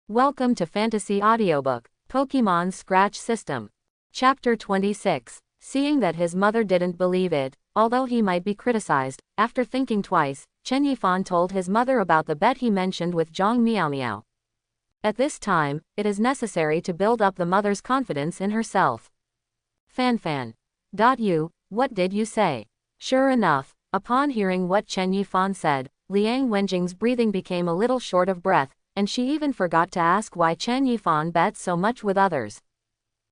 Welcome to Fantasy Audiobook, Pokemon Scratch System. Chapter 26. Seeing that his mother didn't believe it, although he might be criticized, after thinking twice, Chen Yifan told his mother about the bet he mentioned with Zhang Miao Miao. At this time, it is necessary to build up the mother's confidence in herself. Fan. You, what did you say? Sure enough, upon hearing what Chen Yifan said, Liang Wenjing's breathing became a little short of breath, and she even forgot to ask why Chen Yifan bet so much with others.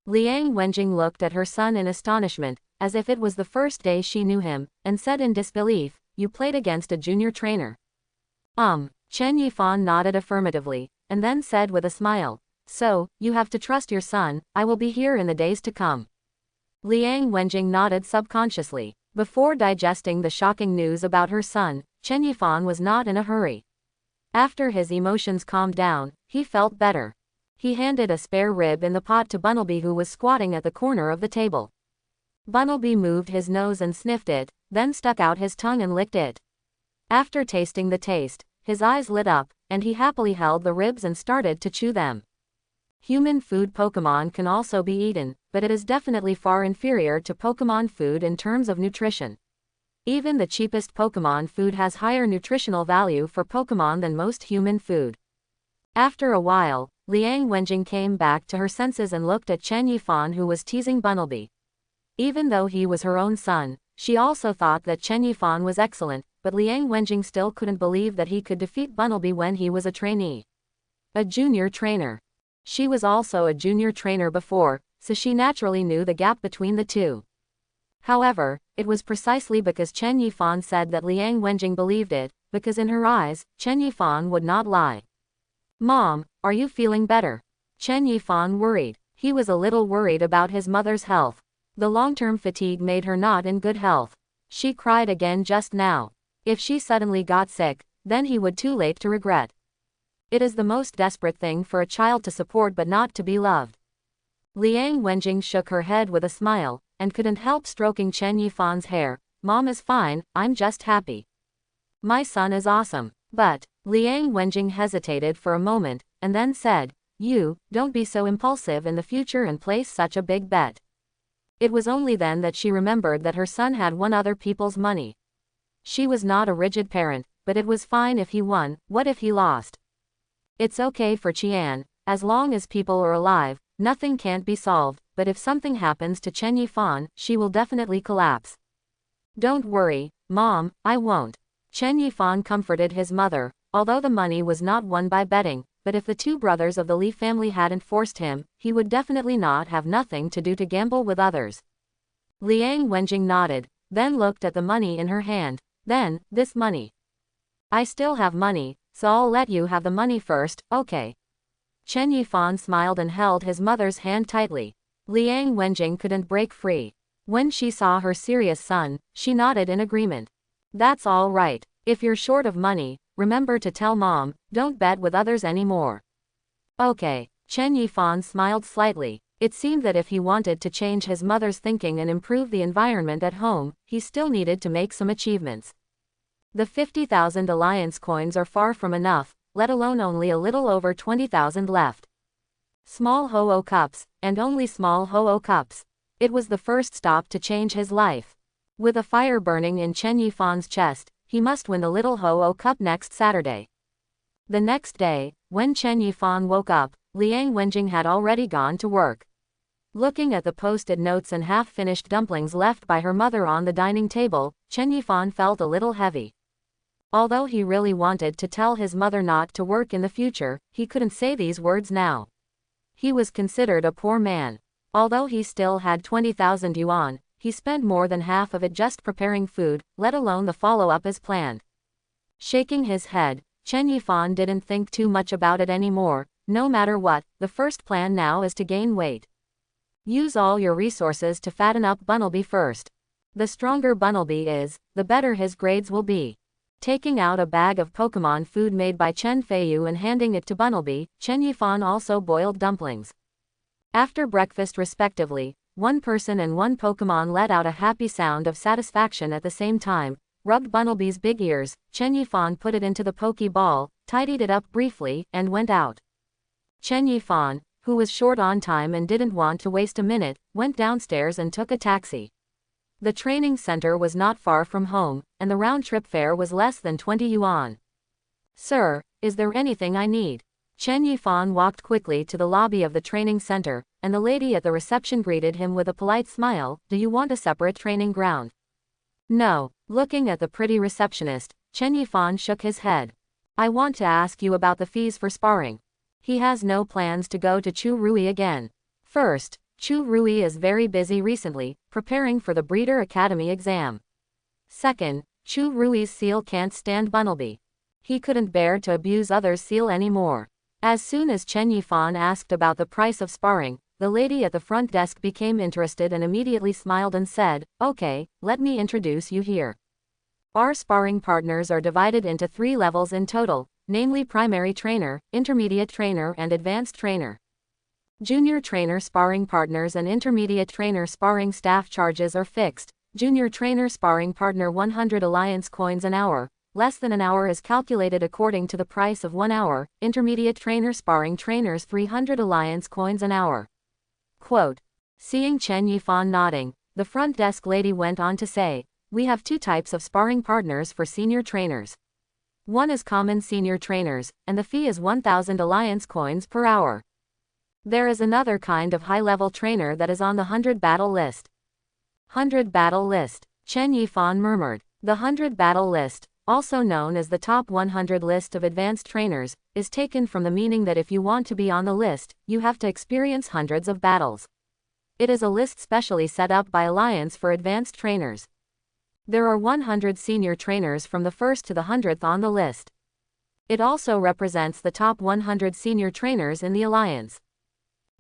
Liang Wenjing looked at her son in astonishment, as if it was the first day she knew him, and said in disbelief, "You played against a junior trainer." Chen Yifan nodded affirmatively, and then said with a smile, "So, you have to trust your son, I will be here in the days to come." Liang Wenjing nodded subconsciously. Before digesting the shocking news about her son, Chen Yifan was not in a hurry. After his emotions calmed down, he felt better. He handed a spare rib in the pot to Bunnelby, who was squatting at the corner of the table. Bunnelby moved his nose and sniffed it, then stuck out his tongue and licked it. After tasting the taste, his eyes lit up, and he happily held the ribs and started to chew them. Human food Pokemon can also be eaten, but it is definitely far inferior to Pokemon food in terms of nutrition. Even the cheapest Pokemon food has higher nutritional value for Pokemon than most human food. After a while, Liang Wenjing came back to her senses and looked at Chen Yifan, who was teasing Bunnelby. Even though he was her own son, she also thought that Chen Yifan was excellent, but Liang Wenjing still couldn't believe that he could defeat Bunnelby when he was a trainee. A junior trainer. She was also a junior trainer before, so she naturally knew the gap between the two. However, it was precisely because Chen Yifan said that Liang Wenjing believed it, because in her eyes, Chen Yifan would not lie. "Mom, are you feeling better?" Chen Yifan worried. He was a little worried about his mother's health. The long-term fatigue made her not in good health. She cried again just now. If she suddenly got sick, then he would too late to regret. It is the most desperate thing for a child to support but not to be loved. Liang Wenjing shook her head with a smile, and couldn't help stroking Chen Yifan's hair. "Mom is fine, I'm just happy. My son is awesome." But Liang Wenjing hesitated for a moment, and then said, "You, don't be so impulsive in the future and place such a big bet." It was only then that she remembered that her son had won other people's money. She was not a rigid parent, but it was fine if he won. What if he lost? It's okay for Qian, as long as people are alive, nothing can't be solved, but if something happens to Chen Yifan, she will definitely collapse. "Don't worry, Mom, I won't." Chen Yifan comforted his mother, although the money was not won by betting, but if the two brothers of the Li family hadn't forced him, he would definitely not have nothing to do to gamble with others. Liang Wenjing nodded, then looked at the money in her hand. "Then, this money. I still have money, so I'll let you have the money first, okay?" Chen Yifan smiled and held his mother's hand tightly. Liang Wenjing couldn't break free. When she saw her serious son, she nodded in agreement. "That's all right. If you're short of money, remember to tell Mom, don't bet with others anymore." "Okay." Chen Yifan smiled slightly. It seemed that if he wanted to change his mother's thinking and improve the environment at home, he still needed to make some achievements. The 50,000 alliance coins are far from enough, let alone only a little over 20,000 left. Small Ho-Oh cups, and only small Ho-Oh cups. It was the first stop to change his life. With a fire burning in Chen Yifan's chest, he must win the little Ho-Oh cup next Saturday. The next day, when Chen Yifan woke up, Liang Wenjing had already gone to work. Looking at the post-it notes and half-finished dumplings left by her mother on the dining table, Chen Yifan felt a little heavy. Although he really wanted to tell his mother not to work in the future, he couldn't say these words now. He was considered a poor man. Although he still had 20,000 yuan, he spent more than half of it just preparing food, let alone the follow-up as planned. Shaking his head, Chen Yifan didn't think too much about it anymore. No matter what, the first plan now is to gain weight. Use all your resources to fatten up Bunnelby first. The stronger Bunnelby is, the better his grades will be. Taking out a bag of Pokemon food made by Chen Feiyu and handing it to Bunnelby, Chen Yifan also boiled dumplings. After breakfast respectively, one person and one Pokemon let out a happy sound of satisfaction at the same time, rubbed Bunnelby's big ears. Chen Yifan put it into the Pokeball, tidied it up briefly, and went out. Chen Yifan, who was short on time and didn't want to waste a minute, went downstairs and took a taxi. The training center was not far from home, and the round-trip fare was less than 20 yuan. Sir, is there anything I need? Chen Yifan walked quickly to the lobby of the training center, and the lady at the reception greeted him with a polite smile. Do you want a separate training ground? No. Looking at the pretty receptionist, Chen Yifan shook his head. I want to ask you about the fees for sparring. He has no plans to go to Chu Rui again. First, Chu Rui is very busy recently, preparing for the Breeder Academy exam. Second, Chu Rui's seal can't stand Bunnelby. He couldn't bear to abuse others' seal anymore. As soon as Chen Yifan asked about the price of sparring, the lady at the front desk became interested and immediately smiled and said, Okay, let me introduce you here. Our sparring partners are divided into 3 levels in total, namely primary trainer, intermediate trainer and advanced trainer. Junior trainer sparring partners and intermediate trainer sparring staff charges are fixed. Junior trainer sparring partner 100 alliance coins an hour, less than an hour is calculated according to the price of 1 hour, intermediate trainer sparring trainers 300 alliance coins an hour. Quote. Seeing Chen Yifan nodding, the front desk lady went on to say, we have 2 types of sparring partners for senior trainers. One is common senior trainers, and the fee is 1,000 alliance coins per hour. There is another kind of high-level trainer that is on the 100 battle list. 100 battle list, Chen Yifan murmured. The 100 battle list, also known as the top 100 list of advanced trainers, is taken from the meaning that if you want to be on the list, you have to experience hundreds of battles. It is a list specially set up by Alliance for advanced trainers. There are 100 senior trainers from the 1st to the 100th on the list. It also represents the top 100 senior trainers in the Alliance.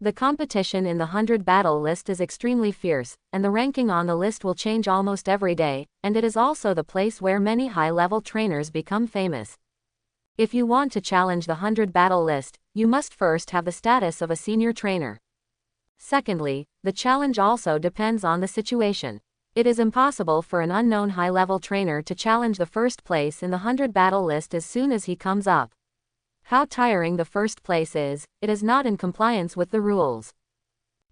The competition in the 100 battle list is extremely fierce, and the ranking on the list will change almost every day, and it is also the place where many high-level trainers become famous. If you want to challenge the 100 battle list, you must first have the status of a senior trainer. Secondly, the challenge also depends on the situation. It is impossible for an unknown high-level trainer to challenge the first place in the 100 battle list as soon as he comes up. How tiring the first place is, it is not in compliance with the rules.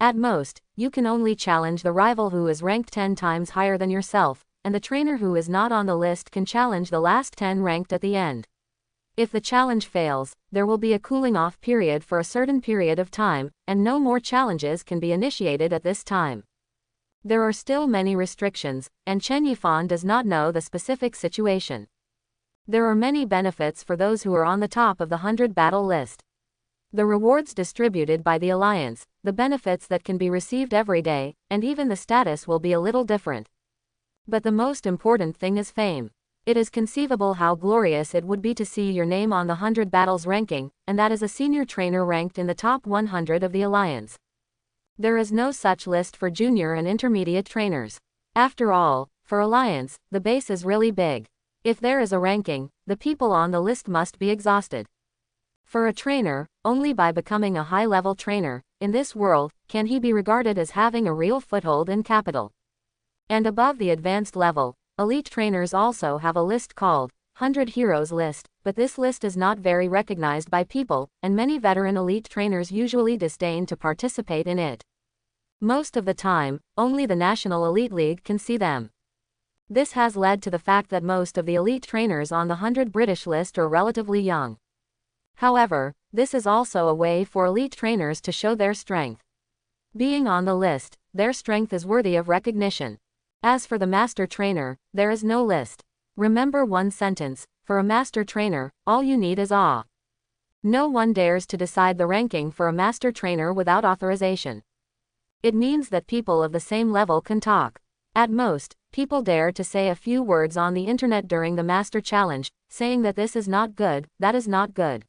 At most, you can only challenge the rival who is ranked 10 times higher than yourself, and the trainer who is not on the list can challenge the last 10 ranked at the end. If the challenge fails, there will be a cooling off period for a certain period of time, and no more challenges can be initiated at this time. There are still many restrictions, and Chen Yifan does not know the specific situation. There are many benefits for those who are on the top of the 100 battle list. The rewards distributed by the Alliance, the benefits that can be received every day, and even the status will be a little different. But the most important thing is fame. It is conceivable how glorious it would be to see your name on the 100 battles ranking, and that is a senior trainer ranked in the top 100 of the Alliance. There is no such list for junior and intermediate trainers. After all, for Alliance, the base is really big. If there is a ranking, the people on the list must be exhausted. For a trainer, only by becoming a high-level trainer, in this world, can he be regarded as having a real foothold in capital. And above the advanced level, elite trainers also have a list called 100 Heroes list, but this list is not very recognized by people, and many veteran elite trainers usually disdain to participate in it. Most of the time, only the National Elite League can see them. This has led to the fact that most of the elite trainers on the 100 British list are relatively young. However, this is also a way for elite trainers to show their strength. Being on the list, their strength is worthy of recognition. As for the master trainer, there is no list. Remember one sentence, for a master trainer, all you need is awe. No one dares to decide the ranking for a master trainer without authorization. It means that people of the same level can talk. At most, people dare to say a few words on the internet during the master challenge, saying that this is not good, that is not good.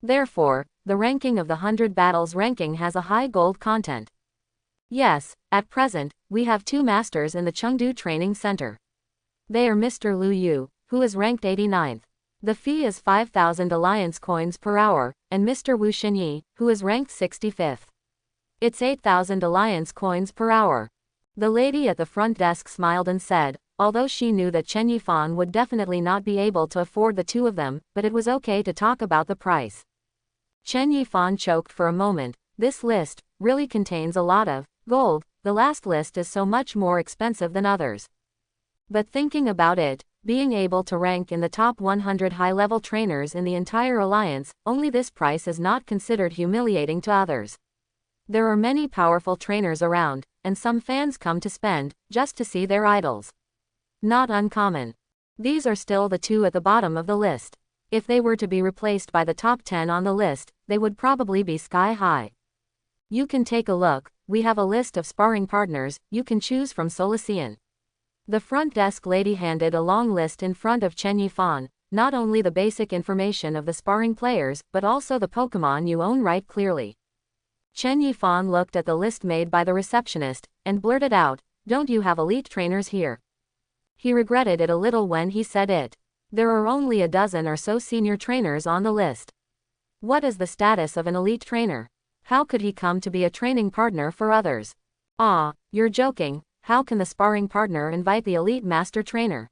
Therefore, the ranking of the 100 battles ranking has a high gold content. Yes, at present, we have 2 masters in the Chengdu Training Center. They are Mr. Liu Yu, who is ranked 89th. The fee is 5,000 alliance coins per hour, and Mr. Wu Xinyi, who is ranked 65th. It's 8,000 alliance coins per hour. The lady at the front desk smiled and said, although she knew that Chen Yifan would definitely not be able to afford the 2 of them, but it was okay to talk about the price. Chen Yifan choked for a moment. This list really contains a lot of gold. The last list is so much more expensive than others. But thinking about it, being able to rank in the top 100 high-level trainers in the entire alliance, only this price is not considered humiliating to others. There are many powerful trainers around, and some fans come to spend, just to see their idols. Not uncommon. These are still the two at the bottom of the list. If they were to be replaced by the top 10 on the list, they would probably be sky high. You can take a look, we have a list of sparring partners, you can choose from Solician. The front desk lady handed a long list in front of Chen Yifan, not only the basic information of the sparring players, but also the Pokemon you own right clearly. Chen Yifan looked at the list made by the receptionist, and blurted out, "Don't you have elite trainers here?" He regretted it a little when he said it. There are only a dozen or so senior trainers on the list. What is the status of an elite trainer? How could he come to be a training partner for others? Ah, you're joking. How can the sparring partner invite the elite master trainer?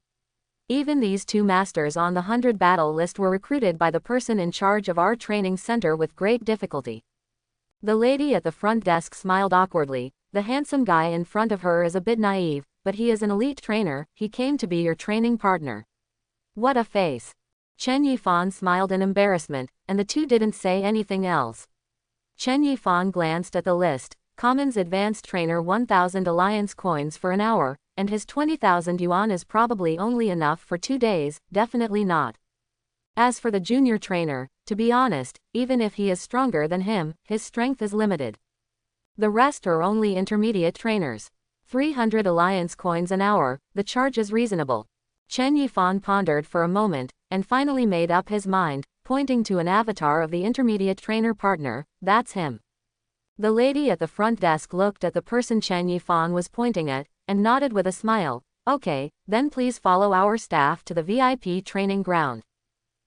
Even these two masters on the 100 battle list were recruited by the person in charge of our training center with great difficulty. The lady at the front desk smiled awkwardly. The handsome guy in front of her is a bit naive, but he is an elite trainer, he came to be your training partner. What a face. Chen Yifan smiled in embarrassment, and the two didn't say anything else. Chen Yifan glanced at the list. Common's advanced trainer 1,000 alliance coins for an hour, and his 20,000 yuan is probably only enough for 2 days, definitely not. As for the junior trainer, to be honest, even if he is stronger than him, his strength is limited. The rest are only intermediate trainers. 300 alliance coins an hour, the charge is reasonable. Chen Yifan pondered for a moment, and finally made up his mind, pointing to an avatar of the intermediate trainer partner, that's him. The lady at the front desk looked at the person Chen Yifan was pointing at, and nodded with a smile. Okay, then please follow our staff to the VIP training ground.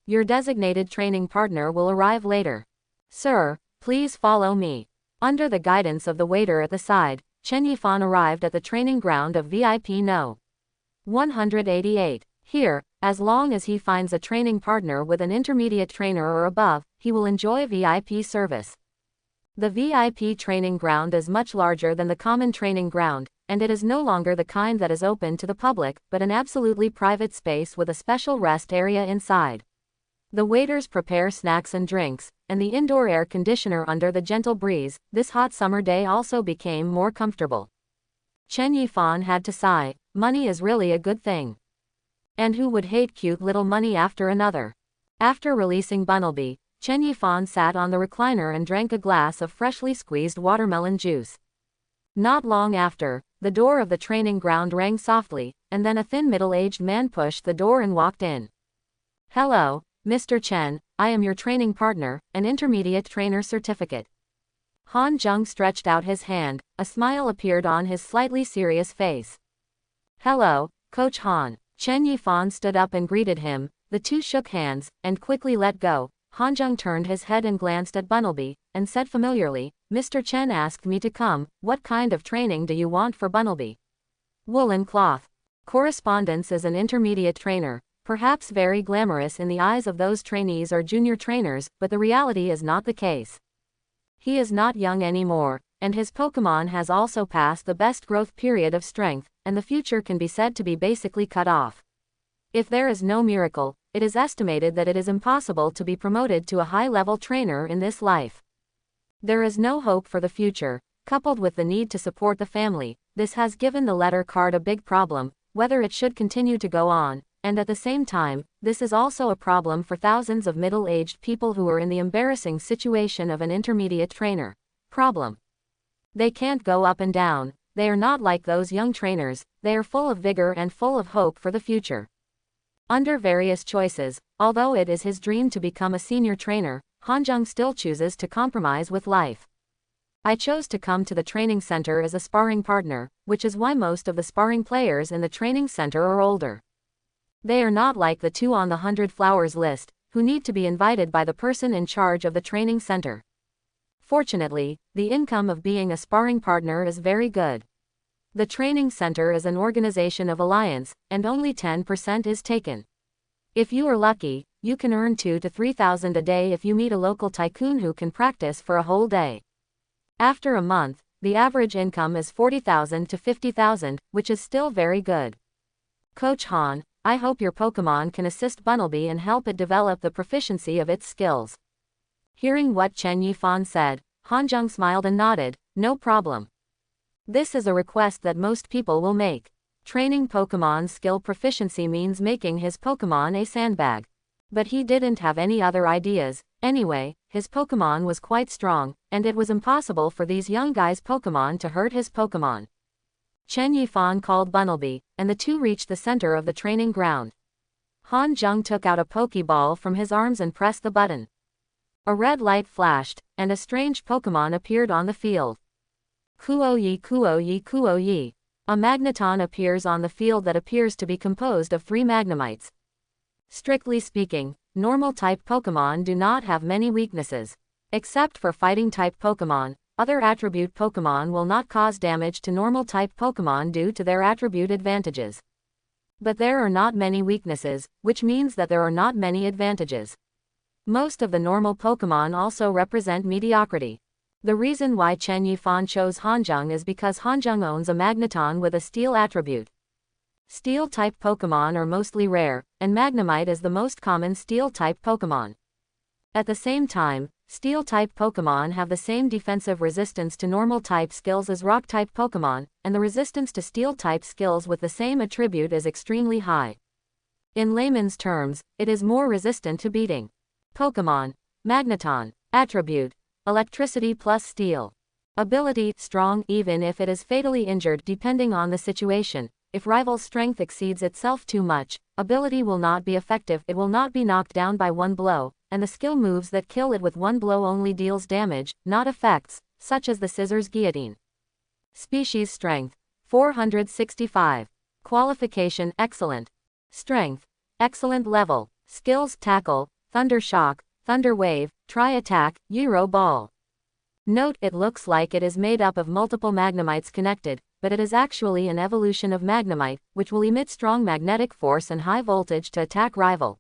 Your designated training partner will arrive later. Sir, please follow me. Under the guidance of the waiter at the side, Chen Yifan arrived at the training ground of VIP No. 188. Here, as long as he finds a training partner with an intermediate trainer or above, he will enjoy VIP service. The VIP training ground is much larger than the common training ground, and it is no longer the kind that is open to the public, but an absolutely private space with a special rest area inside. The waiters prepare snacks and drinks, and the indoor air conditioner under the gentle breeze, this hot summer day also became more comfortable. Chen Yifan had to sigh, money is really a good thing. And who would hate cute little money after another? After releasing Bunnelby, Chen Yifan sat on the recliner and drank a glass of freshly squeezed watermelon juice. Not long after, the door of the training ground rang softly, and then a thin middle-aged man pushed the door and walked in. Hello, Mr. Chen, I am your training partner, an intermediate trainer certificate. Han Jang stretched out his hand, a smile appeared on his slightly serious face. Hello, Coach Han. Chen Yifan stood up and greeted him, the two shook hands, and quickly let go. Han Jang turned his head and glanced at Bunnelby, and said familiarly, Mr. Chen asked me to come, what kind of training do you want for Bunnelby? Woolen cloth. Correspondence is an intermediate trainer, perhaps very glamorous in the eyes of those trainees or junior trainers, but the reality is not the case. He is not young anymore, and his Pokemon has also passed the best growth period of strength, and the future can be said to be basically cut off. If there is no miracle, it is estimated that it is impossible to be promoted to a high-level trainer in this life. There is no hope for the future, coupled with the need to support the family. This has given the letter card a big problem, whether it should continue to go on, and at the same time, this is also a problem for thousands of middle-aged people who are in the embarrassing situation of an intermediate trainer. Problem. They can't go up and down, they are not like those young trainers, they are full of vigor and full of hope for the future. Under various choices, although it is his dream to become a senior trainer, Han Jang still chooses to compromise with life. I chose to come to the training center as a sparring partner, which is why most of the sparring players in the training center are older. They are not like the two on the 100 flowers list, who need to be invited by the person in charge of the training center. Fortunately, the income of being a sparring partner is very good. The training center is an organization of alliance, and only 10% is taken. If you are lucky, you can earn 2 to 3,000 a day if you meet a local tycoon who can practice for a whole day. After a month, the average income is 40,000 to 50,000, which is still very good. Coach Han, I hope your Pokemon can assist Bunnelby and help it develop the proficiency of its skills. Hearing what Chen Yifan said, Han Jang smiled and nodded, no problem. This is a request that most people will make. Training Pokemon's skill proficiency means making his Pokemon a sandbag. But he didn't have any other ideas. Anyway, his Pokemon was quite strong, and it was impossible for these young guys' Pokemon to hurt his Pokemon. Chen Yifan called Bunnelby, and the two reached the center of the training ground. Han Jang took out a Pokeball from his arms and pressed the button. A red light flashed, and a strange Pokemon appeared on the field. Kuo-yi, Kuo-yi, Kuo-yi. A Magneton appears on the field that appears to be composed of 3 Magnemites. Strictly speaking, normal-type Pokemon do not have many weaknesses. Except for fighting-type Pokemon, other attribute Pokemon will not cause damage to normal-type Pokemon due to their attribute advantages. But there are not many weaknesses, which means that there are not many advantages. Most of the normal Pokemon also represent mediocrity. The reason why Chen Yifan chose Han Jang is because Han Jang owns a Magneton with a Steel attribute. Steel-type Pokemon are mostly rare, and Magnemite is the most common Steel-type Pokemon. At the same time, Steel-type Pokemon have the same defensive resistance to normal-type skills as Rock-type Pokemon, and the resistance to Steel-type skills with the same attribute is extremely high. In layman's terms, it is more resistant to beating. Pokemon. Magneton. Attribute. Electricity plus Steel. Ability, strong even if it is fatally injured depending on the situation. If rival's strength exceeds itself too much, ability will not be effective, it will not be knocked down by one blow, and the skill moves that kill it with one blow only deals damage, not effects, such as the scissors guillotine. Species strength. 465. Qualification, excellent. Strength. Excellent level. Skills, tackle, thunder shock, thunder wave, try attack, Euro ball. Note, it looks like it is made up of multiple Magnemites connected, but it is actually an evolution of Magnemite, which will emit strong magnetic force and high voltage to attack rival.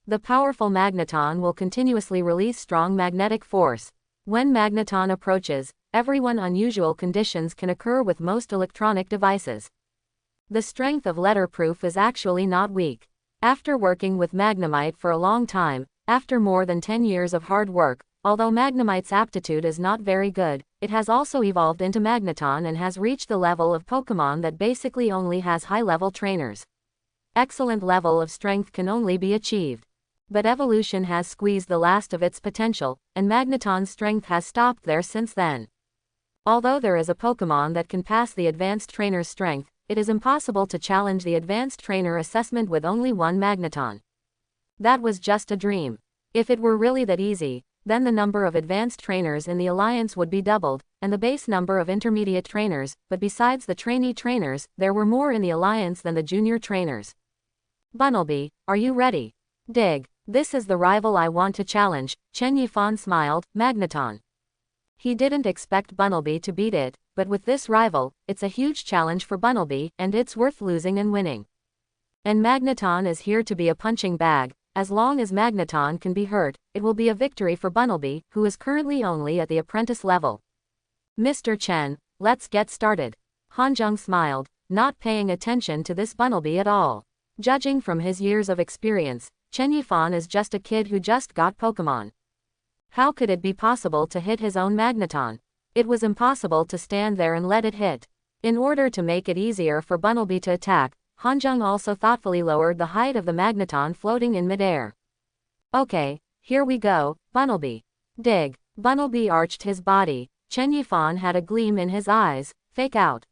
The powerful Magneton will continuously release strong magnetic force. When Magneton approaches, everyone unusual conditions can occur with most electronic devices. The strength of letterproof is actually not weak. After working with Magnemite for a long time, after more than 10 years of hard work, although Magnemite's aptitude is not very good, it has also evolved into Magneton and has reached the level of Pokemon that basically only has high-level trainers. Excellent level of strength can only be achieved. But evolution has squeezed the last of its potential, and Magneton's strength has stopped there since then. Although there is a Pokemon that can pass the advanced trainer's strength, it is impossible to challenge the advanced trainer assessment with only one Magneton. That was just a dream. If it were really that easy, then the number of advanced trainers in the alliance would be doubled, and the base number of intermediate trainers, but besides the trainee trainers, there were more in the alliance than the junior trainers. Bunnelby, are you ready? Dig. This is the rival I want to challenge, Chen Yifan smiled, Magneton. He didn't expect Bunnelby to beat it, but with this rival, it's a huge challenge for Bunnelby, and it's worth losing and winning. And Magneton is here to be a punching bag. As long as Magneton can be hurt, it will be a victory for Bunnelby, who is currently only at the apprentice level. Mr. Chen, let's get started. Han Jang smiled, not paying attention to this Bunnelby at all. Judging from his years of experience, Chen Yifan is just a kid who just got Pokemon. How could it be possible to hit his own Magneton? It was impossible to stand there and let it hit. In order to make it easier for Bunnelby to attack, Han Jang also thoughtfully lowered the height of the Magneton floating in midair. Okay, here we go, Bunnelby. Dig. Bunnelby arched his body. Chen Yifan had a gleam in his eyes. Fake out.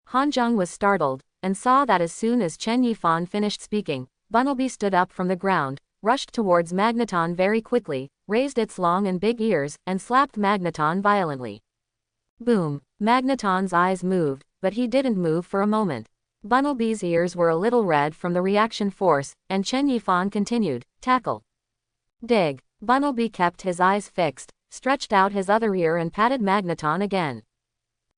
Han Jang was startled, and saw that as soon as Chen Yifan finished speaking, Bunnelby stood up from the ground, rushed towards Magneton very quickly, raised its long and big ears, and slapped Magneton violently. Boom. Magneton's eyes moved, but he didn't move for a moment. Bunnelby's ears were a little red from the reaction force, and Chen Yifan continued, tackle. Dig. Bunnelby kept his eyes fixed, stretched out his other ear and patted Magneton again.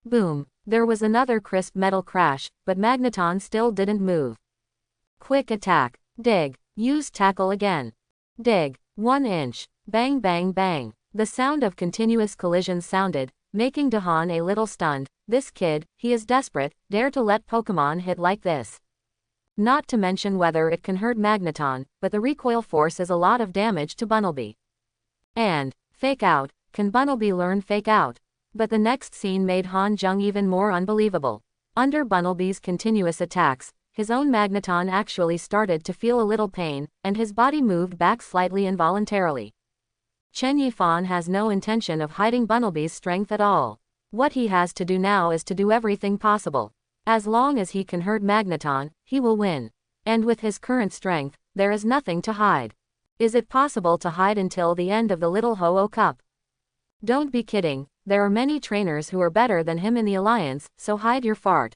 Boom. There was another crisp metal crash, but Magneton still didn't move. Quick attack. Dig. Use tackle again. Dig. 1 inch. Bang bang bang. The sound of continuous collisions sounded, making Han a little stunned. This kid, he is desperate, dare to let Pokemon hit like this. Not to mention whether it can hurt Magneton, but the recoil force is a lot of damage to Bunnelby. And, fake out, can Bunnelby learn fake out? But the next scene made Han Jang even more unbelievable. Under Bunnelby's continuous attacks, his own Magneton actually started to feel a little pain, and his body moved back slightly involuntarily. Chen Yifan has no intention of hiding Bunnelby's strength at all. What he has to do now is to do everything possible. As long as he can hurt Magneton, he will win. And with his current strength, there is nothing to hide. Is it possible to hide until the end of the Little Ho-Oh Cup? Don't be kidding, there are many trainers who are better than him in the alliance, so hide your fart.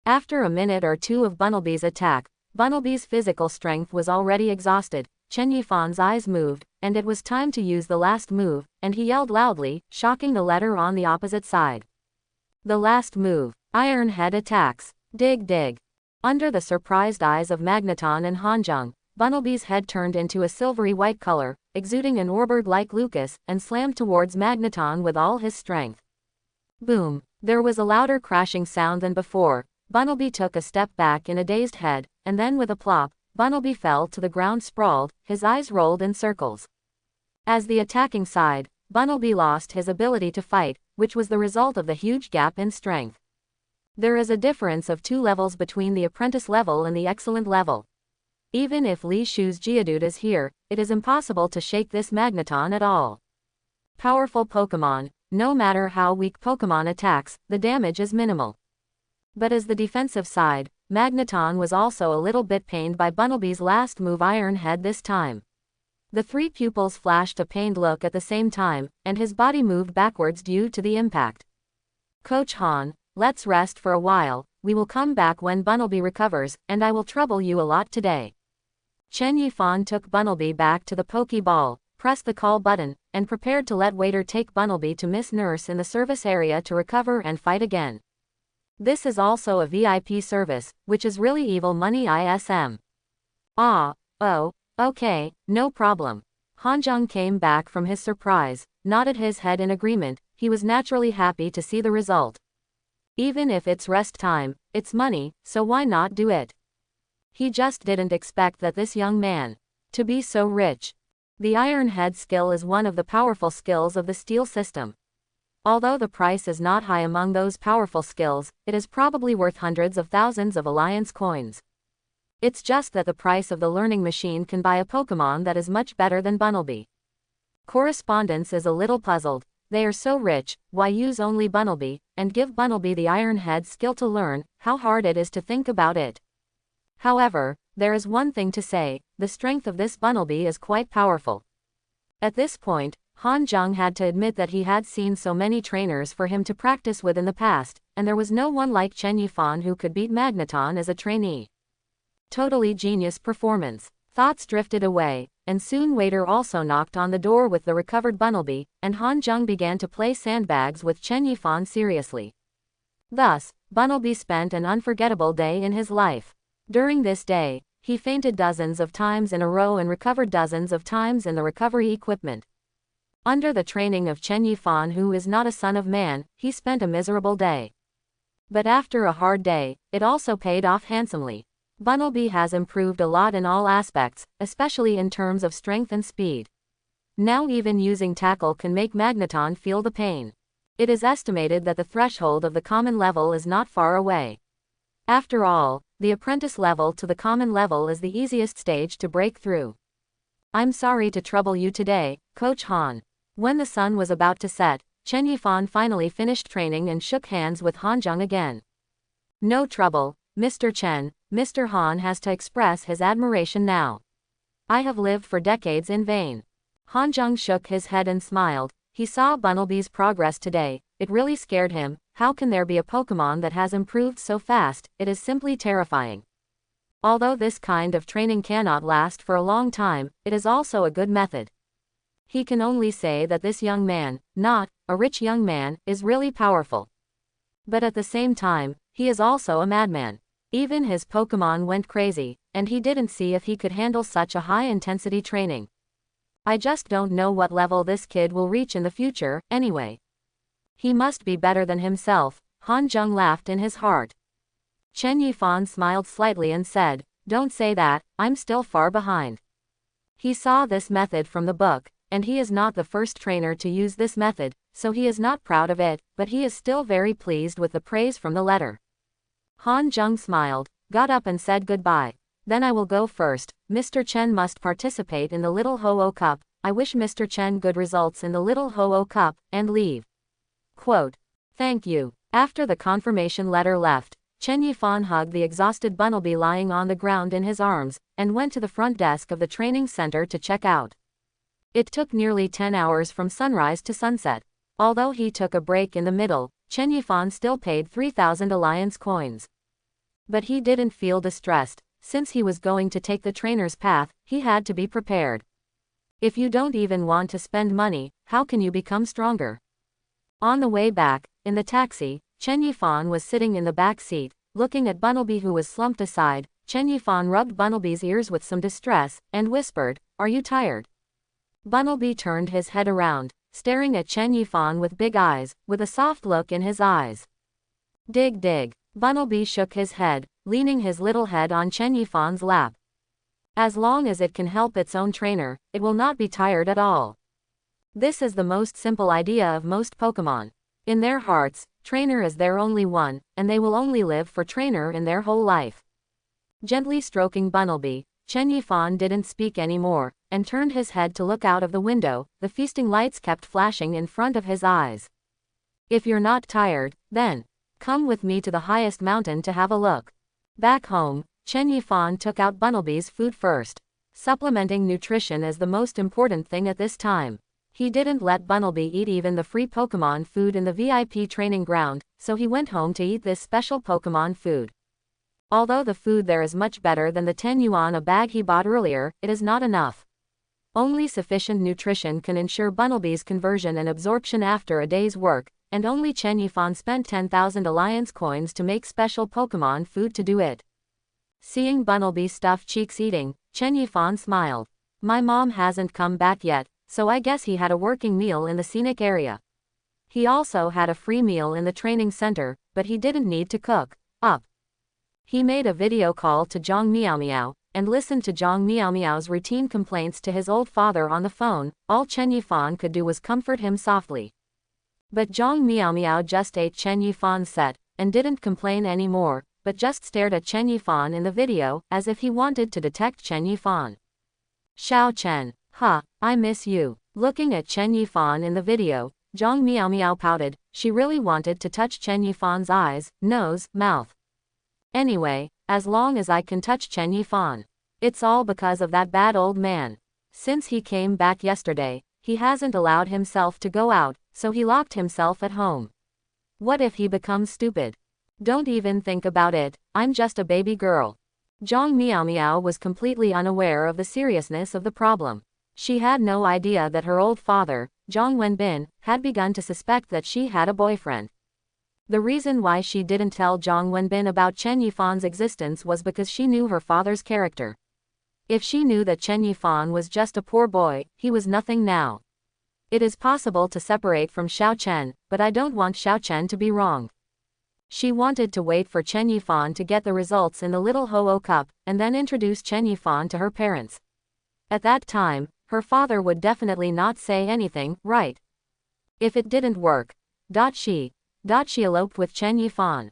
After a minute or two of Bunnelby's attack, Bunnelby's physical strength was already exhausted. Chen Yifan's eyes moved, and it was time to use the last move, and he yelled loudly, shocking the letter on the opposite side. The last move. Iron Head attacks. Dig dig. Under the surprised eyes of Magneton and Han Jang, Bunnelby's head turned into a silvery white color, exuding an orbird like Lucas, and slammed towards Magneton with all his strength. Boom. There was a louder crashing sound than before. Bunnelby took a step back in a dazed head, and then with a plop, Bunnelby fell to the ground sprawled, his eyes rolled in circles. As the attacking side, Bunnelby lost his ability to fight, which was the result of the huge gap in strength. There is a difference of 2 levels between the apprentice level and the excellent level. Even if Li Shu's Geodude is here, it is impossible to shake this Magneton at all. Powerful Pokemon, no matter how weak Pokemon attacks, the damage is minimal. But as the defensive side, Magneton was also a little bit pained by Bunnelby's last move Iron Head this time. The 3 pupils flashed a pained look at the same time, and his body moved backwards due to the impact. Coach Han, let's rest for a while, we will come back when Bunnelby recovers, and I will trouble you a lot today. Chen Yifan took Bunnelby back to the Pokeball, pressed the call button, and prepared to let waiter take Bunnelby to Miss Nurse in the service area to recover and fight again. This is also a VIP service, which is really evil money ISM. Ah, oh, okay, no problem. Han Jang came back from his surprise, nodded his head in agreement. He was naturally happy to see the result. Even if it's rest time, it's money, so why not do it? He just didn't expect that this young man to be so rich. The Iron Head skill is one of the powerful skills of the Steel system. Although the price is not high among those powerful skills, it is probably worth hundreds of thousands of Alliance coins. It's just that the price of the learning machine can buy a Pokemon that is much better than Bunnelby. Correspondence is a little puzzled. They are so rich, why use only Bunnelby, and give Bunnelby the Iron Head skill to learn, how hard it is to think about it. However, there is one thing to say, the strength of this Bunnelby is quite powerful. At this point, Han Jang had to admit that he had seen so many trainers for him to practice with in the past, and there was no one like Chen Yifan who could beat Magneton as a trainee. Totally genius performance. Thoughts drifted away, and soon waiter also knocked on the door with the recovered Bunnelby, and Han Jang began to play sandbags with Chen Yifan seriously. Thus, Bunnelby spent an unforgettable day in his life. During this day, he fainted dozens of times in a row and recovered dozens of times in the recovery equipment. Under the training of Chen Yifan, who is not a son of man, he spent a miserable day. But after a hard day, it also paid off handsomely. Bunnelby has improved a lot in all aspects, especially in terms of strength and speed. Now even using tackle can make Magneton feel the pain. It is estimated that the threshold of the common level is not far away. After all, the apprentice level to the common level is the easiest stage to break through. I'm sorry to trouble you today, Coach Han. When the sun was about to set, Chen Yifan finally finished training and shook hands with Han Jang again. No trouble, Mr. Chen, Mr. Han has to express his admiration now. I have lived for decades in vain. Han Jang shook his head and smiled. He saw Bunnelby's progress today. It really scared him. How can there be a Pokemon that has improved so fast? It is simply terrifying. Although this kind of training cannot last for a long time, it is also a good method. He can only say that this young man, not a rich young man, is really powerful. But at the same time, he is also a madman. Even his Pokemon went crazy, and he didn't see if he could handle such a high-intensity training. I just don't know what level this kid will reach in the future, anyway. He must be better than himself, Han Jang laughed in his heart. Chen Yifan smiled slightly and said, don't say that, I'm still far behind. He saw this method from the book, and he is not the first trainer to use this method, so he is not proud of it, but he is still very pleased with the praise from the letter. Han Jang smiled, got up and said goodbye. Then I will go first. Mr. Chen must participate in the Little Ho-Oh Cup. I wish Mr. Chen good results in the Little Ho-Oh Cup, and leave. Quote. Thank you. After the confirmation letter left, Chen Yifan hugged the exhausted Bunnelby lying on the ground in his arms, and went to the front desk of the training center to check out. It took nearly 10 hours from sunrise to sunset. Although he took a break in the middle, Chen Yifan still paid 3,000 alliance coins. But he didn't feel distressed. Since he was going to take the trainer's path, he had to be prepared. If you don't even want to spend money, how can you become stronger? On the way back, in the taxi, Chen Yifan was sitting in the back seat, looking at Bunnelby who was slumped aside. Chen Yifan rubbed Bunnelby's ears with some distress, and whispered, "Are you tired?" Bunnelby turned his head around, staring at Chen Yifan with big eyes, with a soft look in his eyes. Dig dig. Bunnelby shook his head, leaning his little head on Chen Yifan's lap. As long as it can help its own trainer, it will not be tired at all. This is the most simple idea of most Pokemon. In their hearts, trainer is their only one, and they will only live for trainer in their whole life. Gently stroking Bunnelby, Chen Yifan didn't speak anymore, and turned his head to look out of the window. The feasting lights kept flashing in front of his eyes. If you're not tired, then come with me to the highest mountain to have a look. Back home, Chen Yifan took out Bunnelby's food first. Supplementing nutrition is the most important thing at this time. He didn't let Bunnelby eat even the free Pokemon food in the VIP training ground, so he went home to eat this special Pokemon food. Although the food there is much better than the 10 yuan a bag he bought earlier, it is not enough. Only sufficient nutrition can ensure Bunnelby's conversion and absorption after a day's work, and only Chen Yifan spent 10,000 alliance coins to make special Pokemon food to do it. Seeing Bunnelby's stuffed cheeks eating, Chen Yifan smiled. My mom hasn't come back yet, so I guess he had a working meal in the scenic area. He also had a free meal in the training center, but he didn't need to cook. Up. He made a video call to Zhang Miao, and listened to Zhang Miao's routine complaints to his old father on the phone. All Chen Yifan could do was comfort him softly. But Zhang Miao just ate Chen Yifan's set, and didn't complain anymore, but just stared at Chen Yifan in the video, as if he wanted to detect Chen Yifan. Xiao Chen, I miss you. Looking at Chen Yifan in the video, Zhang Miao pouted. She really wanted to touch Chen Yifan's eyes, nose, mouth. Anyway, as long as I can touch Chen Yifan. It's all because of that bad old man. Since he came back yesterday, he hasn't allowed himself to go out, so he locked himself at home. What if he becomes stupid? Don't even think about it, I'm just a baby girl. Zhang Miao was completely unaware of the seriousness of the problem. She had no idea that her old father, Zhang Wenbin, had begun to suspect that she had a boyfriend. The reason why she didn't tell Zhang Wenbin about Chen Yifan's existence was because she knew her father's character. If she knew that Chen Yifan was just a poor boy, he was nothing now. It is possible to separate from Xiao Chen, but I don't want Xiao Chen to be wrong. She wanted to wait for Chen Yifan to get the results in the Little Ho-Oh Cup, and then introduce Chen Yifan to her parents. At that time, her father would definitely not say anything, right? If it didn't work, she eloped with Chen Yifan.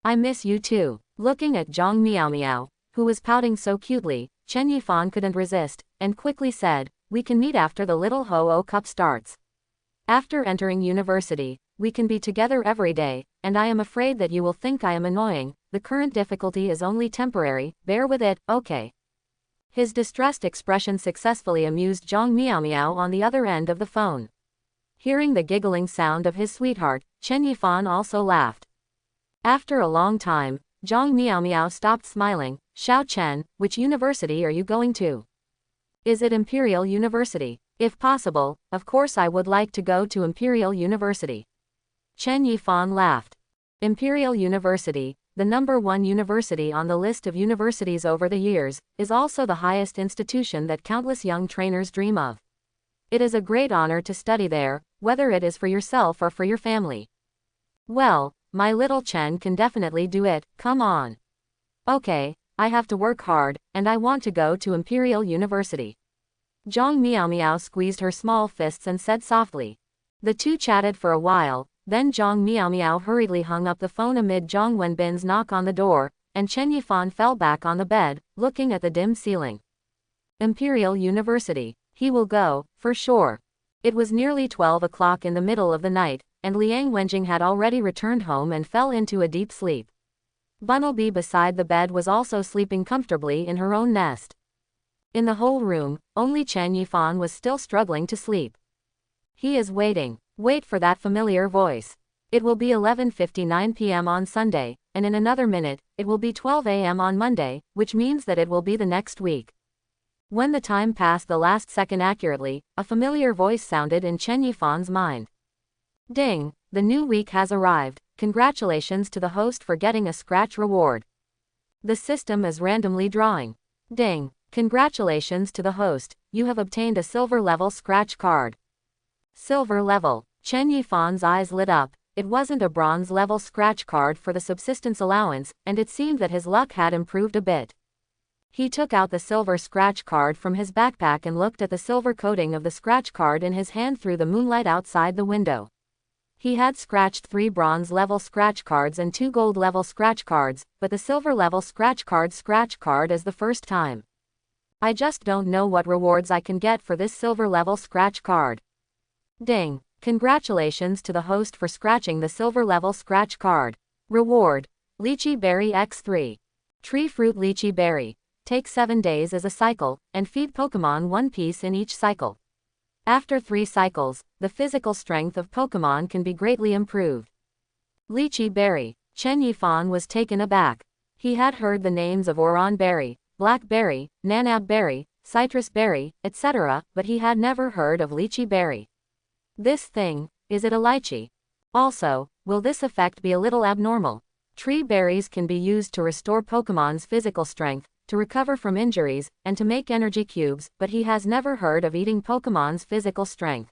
I miss you too. Looking at Zhang Miao, who was pouting so cutely, Chen Yifan couldn't resist, and quickly said, we can meet after the Little Ho-Oh Cup starts. After entering university, we can be together every day, and I am afraid that you will think I am annoying. The current difficulty is only temporary, bear with it, okay? His distressed expression successfully amused Zhang Miao on the other end of the phone. Hearing the giggling sound of his sweetheart, Chen Yifan also laughed. After a long time, Zhang Miao stopped smiling. Xiao Chen, which university are you going to? Is it Imperial University? If possible, of course I would like to go to Imperial University. Chen Yifan laughed. Imperial University, the #1 university on the list of universities over the years, is also the highest institution that countless young trainers dream of. It is a great honor to study there, whether it is for yourself or for your family. Well, my little Chen can definitely do it, come on. Okay, I have to work hard, and I want to go to Imperial University. Zhang Miao Miao squeezed her small fists and said softly. The two chatted for a while, then Zhang Miao Miao hurriedly hung up the phone amid Zhang Wenbin's knock on the door, and Chen Yifan fell back on the bed, looking at the dim ceiling. Imperial University. He will go, for sure. It was nearly 12 o'clock in the middle of the night, and Liang Wenjing had already returned home and fell into a deep sleep. Bunnelby beside the bed was also sleeping comfortably in her own nest. In the whole room, only Chen Yifan was still struggling to sleep. He is waiting. Wait for that familiar voice. It will be 11:59 p.m. on Sunday, and in another minute, it will be 12 a.m. on Monday, which means that it will be the next week. When the time passed the last second accurately, a familiar voice sounded in Chen Yifan's mind. Ding! The new week has arrived. Congratulations to the host for getting a scratch reward. The system is randomly drawing. Ding! Congratulations to the host, you have obtained a silver level scratch card. Silver level. Chen Yifan's eyes lit up. It wasn't a bronze level scratch card for the subsistence allowance, and it seemed that his luck had improved a bit. He took out the silver scratch card from his backpack and looked at the silver coating of the scratch card in his hand through the moonlight outside the window. He had scratched 3 bronze level scratch cards and 2 gold level scratch cards, but the silver level scratch card is the first time. I just don't know what rewards I can get for this silver level scratch card. Ding! Congratulations to the host for scratching the silver level scratch card. Reward. Lychee Berry X3. Tree Fruit Lychee Berry. Take 7 days as a cycle, and feed Pokemon 1 piece in each cycle. After 3 cycles, the physical strength of Pokemon can be greatly improved. Lychee Berry. Chen Yifan was taken aback. He had heard the names of Oran Berry, Blackberry, Nanab Berry, Citrus Berry, etc., but he had never heard of Lychee Berry. This thing, is it a lychee? Also, will this effect be a little abnormal? Tree berries can be used to restore Pokemon's physical strength, to recover from injuries, and to make energy cubes, but he has never heard of eating Pokemon's physical strength.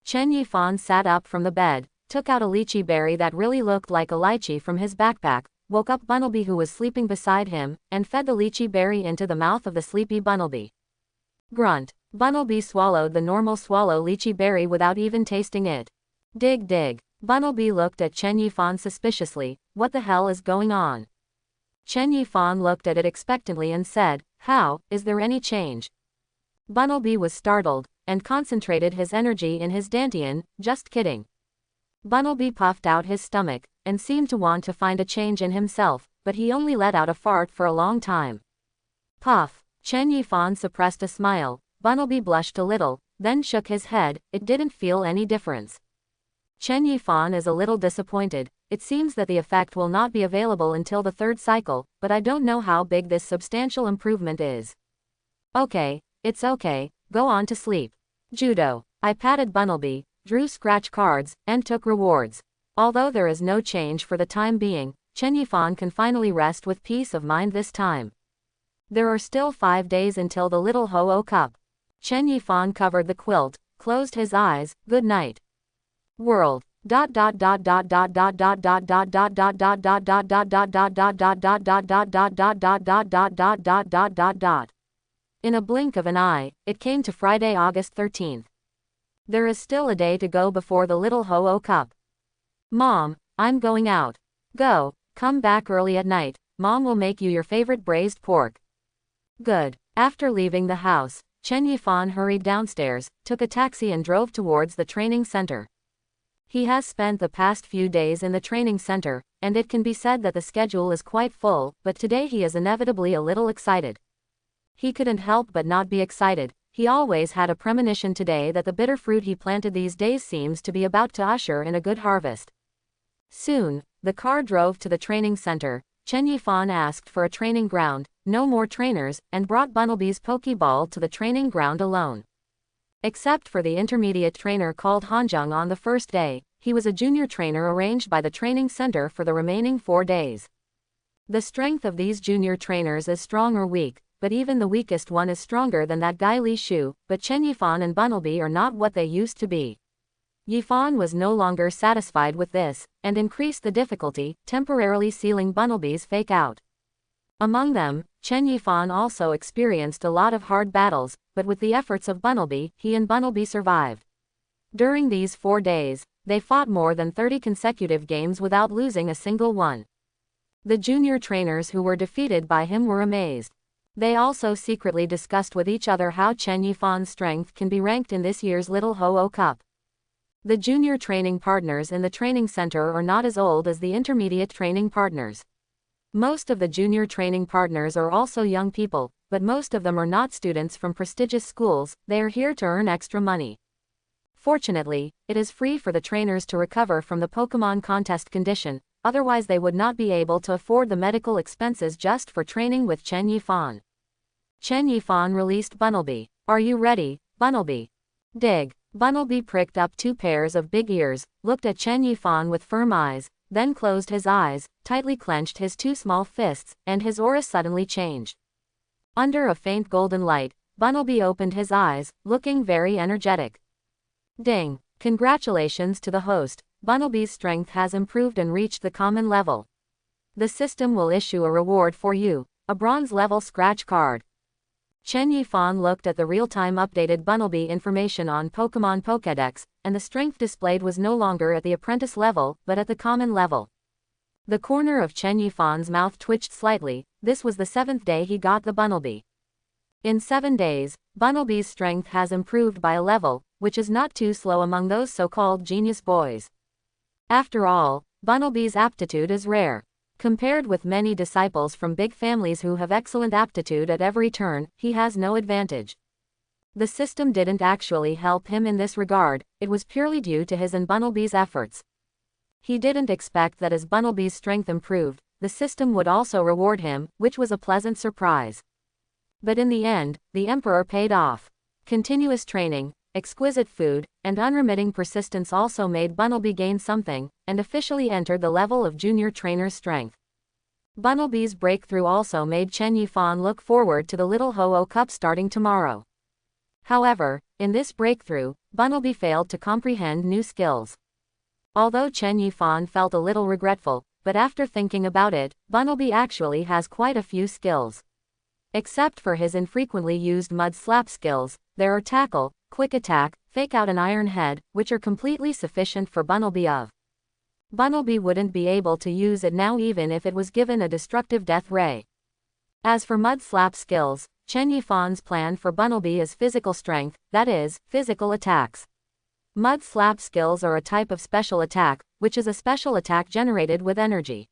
Chen Yifan sat up from the bed, took out a lychee berry that really looked like a lychee from his backpack, woke up Bunnelby who was sleeping beside him, and fed the lychee berry into the mouth of the sleepy Bunnelby. Grunt. Bunnelby swallowed the normal swallow lychee berry without even tasting it. Dig dig. Bunnelby looked at Chen Yifan suspiciously. What the hell is going on? Chen Yifan looked at it expectantly and said, how, is there any change? Bunnelby was startled, and concentrated his energy in his dantian, just kidding. Bunnelby puffed out his stomach, and seemed to want to find a change in himself, but he only let out a fart for a long time. Puff. Chen Yifan suppressed a smile. Bunnelby blushed a little, then shook his head. It didn't feel any difference. Chen Yifan is a little disappointed. It seems that the effect will not be available until the 3rd cycle, but I don't know how big this substantial improvement is. Okay, it's okay, go on to sleep. Judo. I patted Bunnelby, drew scratch cards, and took rewards. Although there is no change for the time being, Chen Yifan can finally rest with peace of mind this time. There are still 5 days until the Little Ho-Oh Cup. Chen Yifan covered the quilt, closed his eyes. Good night. World. In a blink of an eye, it came to Friday, August 13th. There is still a day to go before the Little Ho-Oh Cup. Mom, I'm going out. Go, come back early at night. Mom will make you your favorite braised pork. Good. After leaving the house, Chen Yifan hurried downstairs, took a taxi and drove towards the training center. He has spent the past few days in the training center, and it can be said that the schedule is quite full, but today he is inevitably a little excited. He couldn't help but not be excited. He always had a premonition today that the bitter fruit he planted these days seems to be about to usher in a good harvest. Soon, the car drove to the training center. Chen Yifan asked for a training ground, no more trainers, and brought Bunnelby's Pokeball to the training ground alone. Except for the intermediate trainer called Han Jang on the first day, he was a junior trainer arranged by the training center for the remaining 4 days. The strength of these junior trainers is strong or weak, but even the weakest one is stronger than that guy Li Shu, but Chen Yifan and Bunnelby are not what they used to be. Yifan was no longer satisfied with this, and increased the difficulty, temporarily sealing Bunnelby's fake out. Among them, Chen Yifan also experienced a lot of hard battles, but with the efforts of Bunnelby, he and Bunnelby survived. During these 4 days, they fought more than 30 consecutive games without losing a single one. The junior trainers who were defeated by him were amazed. They also secretly discussed with each other how Chen Yifan's strength can be ranked in this year's Little Ho-Oh Cup. The junior training partners in the training center are not as old as the intermediate training partners. Most of the junior training partners are also young people, but most of them are not students from prestigious schools, they are here to earn extra money. Fortunately, it is free for the trainers to recover from the Pokemon contest condition, otherwise they would not be able to afford the medical expenses just for training with Chen Yifan. Chen Yifan released Bunnelby. Are you ready, Bunnelby? Dig. Bunnelby pricked up 2 pairs of big ears, looked at Chen Yifan with firm eyes, then closed his eyes, tightly clenched his 2 small fists, and his aura suddenly changed. Under a faint golden light, Bunnelby opened his eyes, looking very energetic. Ding! Congratulations to the host, Bunnelby's strength has improved and reached the common level. The system will issue a reward for you, a bronze level scratch card. Chen Yifan looked at the real-time updated Bunnelby information on Pokemon Pokédex, and the strength displayed was no longer at the apprentice level, but at the common level. The corner of Chen Yifan's mouth twitched slightly. This was the 7th day he got the Bunnelby. In 7 days, Bunnelby's strength has improved by a level, which is not too slow among those so-called genius boys. After all, Bunnelby's aptitude is rare. Compared with many disciples from big families who have excellent aptitude at every turn, he has no advantage. The system didn't actually help him in this regard, it was purely due to his and Bunnelby's efforts. He didn't expect that as Bunnelby's strength improved, the system would also reward him, which was a pleasant surprise. But in the end, the Emperor paid off. Continuous training, exquisite food, and unremitting persistence also made Bunnelby gain something, and officially entered the level of junior trainer's strength. Bunnelby's breakthrough also made Chen Yifan look forward to the Little Ho-Oh Cup starting tomorrow. However, in this breakthrough, Bunnelby failed to comprehend new skills. Although Chen Yifan felt a little regretful, but after thinking about it, Bunnelby actually has quite a few skills. Except for his infrequently used mud slap skills, there are tackle, quick attack, fake out and iron head, which are completely sufficient for Bunnelby of. Bunnelby wouldn't be able to use it now even if it was given a destructive death ray. As for mud slap skills, Chen Yifan's plan for Bunnelby is physical strength, that is, physical attacks. Mud slap skills are a type of special attack, which is a special attack generated with energy.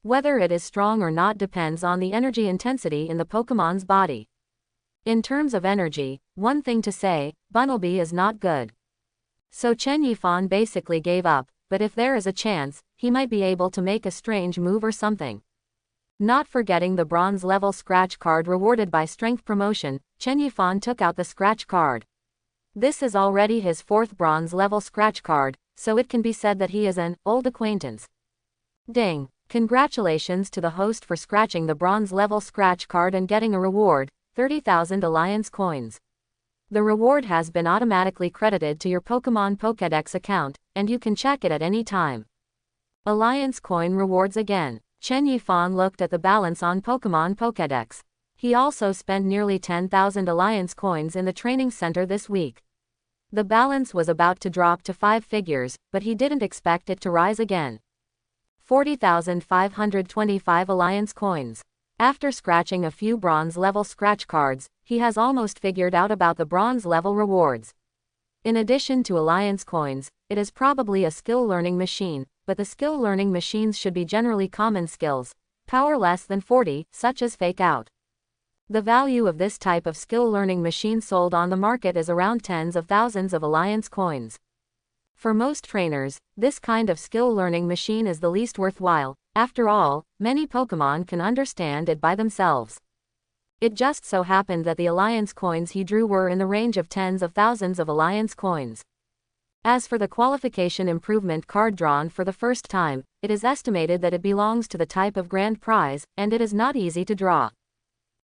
Whether it is strong or not depends on the energy intensity in the Pokemon's body. In terms of energy, one thing to say, Bunnelby is not good. So Chen Yifan basically gave up, but if there is a chance, he might be able to make a strange move or something. Not forgetting the bronze level scratch card rewarded by strength promotion, Chen Yifan took out the scratch card. This is already his 4th bronze level scratch card, so it can be said that he is an old acquaintance. Ding! Congratulations to the host for scratching the bronze level scratch card and getting a reward, 30,000 Alliance coins. The reward has been automatically credited to your Pokemon Pokédex account, and you can check it at any time. Alliance coin rewards again. Chen Yifan looked at the balance on Pokemon Pokédex. He also spent nearly 10,000 Alliance coins in the training center this week. The balance was about to drop to 5 figures, but he didn't expect it to rise again. 40,525 Alliance coins. After scratching a few bronze level scratch cards, he has almost figured out about the bronze level rewards. In addition to Alliance coins, it is probably a skill learning machine, but the skill learning machines should be generally common skills, power less than 40, such as fake out. The value of this type of skill learning machine sold on the market is around tens of thousands of Alliance coins. For most trainers, this kind of skill learning machine is the least worthwhile. After all, many Pokemon can understand it by themselves. It just so happened that the Alliance coins he drew were in the range of tens of thousands of Alliance coins. As for the qualification improvement card drawn for the first time, it is estimated that it belongs to the type of grand prize, and it is not easy to draw.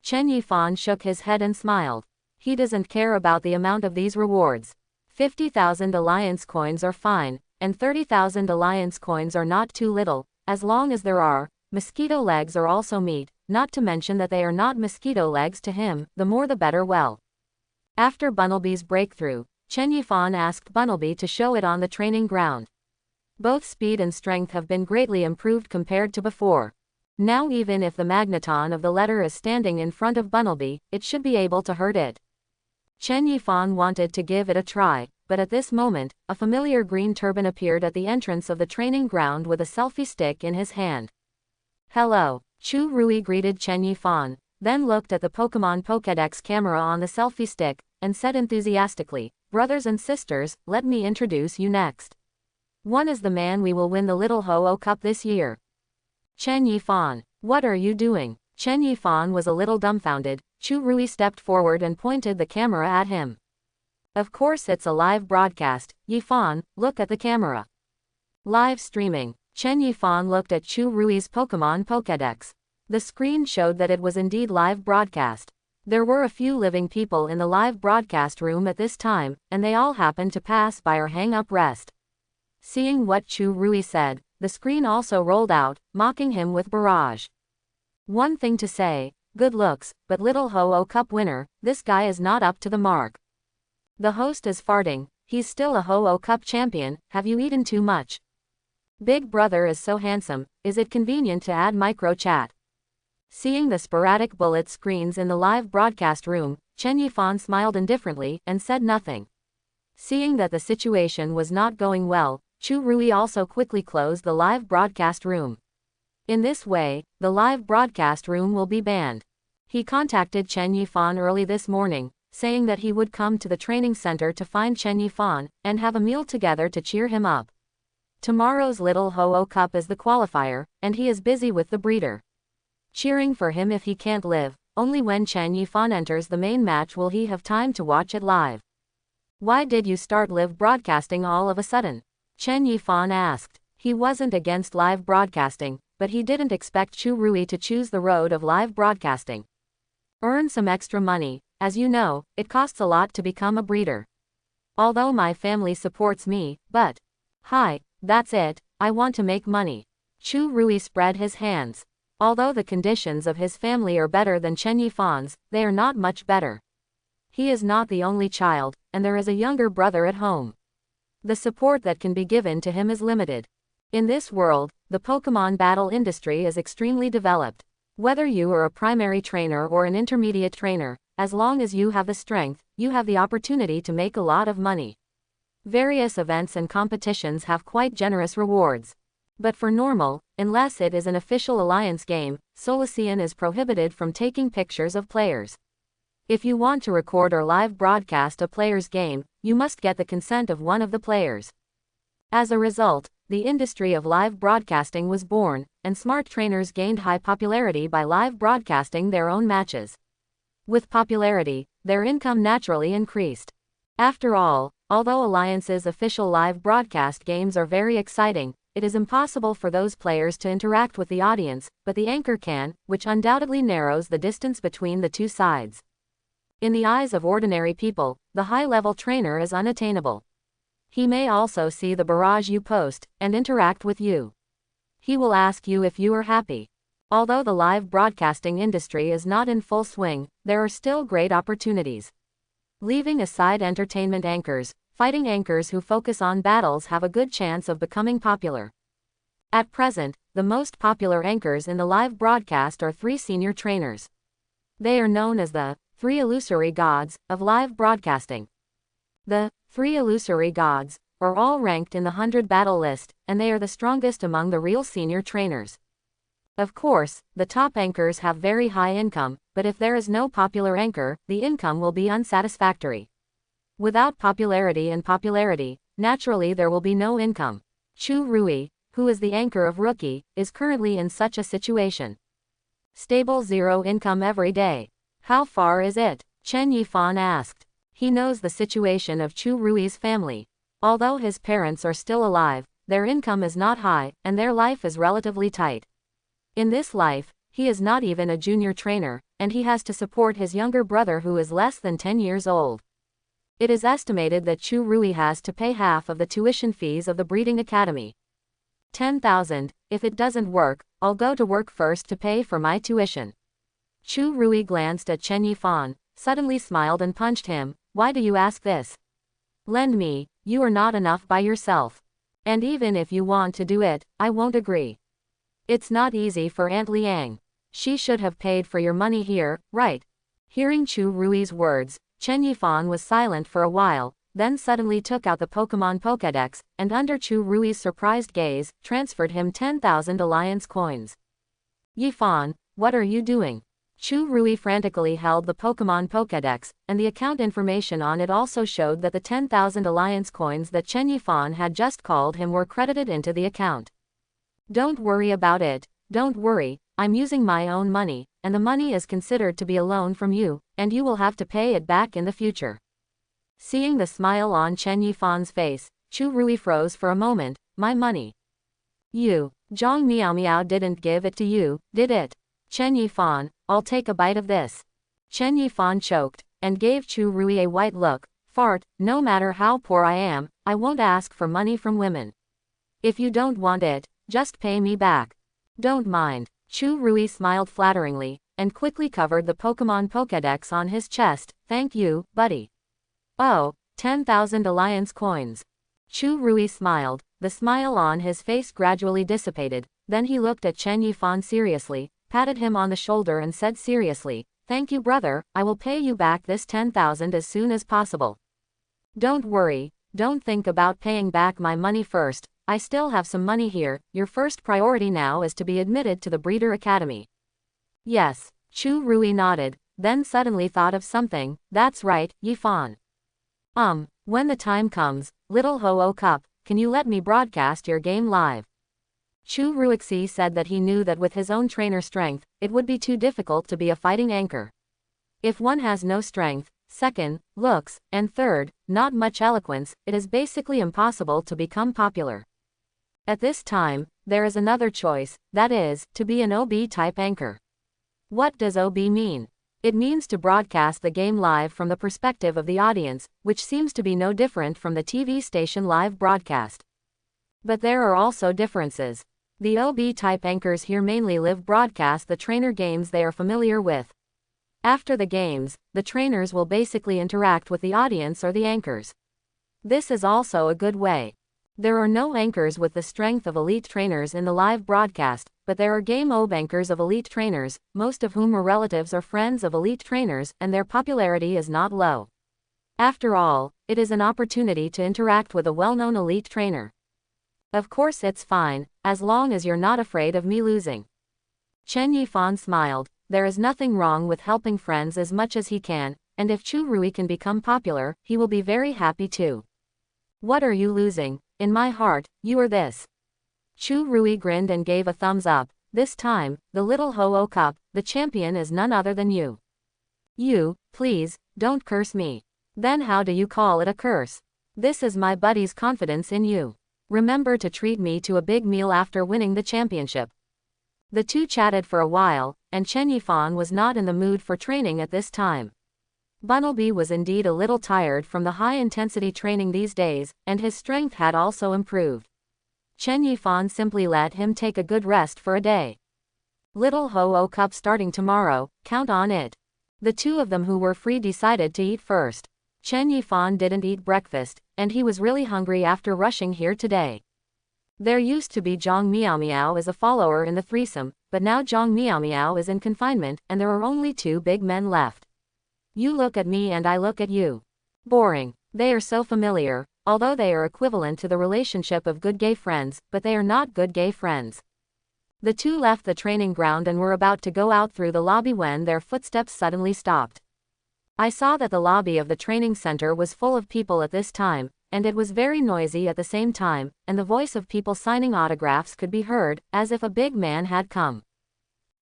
Chen Yifan shook his head and smiled. He doesn't care about the amount of these rewards. 50,000 alliance coins are fine, and 30,000 alliance coins are not too little, as long as there are. Mosquito legs are also meat, not to mention that they are not mosquito legs to him, the more the better. Well, after Bunnelby's breakthrough, Chen Yifan asked Bunnelby to show it on the training ground. Both speed and strength have been greatly improved compared to before. Now even if the magneton of the letter is standing in front of Bunnelby, it should be able to hurt it. Chen Yifan wanted to give it a try, but at this moment, a familiar green turban appeared at the entrance of the training ground with a selfie stick in his hand. Hello, Chu Rui greeted Chen Yifan, then looked at the Pokemon Pokédex camera on the selfie stick, and said enthusiastically, brothers and sisters, let me introduce you next. One is the man we will win the Little Ho-Oh Cup this year. Chen Yifan, what are you doing? Chen Yifan was a little dumbfounded. Chu Rui stepped forward and pointed the camera at him. Of course it's a live broadcast, Yifan, look at the camera. Live streaming. Chen Yifan looked at Chu Rui's Pokemon Pokédex. The screen showed that it was indeed live broadcast. There were a few living people in the live broadcast room at this time, and they all happened to pass by or hang up rest. Seeing what Chu Rui said, the screen also rolled out, mocking him with barrage. One thing to say, good looks, but Little Ho-Oh Cup winner, this guy is not up to the mark. The host is farting, he's still a Ho-Oh Cup champion, have you eaten too much? Big brother is so handsome, is it convenient to add micro chat? Seeing the sporadic bullet screens in the live broadcast room, Chen Yifan smiled indifferently and said nothing. Seeing that the situation was not going well, Chu Rui also quickly closed the live broadcast room. In this way, the live broadcast room will be banned. He contacted Chen Yifan early this morning, saying that he would come to the training center to find Chen Yifan, and have a meal together to cheer him up. Tomorrow's Little Ho-Oh Cup is the qualifier, and he is busy with the breeder. Cheering for him if he can't live, only when Chen Yifan enters the main match will he have time to watch it live. Why did you start live broadcasting all of a sudden? Chen Yifan asked. He wasn't against live broadcasting, but he didn't expect Chu Rui to choose the road of live broadcasting. Earn some extra money, as you know, it costs a lot to become a breeder. Although my family supports me, but... Hi, that's it, I want to make money. Chu Rui spread his hands. Although the conditions of his family are better than Chen Yifan's, they are not much better. He is not the only child, and there is a younger brother at home. The support that can be given to him is limited. In this world, the Pokemon battle industry is extremely developed. Whether you are a primary trainer or an intermediate trainer, as long as you have the strength, you have the opportunity to make a lot of money. Various events and competitions have quite generous rewards. But for normal, unless it is an official alliance game, Solucian is prohibited from taking pictures of players. If you want to record or live broadcast a player's game, you must get the consent of one of the players. As a result, the industry of live broadcasting was born, and smart trainers gained high popularity by live broadcasting their own matches. With popularity, their income naturally increased. After all, although Alliance's official live broadcast games are very exciting, it is impossible for those players to interact with the audience, but the anchor can, which undoubtedly narrows the distance between the two sides. In the eyes of ordinary people, the high-level trainer is unattainable. He may also see the barrage you post, and interact with you. He will ask you if you are happy. Although the live broadcasting industry is not in full swing, there are still great opportunities. Leaving aside entertainment anchors, fighting anchors who focus on battles have a good chance of becoming popular. At present, the most popular anchors in the live broadcast are 3 senior trainers. They are known as the 3 illusory gods of live broadcasting. The 3 illusory gods are all ranked in the 100 battle list, and they are the strongest among the real senior trainers. Of course, the top anchors have very high income, but if there is no popular anchor, the income will be unsatisfactory. Without popularity, naturally there will be no income. Chu Rui, who is the anchor of Rookie, is currently in such a situation. Stable 0 income every day. How far is it? Chen Yifan asked. He knows the situation of Chu Rui's family. Although his parents are still alive, their income is not high, and their life is relatively tight. In this life, he is not even a junior trainer, and he has to support his younger brother who is less than 10 years old. It is estimated that Chu Rui has to pay half of the tuition fees of the breeding academy. 10,000, if it doesn't work, I'll go to work first to pay for my tuition. Chu Rui glanced at Chen Yifan, suddenly smiled and punched him. Why do you ask this? Lend me, you are not enough by yourself. And even if you want to do it, I won't agree. It's not easy for Aunt Liang. She should have paid for your money here, right? Hearing Chu Rui's words, Chen Yifan was silent for a while, then suddenly took out the Pokemon Pokédex, and under Chu Rui's surprised gaze, transferred him 10,000 alliance coins. Yifan, what are you doing? Chu Rui frantically held the Pokemon Pokédex, and the account information on it also showed that the 10,000 alliance coins that Chen Yifan had just called him were credited into the account. Don't worry about it, don't worry, I'm using my own money, and the money is considered to be a loan from you, and you will have to pay it back in the future. Seeing the smile on Chen Yifan's face, Chu Rui froze for a moment. My money? You, Zhang Miao Miao didn't give it to you, did it? Chen Yifan, I'll take a bite of this. Chen Yifan choked, and gave Chu Rui a white look. Fart, no matter how poor I am, I won't ask for money from women. If you don't want it, just pay me back. Don't mind. Chu Rui smiled flatteringly, and quickly covered the Pokemon Pokédex on his chest. Thank you, buddy. Oh, 10,000 alliance coins. Chu Rui smiled, the smile on his face gradually dissipated, then he looked at Chen Yifan seriously, patted him on the shoulder and said seriously, thank you brother, I will pay you back this 10,000 as soon as possible. Don't worry, don't think about paying back my money first, I still have some money here, your first priority now is to be admitted to the Breeder Academy. Yes, Chu Rui nodded, then suddenly thought of something, that's right, Yifan. When the time comes, Little Ho-Oh Cup, can you let me broadcast your game live? Chu Ruixi said that he knew that with his own trainer strength, it would be too difficult to be a fighting anchor. If one has no strength, second, looks, and third, not much eloquence, it is basically impossible to become popular. At this time, there is another choice, that is, to be an OB-type anchor. What does OB mean? It means to broadcast the game live from the perspective of the audience, which seems to be no different from the TV station live broadcast. But there are also differences. The OB-type anchors here mainly live broadcast the trainer games they are familiar with. After the games, the trainers will basically interact with the audience or the anchors. This is also a good way. There are no anchors with the strength of elite trainers in the live broadcast, but there are game OB anchors of elite trainers, most of whom are relatives or friends of elite trainers, and their popularity is not low. After all, it is an opportunity to interact with a well-known elite trainer. Of course it's fine, as long as you're not afraid of me losing. Chen Yifan smiled, there is nothing wrong with helping friends as much as he can, and if Chu Rui can become popular, he will be very happy too. What are you losing? In my heart, you are this. Chu Rui grinned and gave a thumbs up. This time, the Little Ho-Oh Cup, the champion is none other than you. You, please, don't curse me. Then how do you call it a curse? This is my buddy's confidence in you. Remember to treat me to a big meal after winning the championship. The two chatted for a while, and Chen Yifan was not in the mood for training at this time. Bunnelby was indeed a little tired from the high-intensity training these days, and his strength had also improved. Chen Yifan simply let him take a good rest for a day. Little Ho-Oh Cup starting tomorrow, count on it. The two of them who were free decided to eat first. Chen Yifan didn't eat breakfast, and he was really hungry after rushing here today. There used to be Zhang Miao Miao as a follower in the threesome, but now Zhang Miao Miao is in confinement, and there are only two big men left. You look at me and I look at you. Boring. They are so familiar, although they are equivalent to the relationship of good gay friends, but they are not good gay friends. The two left the training ground and were about to go out through the lobby when their footsteps suddenly stopped. I saw that the lobby of the training center was full of people at this time, and it was very noisy at the same time, and the voice of people signing autographs could be heard, as if a big man had come.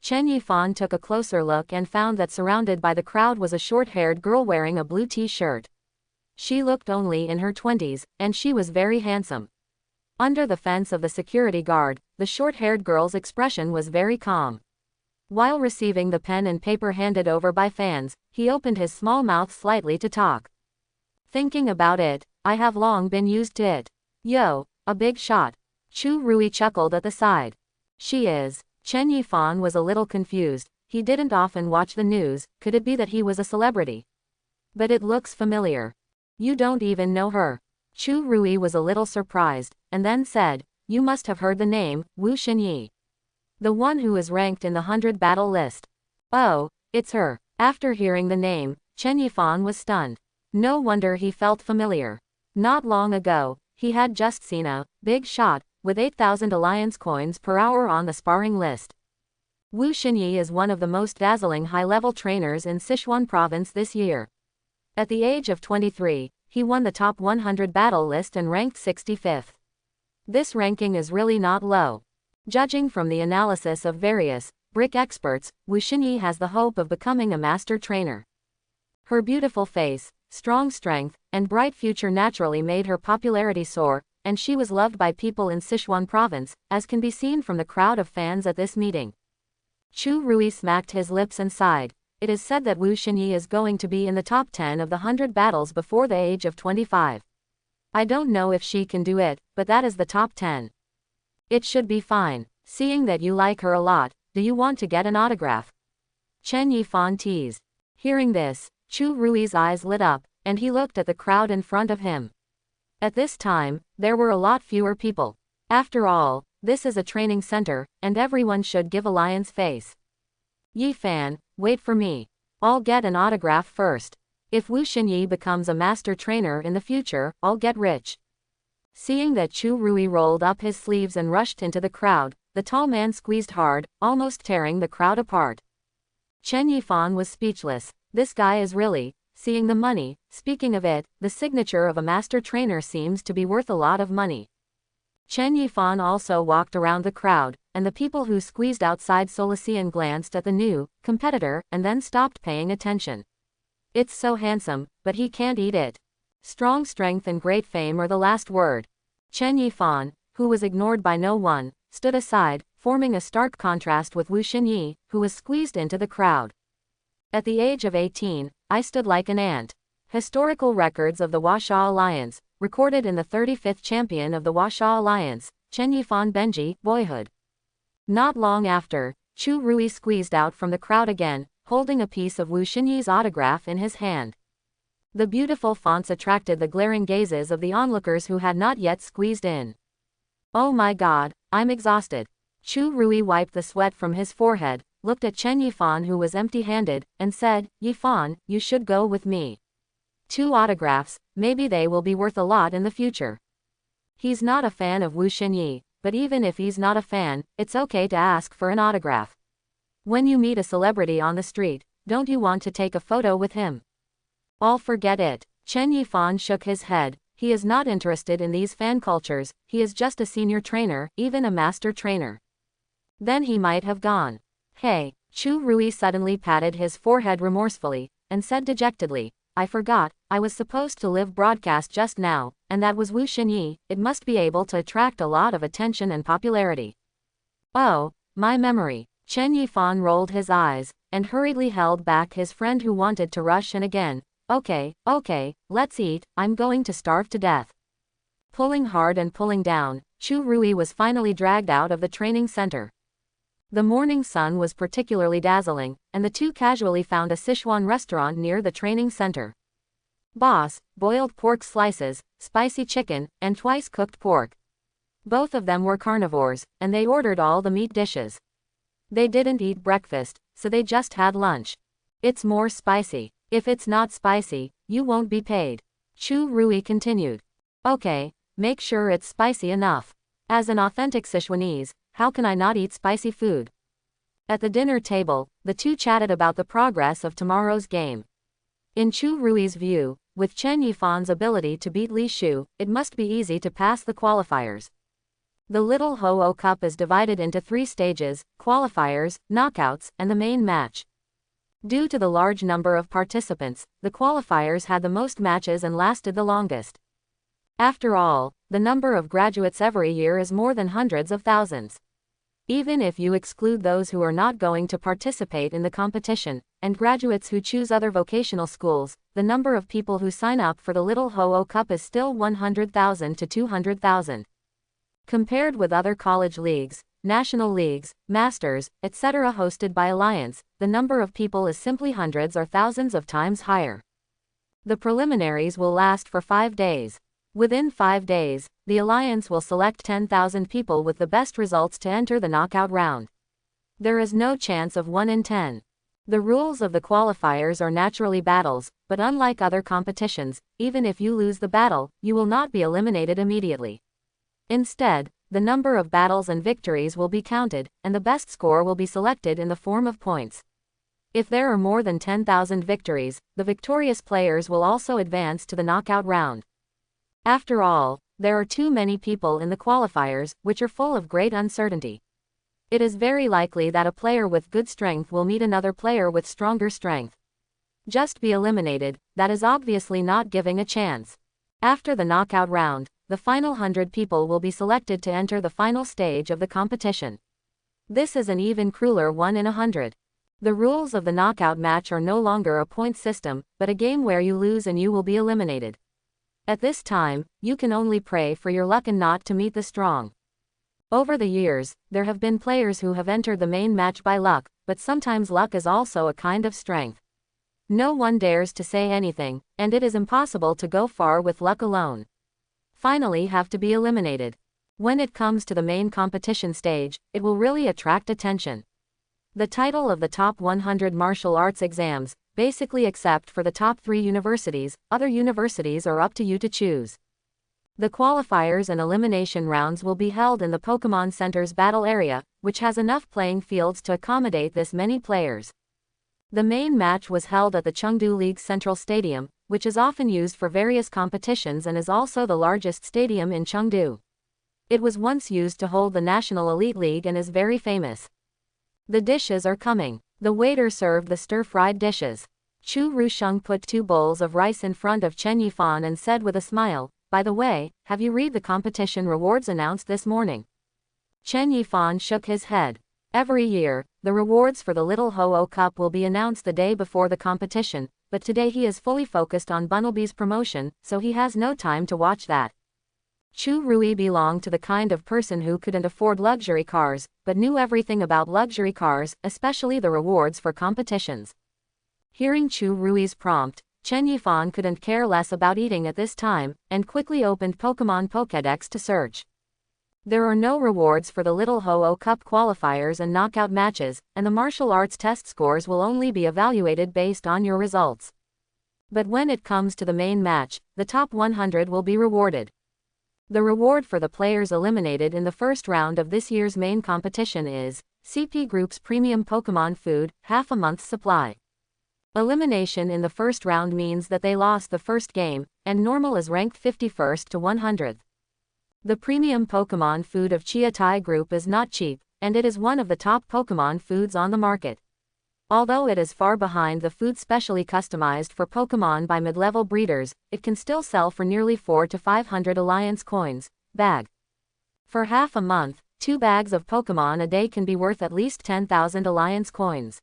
Chen Yifan took a closer look and found that surrounded by the crowd was a short-haired girl wearing a blue t-shirt. She looked only in her 20s, and she was very handsome. Under the fence of the security guard, the short-haired girl's expression was very calm. While receiving the pen and paper handed over by fans, he opened his small mouth slightly to talk. Thinking about it, I have long been used to it. Yo, a big shot. Chu Rui chuckled at the side. She is. Chen Yifan was a little confused. He didn't often watch the news. Could it be that he was a celebrity? But it looks familiar. You don't even know her. Chu Rui was a little surprised, and then said, you must have heard the name, Wu Xinyi. The one who is ranked in the 100 battle list. Oh, it's her. After hearing the name, Chen Yifan was stunned. No wonder he felt familiar. Not long ago, he had just seen a big shot with 8,000 alliance coins per hour on the sparring list. Wu Xinyi is one of the most dazzling high-level trainers in Sichuan province this year. At the age of 23, he won the top 100 battle list and ranked 65th. This ranking is really not low. Judging from the analysis of various brick experts, Wu Xinyi has the hope of becoming a master trainer. Her beautiful face, strong strength, and bright future naturally made her popularity soar, and she was loved by people in Sichuan province, as can be seen from the crowd of fans at this meeting. Chu Rui smacked his lips and sighed. It is said that Wu Xinyi is going to be in the top 10 of the 100 battles before the age of 25. I don't know if she can do it, but that is the top 10. It should be fine. Seeing that you like her a lot, do you want to get an autograph? Chen Yifan teased. Hearing this, Chu Rui's eyes lit up, and he looked at the crowd in front of him. At this time, there were a lot fewer people. After all, this is a training center, and everyone should give a lion's face. Yi Fan, wait for me. I'll get an autograph first. If Wu Xinyi becomes a master trainer in the future, I'll get rich. Seeing that Chu Rui rolled up his sleeves and rushed into the crowd, the tall man squeezed hard, almost tearing the crowd apart. Chen Yifan was speechless. This guy is really seeing the money. Speaking of it, the signature of a master trainer seems to be worth a lot of money. Chen Yifan also walked around the crowd, and the people who squeezed outside Solician glanced at the new competitor and then stopped paying attention. It's so handsome, but he can't eat it. Strong strength and great fame are the last word. Chen Yifan, who was ignored by no one, stood aside, forming a stark contrast with Wu Xinyi, who was squeezed into the crowd. At the age of 18, I stood like an ant. Historical records of the Huasha Alliance, recorded in the 35th champion of the Huasha Alliance, Chen Yifan Benji, boyhood. Not long after, Chu Rui squeezed out from the crowd again, holding a piece of Wu Xinyi's autograph in his hand. The beautiful fonts attracted the glaring gazes of the onlookers who had not yet squeezed in. Oh my god, I'm exhausted. Chu Rui wiped the sweat from his forehead, looked at Chen Yifan who was empty-handed, and said, Yifan, you should go with me. 2 autographs, maybe they will be worth a lot in the future. He's not a fan of Wu Xinyi, but even if he's not a fan, it's okay to ask for an autograph. When you meet a celebrity on the street, don't you want to take a photo with him? I'll forget it. Chen Yifan shook his head. He is not interested in these fan cultures, he is just a senior trainer, even a master trainer. Then he might have gone. Hey, Chu Rui suddenly patted his forehead remorsefully, and said dejectedly, I forgot, I was supposed to live broadcast just now, and that was Wu Xinyi, it must be able to attract a lot of attention and popularity. Oh, my memory. Chen Yifan rolled his eyes, and hurriedly held back his friend who wanted to rush in again. Okay, let's eat, I'm going to starve to death. Pulling hard and pulling down, Chu Rui was finally dragged out of the training center. The morning sun was particularly dazzling, and the two casually found a Sichuan restaurant near the training center. Boss, boiled pork slices, spicy chicken, and twice cooked pork. Both of them were carnivores, and they ordered all the meat dishes. They didn't eat breakfast, so they just had lunch. It's more spicy. If it's not spicy, you won't be paid. Chu Rui continued. Okay, make sure it's spicy enough. As an authentic Sichuanese, how can I not eat spicy food? At the dinner table, the two chatted about the progress of tomorrow's game. In Chu Rui's view, with Chen Yifan's ability to beat Li Shu, it must be easy to pass the qualifiers. The Little Ho-Oh Cup is divided into 3 stages, qualifiers, knockouts, and the main match. Due to the large number of participants, the qualifiers had the most matches and lasted the longest. After all, the number of graduates every year is more than hundreds of thousands. Even if you exclude those who are not going to participate in the competition, and graduates who choose other vocational schools, the number of people who sign up for the Little Ho-Oh Cup is still 100,000 to 200,000. Compared with other college leagues, national leagues, masters, etc. hosted by Alliance, the number of people is simply hundreds or thousands of times higher. The preliminaries will last for 5 days. Within 5 days, the Alliance will select 10,000 people with the best results to enter the knockout round. There is no chance of 1 in 10. The rules of the qualifiers are naturally battles, but unlike other competitions, even if you lose the battle, you will not be eliminated immediately. Instead, the number of battles and victories will be counted, and the best score will be selected in the form of points. If there are more than 10,000 victories, the victorious players will also advance to the knockout round. After all, there are too many people in the qualifiers, which are full of great uncertainty. It is very likely that a player with good strength will meet another player with stronger strength. Just be eliminated, that is obviously not giving a chance. After the knockout round, the final 100 people will be selected to enter the final stage of the competition. This is an even crueler 1 in 100. The rules of the knockout match are no longer a point system, but a game where you lose and you will be eliminated. At this time, you can only pray for your luck and not to meet the strong. Over the years, there have been players who have entered the main match by luck, but sometimes luck is also a kind of strength. No one dares to say anything, and it is impossible to go far with luck alone. Finally have to be eliminated. When it comes to the main competition stage, it will really attract attention. The title of the top 100 martial arts exams, basically except for the top 3 universities, other universities are up to you to choose. The qualifiers and elimination rounds will be held in the Pokemon Center's battle area, which has enough playing fields to accommodate this many players. The main match was held at the Chengdu League's Central Stadium, which is often used for various competitions and is also the largest stadium in Chengdu. It was once used to hold the National Elite League and is very famous. The dishes are coming. The waiter served the stir-fried dishes. Chu Rui put 2 bowls of rice in front of Chen Yifan and said with a smile, "By the way, have you read the competition rewards announced this morning?" Chen Yifan shook his head. Every year, the rewards for the Little Ho-Oh Cup will be announced the day before the competition, but today he is fully focused on Bunnelby's promotion, so he has no time to watch that. Chu Rui belonged to the kind of person who couldn't afford luxury cars, but knew everything about luxury cars, especially the rewards for competitions. Hearing Chu Rui's prompt, Chen Yifan couldn't care less about eating at this time, and quickly opened Pokemon Pokédex to search. There are no rewards for the Little Ho-Oh Cup qualifiers and knockout matches, and the martial arts test scores will only be evaluated based on your results. But when it comes to the main match, the top 100 will be rewarded. The reward for the players eliminated in the first round of this year's main competition is CP Group's premium Pokemon food, half a month's supply. Elimination in the first round means that they lost the first game, and normal is ranked 51st to 100th. The premium Pokemon food of Chiatai Group is not cheap, and it is one of the top Pokemon foods on the market. Although it is far behind the food specially customized for Pokemon by mid-level breeders, it can still sell for nearly 400 to 500 Alliance coins, bag. For half a month, 2 bags of Pokemon a day can be worth at least 10,000 Alliance coins.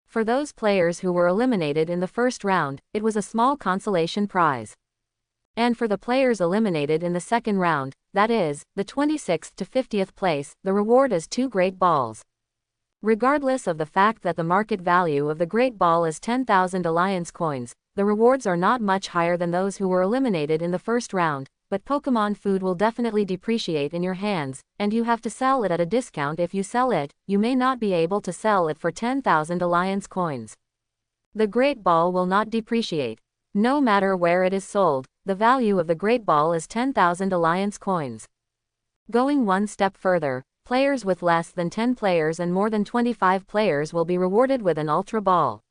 For those players who were eliminated in the first round, it was a small consolation prize. And for the players eliminated in the second round, that is, the 26th to 50th place, the reward is 2 Great Balls. Regardless of the fact that the market value of the Great Ball is 10,000 Alliance coins, the rewards are not much higher than those who were eliminated in the first round, but Pokemon food will definitely depreciate in your hands, and you have to sell it at a discount. If you sell it, you may not be able to sell it for 10,000 Alliance coins. The Great Ball will not depreciate. No matter where it is sold, the value of the Great Ball is 10,000 Alliance coins. Going one step further, players with less than 10 players and more than 25 players will be rewarded with an Ultra Ball.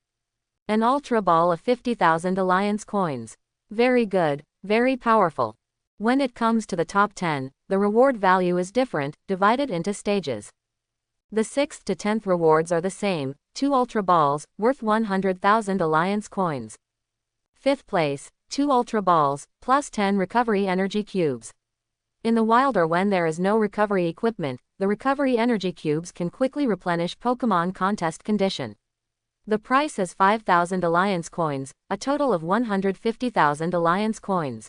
An Ultra Ball of 50,000 Alliance coins. Very good, very powerful. When it comes to the top 10, the reward value is different, divided into stages. The 6th to 10th rewards are the same, 2 Ultra Balls, worth 100,000 Alliance coins. 5th place, 2 Ultra Balls, plus 10 Recovery Energy Cubes. In the wild or when there is no recovery equipment, the recovery energy cubes can quickly replenish Pokemon contest condition. The price is 5,000 Alliance coins, a total of 150,000 Alliance coins.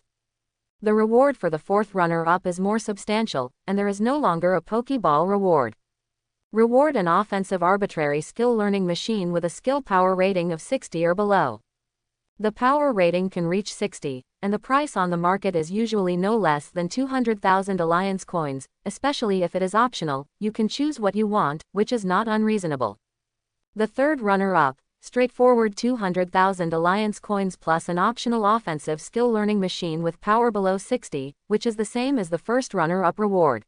The reward for the fourth runner-up is more substantial, and there is no longer a Pokeball reward. Reward an offensive arbitrary skill learning machine with a skill power rating of 60 or below. The power rating can reach 60, and the price on the market is usually no less than 200,000 Alliance coins, especially if it is optional. You can choose what you want, which is not unreasonable. The third runner-up, straightforward 200,000 Alliance coins plus an optional offensive skill learning machine with power below 60, which is the same as the first runner-up reward.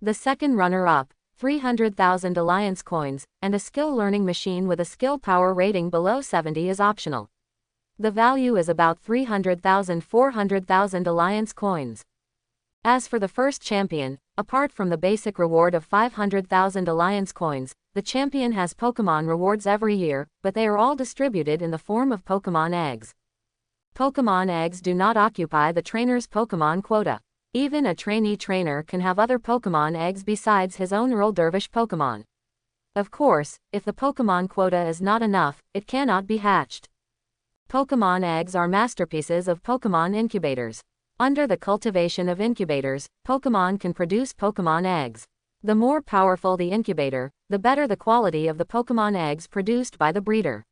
The second runner-up, 300,000 Alliance coins, and a skill learning machine with a skill power rating below 70 is optional. The value is about 400,000 Alliance coins. As for the first champion, apart from the basic reward of 500,000 Alliance coins, the champion has Pokemon rewards every year, but they are all distributed in the form of Pokemon eggs. Pokemon eggs do not occupy the trainer's Pokemon quota. Even a trainee trainer can have other Pokemon eggs besides his own Earl Dervish Pokemon. Of course, if the Pokemon quota is not enough, it cannot be hatched. Pokemon eggs are masterpieces of Pokemon incubators. Under the cultivation of incubators, Pokemon can produce Pokemon eggs. The more powerful the incubator, the better the quality of the Pokemon eggs produced by the breeder.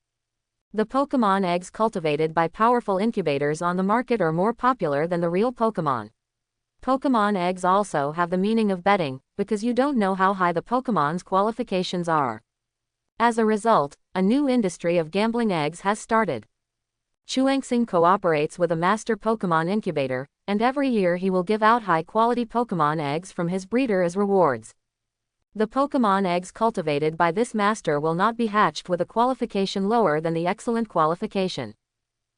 The Pokemon eggs cultivated by powerful incubators on the market are more popular than the real Pokemon. Pokemon eggs also have the meaning of betting, because you don't know how high the Pokemon's qualifications are. As a result, a new industry of gambling eggs has started. Chuangxing cooperates with a master Pokemon incubator, and every year he will give out high-quality Pokemon eggs from his breeder as rewards. The Pokemon eggs cultivated by this master will not be hatched with a qualification lower than the excellent qualification.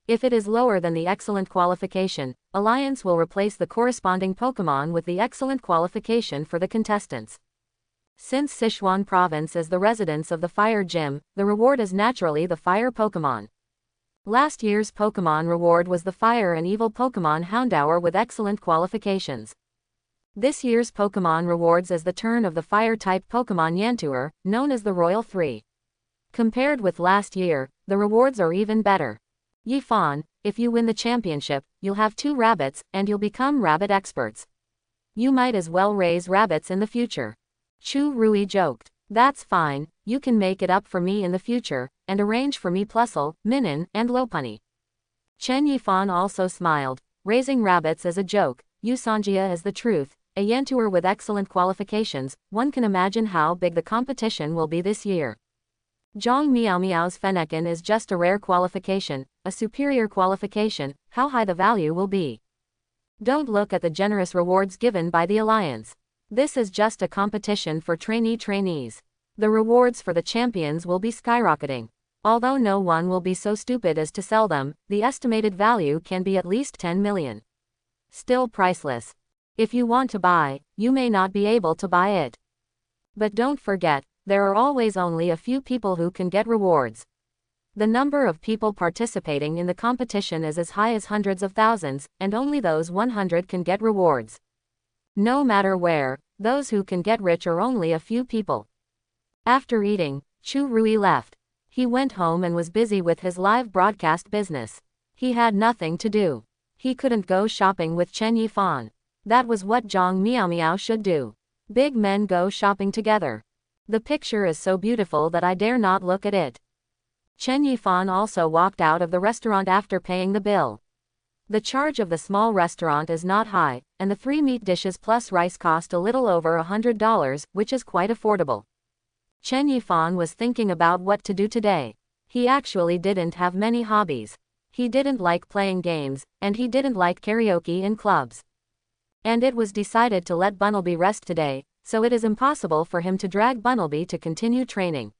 If it is lower than the excellent qualification, Alliance will replace the corresponding Pokemon with the excellent qualification for the contestants. Since Sichuan Province is the residence of the Fire Gym, the reward is naturally the Fire Pokemon. Last year's Pokemon reward was the Fire and Evil Pokemon Houndour with excellent qualifications. This year's Pokemon rewards is the turn of the Fire-type Pokemon Yantuer, known as the Royal 3. Compared with last year, the rewards are even better. Yifan, if you win the championship, you'll have 2 rabbits, and you'll become rabbit experts. You might as well raise rabbits in the future. Chu Rui joked. That's fine, you can make it up for me in the future, and arrange for me Plusle, Minun, and Lopunny. Chen Yifan also smiled, raising rabbits as a joke, Yusanjia as the truth, a Yantuer with excellent qualifications. One can imagine how big the competition will be this year. Zhong Miao Miao's Fennekin is just a rare qualification, a superior qualification. How high the value will be. Don't look at the generous rewards given by the Alliance. This is just a competition for trainees. The rewards for the champions will be skyrocketing. Although no one will be so stupid as to sell them, the estimated value can be at least 10 million. Still priceless. If you want to buy, you may not be able to buy it. But don't forget, there are always only a few people who can get rewards. The number of people participating in the competition is as high as hundreds of thousands, and only those 100 can get rewards. No matter where, those who can get rich are only a few people. After eating, Chu Rui left. He went home and was busy with his live broadcast business. He had nothing to do. He couldn't go shopping with Chen Yifan. That was what Zhong Miao Miao should do. Big men go shopping together. The picture is so beautiful that I dare not look at it. Chen Yifan also walked out of the restaurant after paying the bill. The charge of the small restaurant is not high, and the 3 meat dishes plus rice cost a little over $100, which is quite affordable. Chen Yifan was thinking about what to do today. He actually didn't have many hobbies. He didn't like playing games, and he didn't like karaoke in clubs. And it was decided to let Bunnelby rest today, so it is impossible for him to drag Bunnelby to continue training.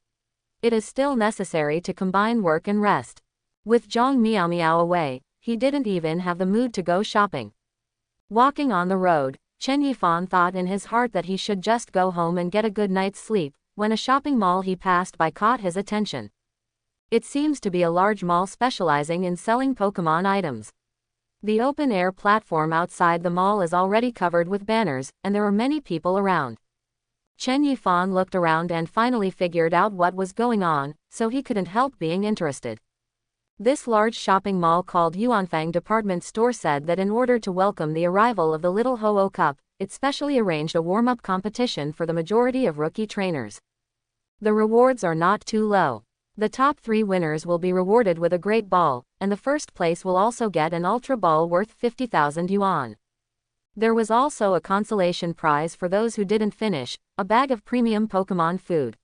It is still necessary to combine work and rest. With Zhong Miao Miao away, he didn't even have the mood to go shopping. Walking on the road, Chen Yifan thought in his heart that he should just go home and get a good night's sleep, when a shopping mall he passed by caught his attention. It seems to be a large mall specializing in selling Pokemon items. The open-air platform outside the mall is already covered with banners, and there are many people around. Chen Yifan looked around and finally figured out what was going on, so he couldn't help being interested. This large shopping mall called Yuanfang Department Store said that in order to welcome the arrival of the Little Ho-Oh Cup, it specially arranged a warm-up competition for the majority of rookie trainers. The rewards are not too low. The top 3 winners will be rewarded with a great ball, and the first place will also get an ultra ball worth 50,000 yuan. There was also a consolation prize for those who didn't finish, a bag of premium Pokemon food.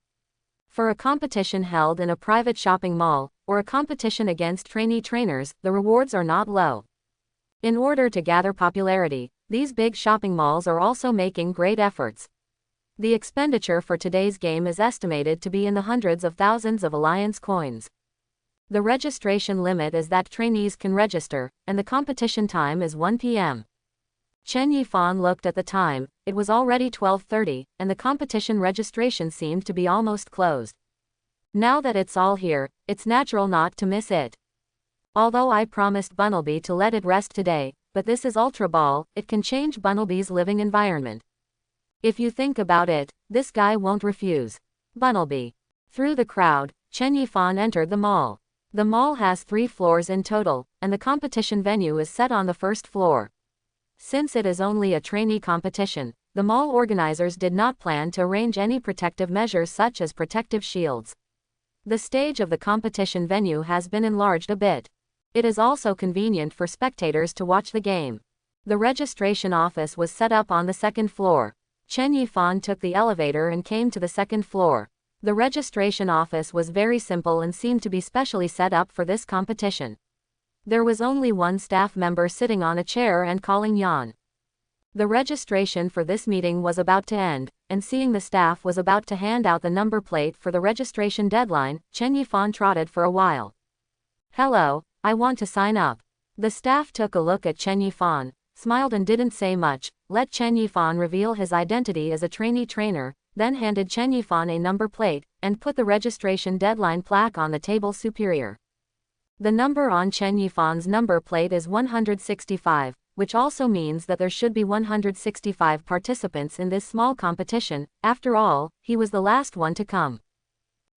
For a competition held in a private shopping mall, or a competition against trainee trainers, the rewards are not low. In order to gather popularity, these big shopping malls are also making great efforts. The expenditure for today's game is estimated to be in the hundreds of thousands of alliance coins. The registration limit is that trainees can register, and the competition time is 1 p.m. Chen Yifan looked at the time, it was already 12:30, and the competition registration seemed to be almost closed. Now that it's all here, it's natural not to miss it. Although I promised Bunnelby to let it rest today, but this is Ultra Ball, it can change Bunnelby's living environment. If you think about it, this guy won't refuse. Bunnelby. Through the crowd, Chen Yifan entered the mall. The mall has 3 floors in total, and the competition venue is set on the first floor. Since it is only a trainee competition, the mall organizers did not plan to arrange any protective measures such as protective shields. The stage of the competition venue has been enlarged a bit. It is also convenient for spectators to watch the game. The registration office was set up on the second floor. Chen Yifan took the elevator and came to the second floor. The registration office was very simple and seemed to be specially set up for this competition. There was only one staff member sitting on a chair and calling Yan. The registration for this meeting was about to end, and seeing the staff was about to hand out the number plate for the registration deadline, Chen Yifan trotted for a while. "Hello, I want to sign up." The staff took a look at Chen Yifan, smiled and didn't say much, let Chen Yifan reveal his identity as a trainee trainer, then handed Chen Yifan a number plate, and put the registration deadline plaque on the table superior. The number on Chen Yifan's number plate is 165, which also means that there should be 165 participants in this small competition. After all, he was the last one to come.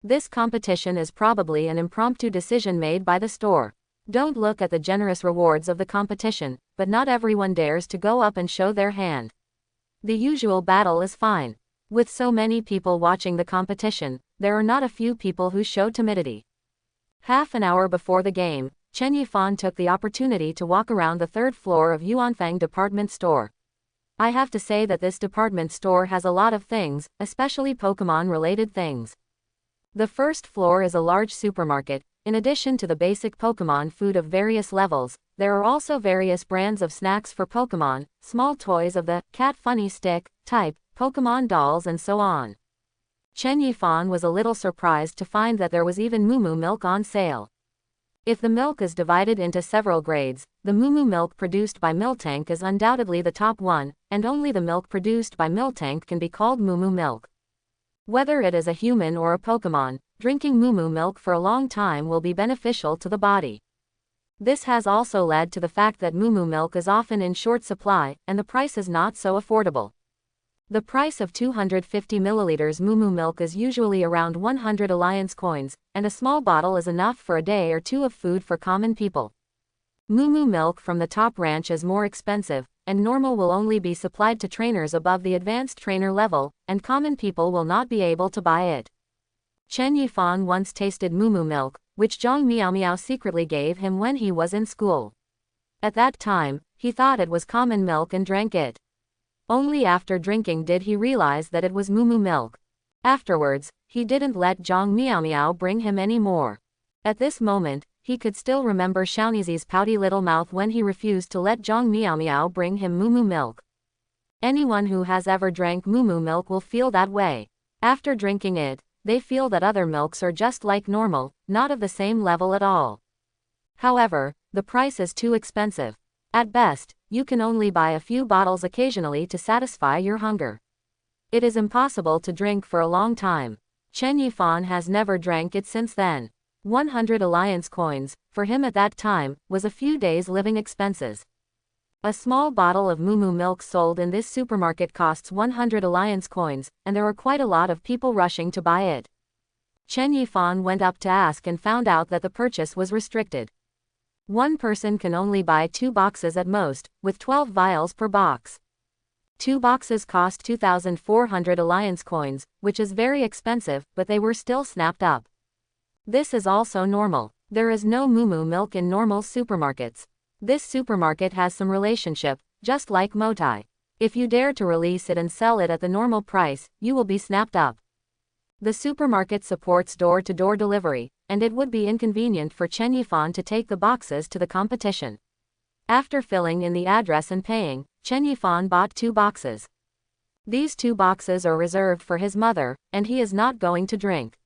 This competition is probably an impromptu decision made by the store. Don't look at the generous rewards of the competition, but not everyone dares to go up and show their hand. The usual battle is fine. With so many people watching the competition, there are not a few people who show timidity. Half an hour before the game, Chen Yifan took the opportunity to walk around the third floor of Yuanfang Department Store. I have to say that this department store has a lot of things, especially Pokemon-related things. The first floor is a large supermarket. In addition to the basic Pokemon food of various levels, there are also various brands of snacks for Pokemon, small toys of the cat funny stick type, Pokemon dolls and so on. Chen Yifan was a little surprised to find that there was even Moo Moo milk on sale. If the milk is divided into several grades, the Moo Moo milk produced by Miltank is undoubtedly the top one, and only the milk produced by Miltank can be called Moo Moo milk. Whether it is a human or a Pokemon, drinking Moo Moo milk for a long time will be beneficial to the body. This has also led to the fact that Moo Moo milk is often in short supply, and the price is not so affordable. The price of 250 milliliters Moo Moo milk is usually around 100 alliance coins, and a small bottle is enough for a day or two of food for common people. Moo Moo milk from the top ranch is more expensive, and normal will only be supplied to trainers above the advanced trainer level, and common people will not be able to buy it. Chen Yifan once tasted Moo Moo milk, which Zhang Miao Miao secretly gave him when he was in school. At that time, he thought it was common milk and drank it. Only after drinking did he realize that it was Moo Moo milk. Afterwards, he didn't let Zhang Miao Miao bring him any more. At this moment, he could still remember Xiaonizi's pouty little mouth when he refused to let Zhang Miao Miao bring him Moo Moo milk. Anyone who has ever drank Moo Moo milk will feel that way. After drinking it, they feel that other milks are just like normal, not of the same level at all. However, the price is too expensive. At best, you can only buy a few bottles occasionally to satisfy your hunger. It is impossible to drink for a long time. Chen Yifan has never drank it since then. 100 alliance coins, for him at that time, was a few days' living expenses. A small bottle of moo milk sold in this supermarket costs 100 alliance coins, and there are quite a lot of people rushing to buy it. Chen Yifan went up to ask and found out that the purchase was restricted. One person can only buy 2 boxes at most, with 12 vials per box. 2 boxes cost 2,400 alliance coins, which is very expensive, but they were still snapped up. This is also normal. There is no moo milk in normal supermarkets. This supermarket has some relationship, just like Motai. If you dare to release it and sell it at the normal price, you will be snapped up. The supermarket supports door-to-door delivery, and it would be inconvenient for Chen Yifan to take the boxes to the competition. After filling in the address and paying, Chen Yifan bought 2 boxes. These 2 boxes are reserved for his mother, and he is not going to drink.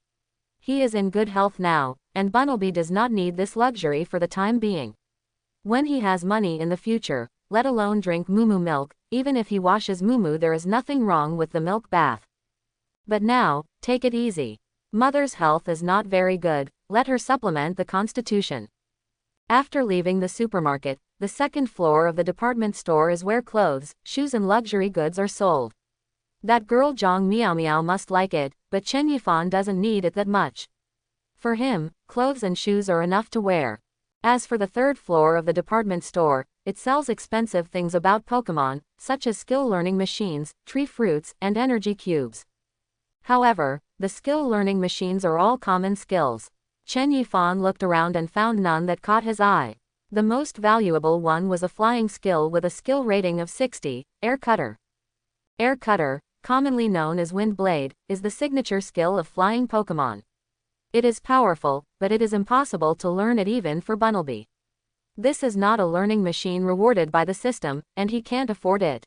He is in good health now, and Bunnelby does not need this luxury for the time being. When he has money in the future, let alone drink moo milk, even if he washes moo there is nothing wrong with the milk bath. But now, take it easy. Mother's health is not very good, let her supplement the constitution. After leaving the supermarket, the second floor of the department store is where clothes, shoes and luxury goods are sold. That girl Zhang Miao must like it, but Chen Yifan doesn't need it that much. For him, clothes and shoes are enough to wear. As for the third floor of the department store, it sells expensive things about Pokemon, such as skill learning machines, tree fruits, and energy cubes. However, the skill learning machines are all common skills. Chen Yifan looked around and found none that caught his eye. The most valuable one was a flying skill with a skill rating of 60, Air Cutter. Air Cutter, commonly known as Wind Blade, is the signature skill of flying Pokemon. It is powerful, but it is impossible to learn it even for Bunnelby. This is not a learning machine rewarded by the system, and he can't afford it.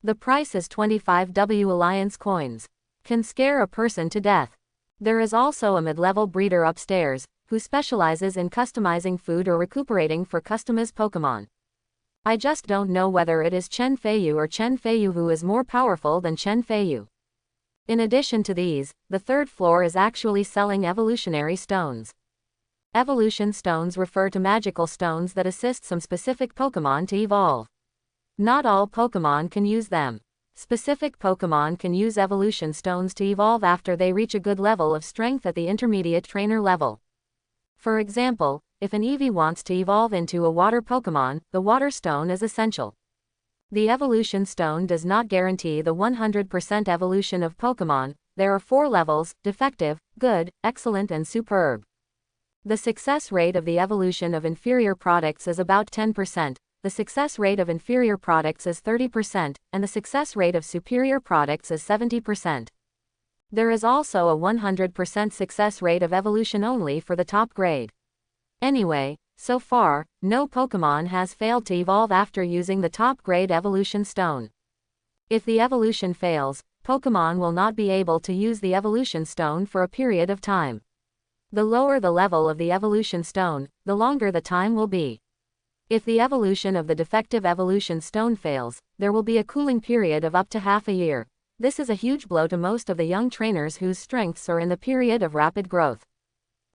The price is 25 W Alliance coins. Can scare a person to death. There is also a mid-level breeder upstairs, who specializes in customizing food or recuperating for customers' Pokemon. I just don't know whether it is Chen Feiyu or Chen Feiyu who is more powerful than Chen Feiyu. In addition to these, the third floor is actually selling evolutionary stones. Evolution stones refer to magical stones that assist some specific Pokemon to evolve. Not all Pokemon can use them. Specific Pokemon can use evolution stones to evolve after they reach a good level of strength at the intermediate trainer level. For example, if an Eevee wants to evolve into a water Pokemon, the water stone is essential. The evolution stone does not guarantee the 100% evolution of Pokemon. There are 4 levels: defective, good, excellent and superb. The success rate of the evolution of inferior products is about 10%, the success rate of inferior products is 30%, and the success rate of superior products is 70%. There is also a 100% success rate of evolution only for the top grade. Anyway, so far, no Pokemon has failed to evolve after using the top grade evolution stone. If the evolution fails, Pokemon will not be able to use the evolution stone for a period of time. The lower the level of the evolution stone, the longer the time will be. If the evolution of the defective evolution stone fails, there will be a cooling period of up to half a year. This is a huge blow to most of the young trainers whose strengths are in the period of rapid growth.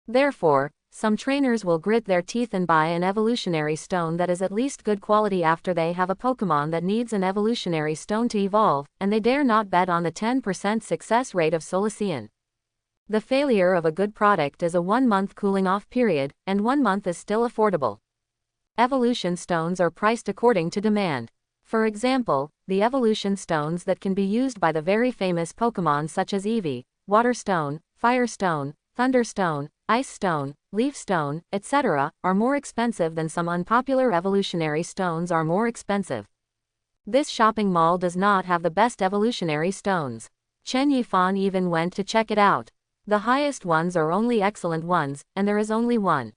Therefore, some trainers will grit their teeth and buy an evolutionary stone that is at least good quality after they have a Pokemon that needs an evolutionary stone to evolve, and they dare not bet on the 10% success rate of Solacean. The failure of a good product is a 1-month cooling off period, and 1 month is still affordable. Evolution stones are priced according to demand. For example, the evolution stones that can be used by the very famous Pokemon such as Eevee, Water Stone, Fire Stone, Thunder Stone, Ice Stone, Leaf Stone, etc., are more expensive than some unpopular evolutionary stones are more expensive. This shopping mall does not have the best evolutionary stones. Chen Yifan even went to check it out. The highest ones are only excellent ones, and there is only one.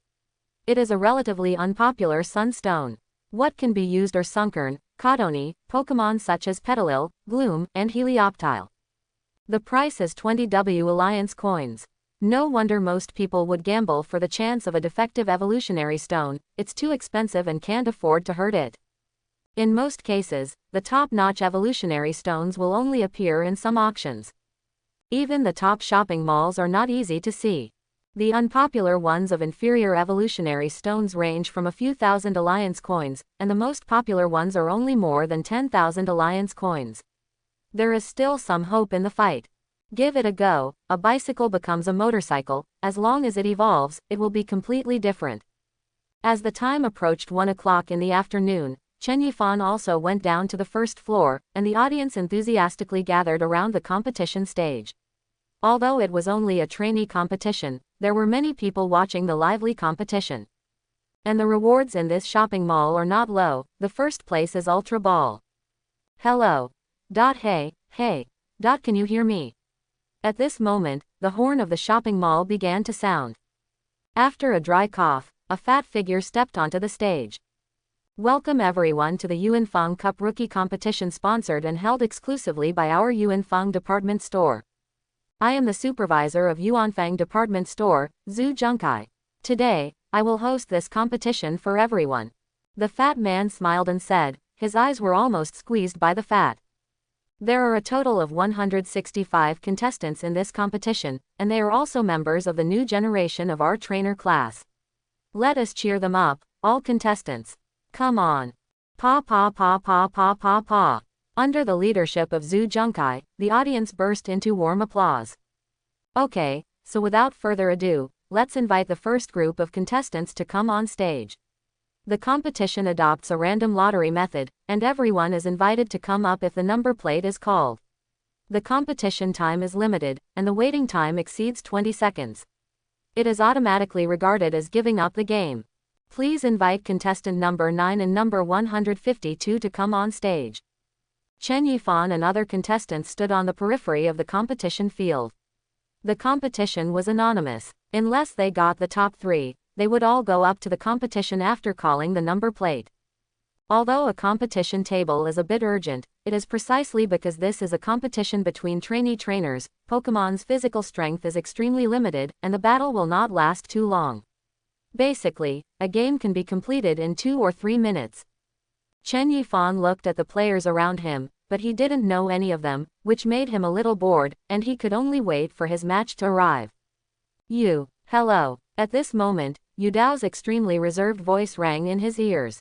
It is a relatively unpopular sunstone. What can be used are Sunkern, Cotone, Pokemon such as Petalil, Gloom, and Helioptile. The price is 20 W Alliance coins. No wonder most people would gamble for the chance of a defective evolutionary stone. It's too expensive and can't afford to hurt it. In most cases, the top-notch evolutionary stones will only appear in some auctions. Even the top shopping malls are not easy to see. The unpopular ones of inferior evolutionary stones range from a few thousand alliance coins, and the most popular ones are only more than 10,000 alliance coins. There is still some hope in the fight. Give it a go. A bicycle becomes a motorcycle. As long as it evolves, it will be completely different. As the time approached 1 o'clock in the afternoon, Chen Yifan also went down to the first floor, and the audience enthusiastically gathered around the competition stage. Although it was only a trainee competition, there were many people watching the lively competition. And the rewards in this shopping mall are not low. The first place is Ultra Ball. Hello. Hey. Can you hear me? At this moment, the horn of the shopping mall began to sound. After a dry cough, a fat figure stepped onto the stage. Welcome everyone to the Yuanfeng Cup Rookie Competition sponsored and held exclusively by our Yuanfeng department store. I am the supervisor of Yuanfeng department store, Zhu Junkai. Today, I will host this competition for everyone. The fat man smiled and said, his eyes were almost squeezed by the fat. There are a total of 165 contestants in this competition, and they are also members of the new generation of our trainer class. Let us cheer them up, all contestants. Come on. Pa pa pa pa pa pa pa. Under the leadership of Zhu Junkai, the audience burst into warm applause. Okay, so without further ado, let's invite the first group of contestants to come on stage. The competition adopts a random lottery method, and everyone is invited to come up if the number plate is called. The competition time is limited, and the waiting time exceeds 20 seconds. It is automatically regarded as giving up the game. Please invite contestant number 9 and number 152 to come on stage. Chen Yifan and other contestants stood on the periphery of the competition field. The competition was anonymous. Unless they got the top 3, they would all go up to the competition after calling the number plate. Although a competition table is a bit urgent, it is precisely because this is a competition between trainee trainers. Pokemon's physical strength is extremely limited, and the battle will not last too long. Basically, a game can be completed in 2 or 3 minutes. Chen Yifan looked at the players around him, but he didn't know any of them, which made him a little bored, and he could only wait for his match to arrive. Hello. At this moment, Yu Dao's extremely reserved voice rang in his ears.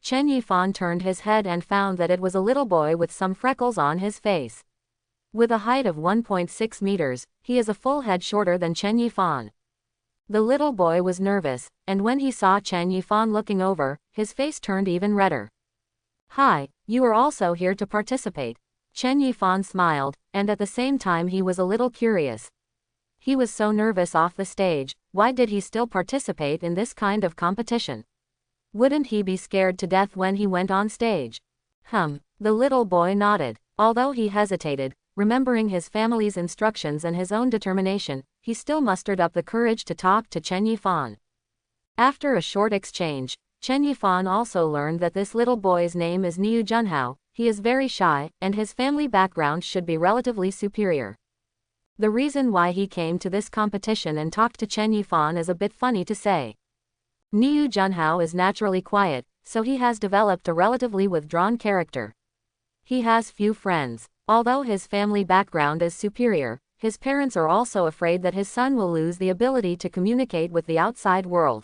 Chen Yifan turned his head and found that it was a little boy with some freckles on his face. With a height of 1.6 meters, he is a full head shorter than Chen Yifan. The little boy was nervous, and when he saw Chen Yifan looking over, his face turned even redder. Hi, you are also here to participate. Chen Yifan smiled, and at the same time he was a little curious. He was so nervous off the stage. Why did he still participate in this kind of competition? Wouldn't he be scared to death when he went on stage? The little boy nodded. Although he hesitated, remembering his family's instructions and his own determination, he still mustered up the courage to talk to Chen Yifan. After a short exchange, Chen Yifan also learned that this little boy's name is Niu Junhao. He is very shy, and his family background should be relatively superior. The reason why he came to this competition and talked to Chen Yifan is a bit funny to say. Niu Junhao is naturally quiet, so he has developed a relatively withdrawn character. He has few friends. Although his family background is superior, his parents are also afraid that his son will lose the ability to communicate with the outside world.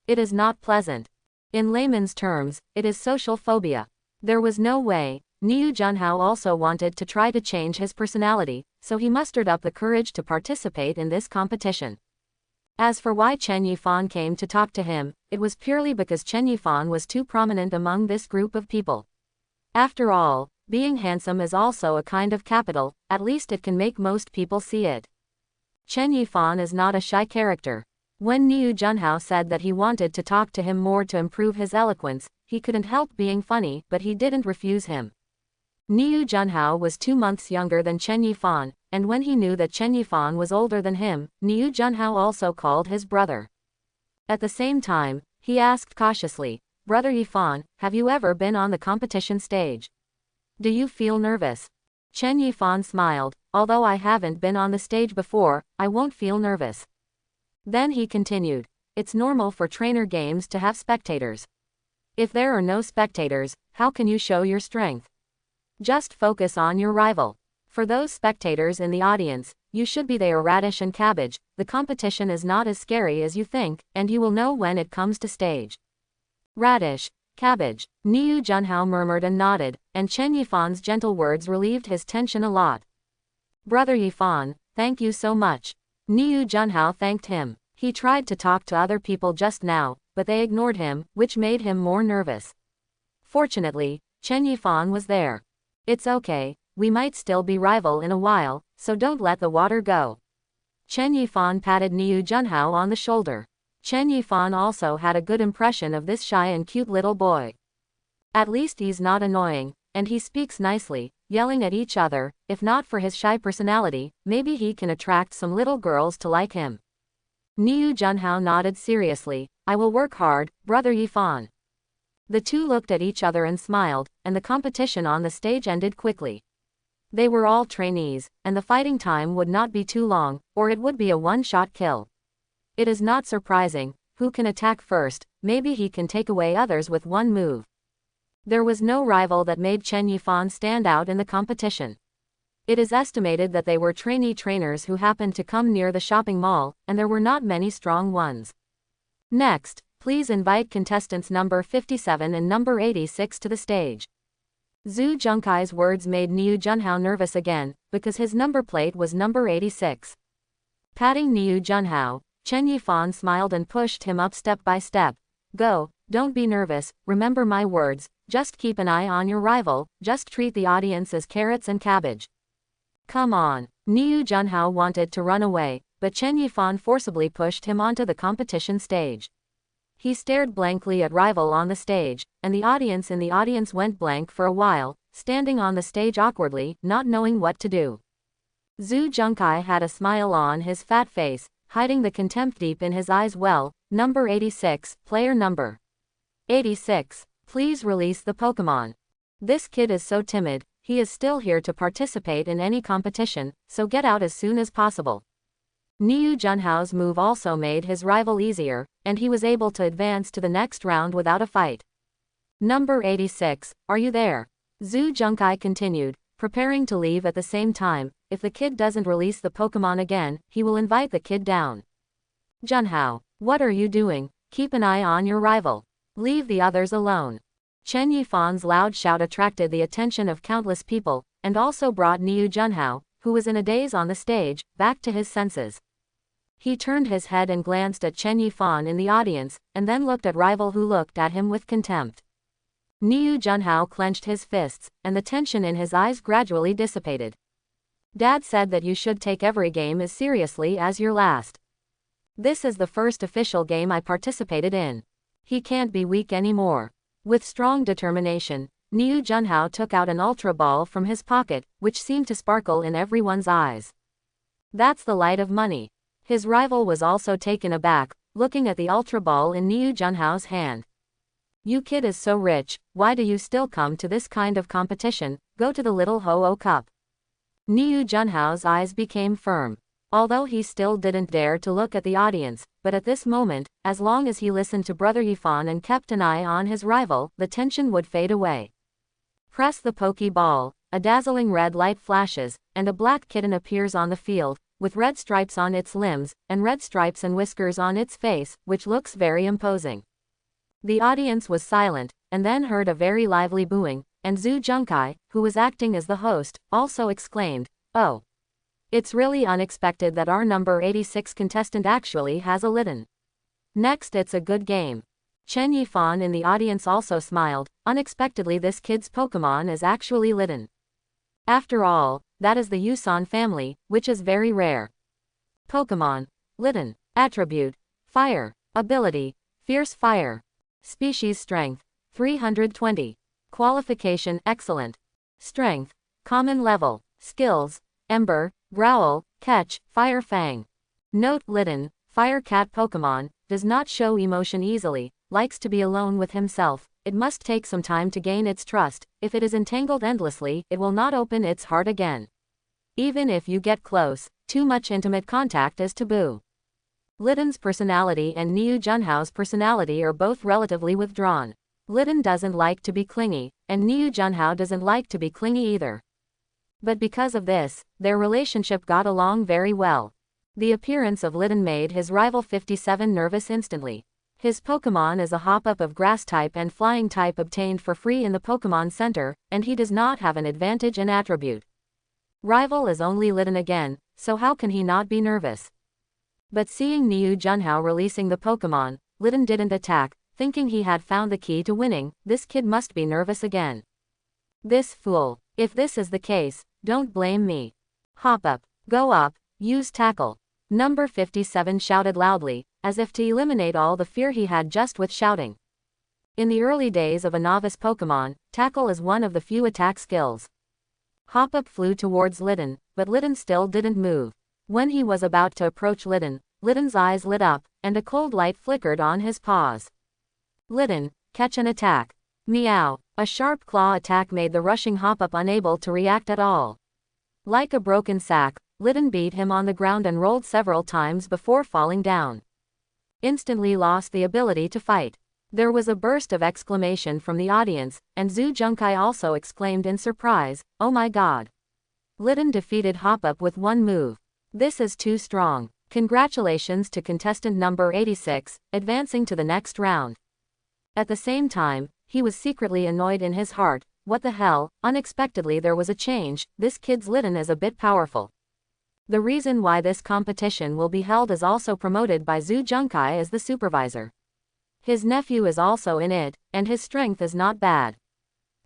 It is not pleasant. In layman's terms, it is social phobia. There was no way. Niu Junhao also wanted to try to change his personality, so he mustered up the courage to participate in this competition. As for why Chen Yifan came to talk to him, it was purely because Chen Yifan was too prominent among this group of people. After all, being handsome is also a kind of capital, at least it can make most people see it. Chen Yifan is not a shy character. When Niu Junhao said that he wanted to talk to him more to improve his eloquence, he couldn't help being funny, but he didn't refuse him. Niu Junhao was 2 months younger than Chen Yifan, and when he knew that Chen Yifan was older than him, Niu Junhao also called his brother. At the same time, he asked cautiously, "Brother Yifan, have you ever been on the competition stage? Do you feel nervous?" Chen Yifan smiled, "Although I haven't been on the stage before, I won't feel nervous." Then he continued, "It's normal for trainer games to have spectators. If there are no spectators, how can you show your strength? Just focus on your rival. For those spectators in the audience, you should be there. Radish and cabbage, the competition is not as scary as you think, and you will know when it comes to stage. Radish, cabbage, Niu Junhao murmured and nodded, and Chen Yifan's gentle words relieved his tension a lot. Brother Yifan, thank you so much. Niu Junhao thanked him. He tried to talk to other people just now, but they ignored him, which made him more nervous. Fortunately, Chen Yifan was there. It's okay, we might still be rival in a while, so don't let the water go. Chen Yifan patted Niu Junhao on the shoulder. Chen Yifan also had a good impression of this shy and cute little boy. At least he's not annoying, and he speaks nicely, yelling at each other. If not for his shy personality, maybe he can attract some little girls to like him. Niu Junhao nodded seriously. I will work hard, Brother Yifan. The two looked at each other and smiled, and the competition on the stage ended quickly. They were all trainees, and the fighting time would not be too long, or it would be a one-shot kill. It is not surprising. Who can attack first? Maybe he can take away others with one move. There was no rival that made Chen Yifan stand out in the competition. It is estimated that they were trainee trainers who happened to come near the shopping mall, and there were not many strong ones. Next, please invite contestants number 57 and number 86 to the stage. Zhu Junkai's words made Niu Junhao nervous again, because his number plate was number 86. Patting Niu Junhao, Chen Yifan smiled and pushed him up step by step. Go, don't be nervous, remember my words, just keep an eye on your rival, just treat the audience as carrots and cabbage. Come on. Niu Junhao wanted to run away, but Chen Yifan forcibly pushed him onto the competition stage. He stared blankly at rival on the stage, and the audience in the audience went blank for a while, standing on the stage awkwardly, not knowing what to do. Zhu Junkai had a smile on his fat face, hiding the contempt deep in his eyes. Well, number 86, player number 86, please release the Pokemon. This kid is so timid. He is still here to participate in any competition, so get out as soon as possible. Niu Junhao's move also made his rival easier, and he was able to advance to the next round without a fight. Number 86, are you there? Zhu Junkai continued, preparing to leave at the same time. If the kid doesn't release the Pokemon again, he will invite the kid down. Junhao, what are you doing? Keep an eye on your rival. Leave the others alone. Chen Yifan's loud shout attracted the attention of countless people, and also brought Niu Junhao, who was in a daze on the stage, back to his senses. He turned his head and glanced at Chen Yifan in the audience, and then looked at rival who looked at him with contempt. Niu Junhao clenched his fists, and the tension in his eyes gradually dissipated. Dad said that you should take every game as seriously as your last. This is the first official game I participated in. He can't be weak anymore. With strong determination, Niu Junhao took out an Ultra Ball from his pocket, which seemed to sparkle in everyone's eyes. That's the light of money. His rival was also taken aback, looking at the Ultra Ball in Niu Junhao's hand. You kid is so rich, why do you still come to this kind of competition? Go to the little Ho-Oh Cup. Niu Junhao's eyes became firm. Although he still didn't dare to look at the audience, but at this moment, as long as he listened to Brother Yifan and kept an eye on his rival, the tension would fade away. Press the Pokeball. A dazzling red light flashes, and a black kitten appears on the field, with red stripes on its limbs, and red stripes and whiskers on its face, which looks very imposing. The audience was silent, and then heard a very lively booing, and Zhu Junkai, who was acting as the host, also exclaimed, "Oh! It's really unexpected that our number 86 contestant actually has a Litten. Next, it's a good game." Chen Yifan in the audience also smiled. Unexpectedly, this kid's Pokemon is actually Litten. After all, that is the Yusan family, which is very rare. Pokemon. Litten. Attribute. Fire. Ability. Fierce Fire. Species Strength. 320. Qualification. Excellent. Strength. Common level. Skills. Ember. Growl. Catch. Fire Fang. Note: Litten, Fire Cat Pokemon, does not show emotion easily, likes to be alone with himself. It must take some time to gain its trust. If it is entangled endlessly, it will not open its heart again. Even if you get close, too much intimate contact is taboo. Litten's personality and Niu Junhao's personality are both relatively withdrawn. Litten doesn't like to be clingy, and Niu Junhao doesn't like to be clingy either. But because of this, their relationship got along very well. The appearance of Litten made his rival 57 nervous instantly. His Pokemon is a hop-up of grass type and flying type obtained for free in the Pokemon Center, and he does not have an advantage in attribute. Rival is only Litten again, so how can he not be nervous? But seeing Niu Junhao releasing the Pokemon, Litten didn't attack, thinking he had found the key to winning. This kid must be nervous again. This fool. If this is the case, don't blame me. Hop up, go up, use tackle. Number 57 shouted loudly, as if to eliminate all the fear he had just with shouting. In the early days of a novice Pokemon, tackle is one of the few attack skills. Hop up flew towards Litten, but Litten still didn't move. When he was about to approach Litten, Litten's eyes lit up, and a cold light flickered on his paws. Litten, catch an attack. Meow. A sharp claw attack made the rushing Hop-Up unable to react at all. Like a broken sack, Litten beat him on the ground and rolled several times before falling down. Instantly lost the ability to fight. There was a burst of exclamation from the audience, and Zhu Junkai also exclaimed in surprise, "Oh my god." Litten defeated Hop-Up with one move. This is too strong. Congratulations to contestant number 86, advancing to the next round. At the same time, he was secretly annoyed in his heart. What the hell, unexpectedly there was a change, this kid's Litten is a bit powerful. The reason why this competition will be held is also promoted by Zhu Junkai as the supervisor. His nephew is also in it, and his strength is not bad.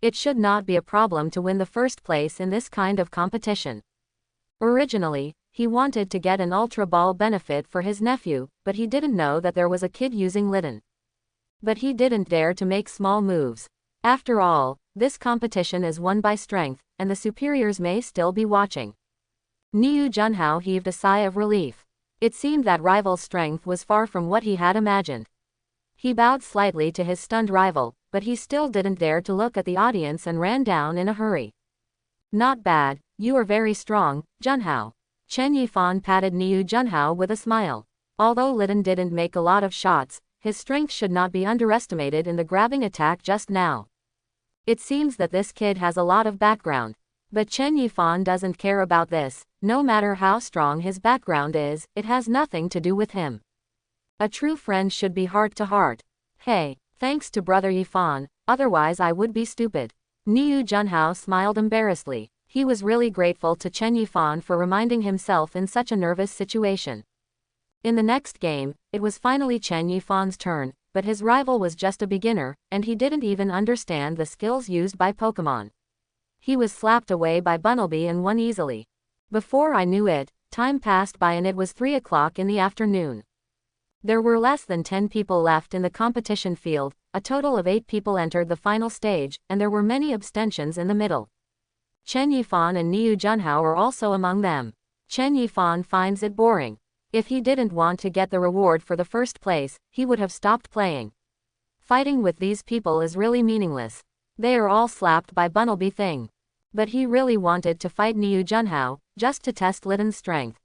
It should not be a problem to win the first place in this kind of competition. Originally, he wanted to get an Ultra Ball benefit for his nephew, but he didn't know that there was a kid using Litten. But he didn't dare to make small moves. After all, this competition is won by strength, and the superiors may still be watching. Niu Junhao heaved a sigh of relief. It seemed that rival's strength was far from what he had imagined. He bowed slightly to his stunned rival, but he still didn't dare to look at the audience and ran down in a hurry. Not bad, you are very strong, Junhao. Chen Yifan patted Niu Junhao with a smile. Although Litten didn't make a lot of shots, his strength should not be underestimated in the grabbing attack just now. It seems that this kid has a lot of background. But Chen Yifan doesn't care about this. No matter how strong his background is, it has nothing to do with him. A true friend should be heart to heart. Hey, thanks to brother Yifan, otherwise I would be stupid. Niu Junhao smiled embarrassedly. He was really grateful to Chen Yifan for reminding himself in such a nervous situation. In the next game, it was finally Chen Yifan's turn, but his rival was just a beginner, and he didn't even understand the skills used by Pokemon. He was slapped away by Bunnelby and won easily. Before I knew it, time passed by and it was 3 o'clock in the afternoon. There were less than 10 people left in the competition field, a total of 8 people entered the final stage, and there were many abstentions in the middle. Chen Yifan and Niu Junhao are also among them. Chen Yifan finds it boring. If he didn't want to get the reward for the first place, he would have stopped playing. Fighting with these people is really meaningless. They are all slapped by Bunnelby thing. But he really wanted to fight Niu Junhao, just to test Litten's strength.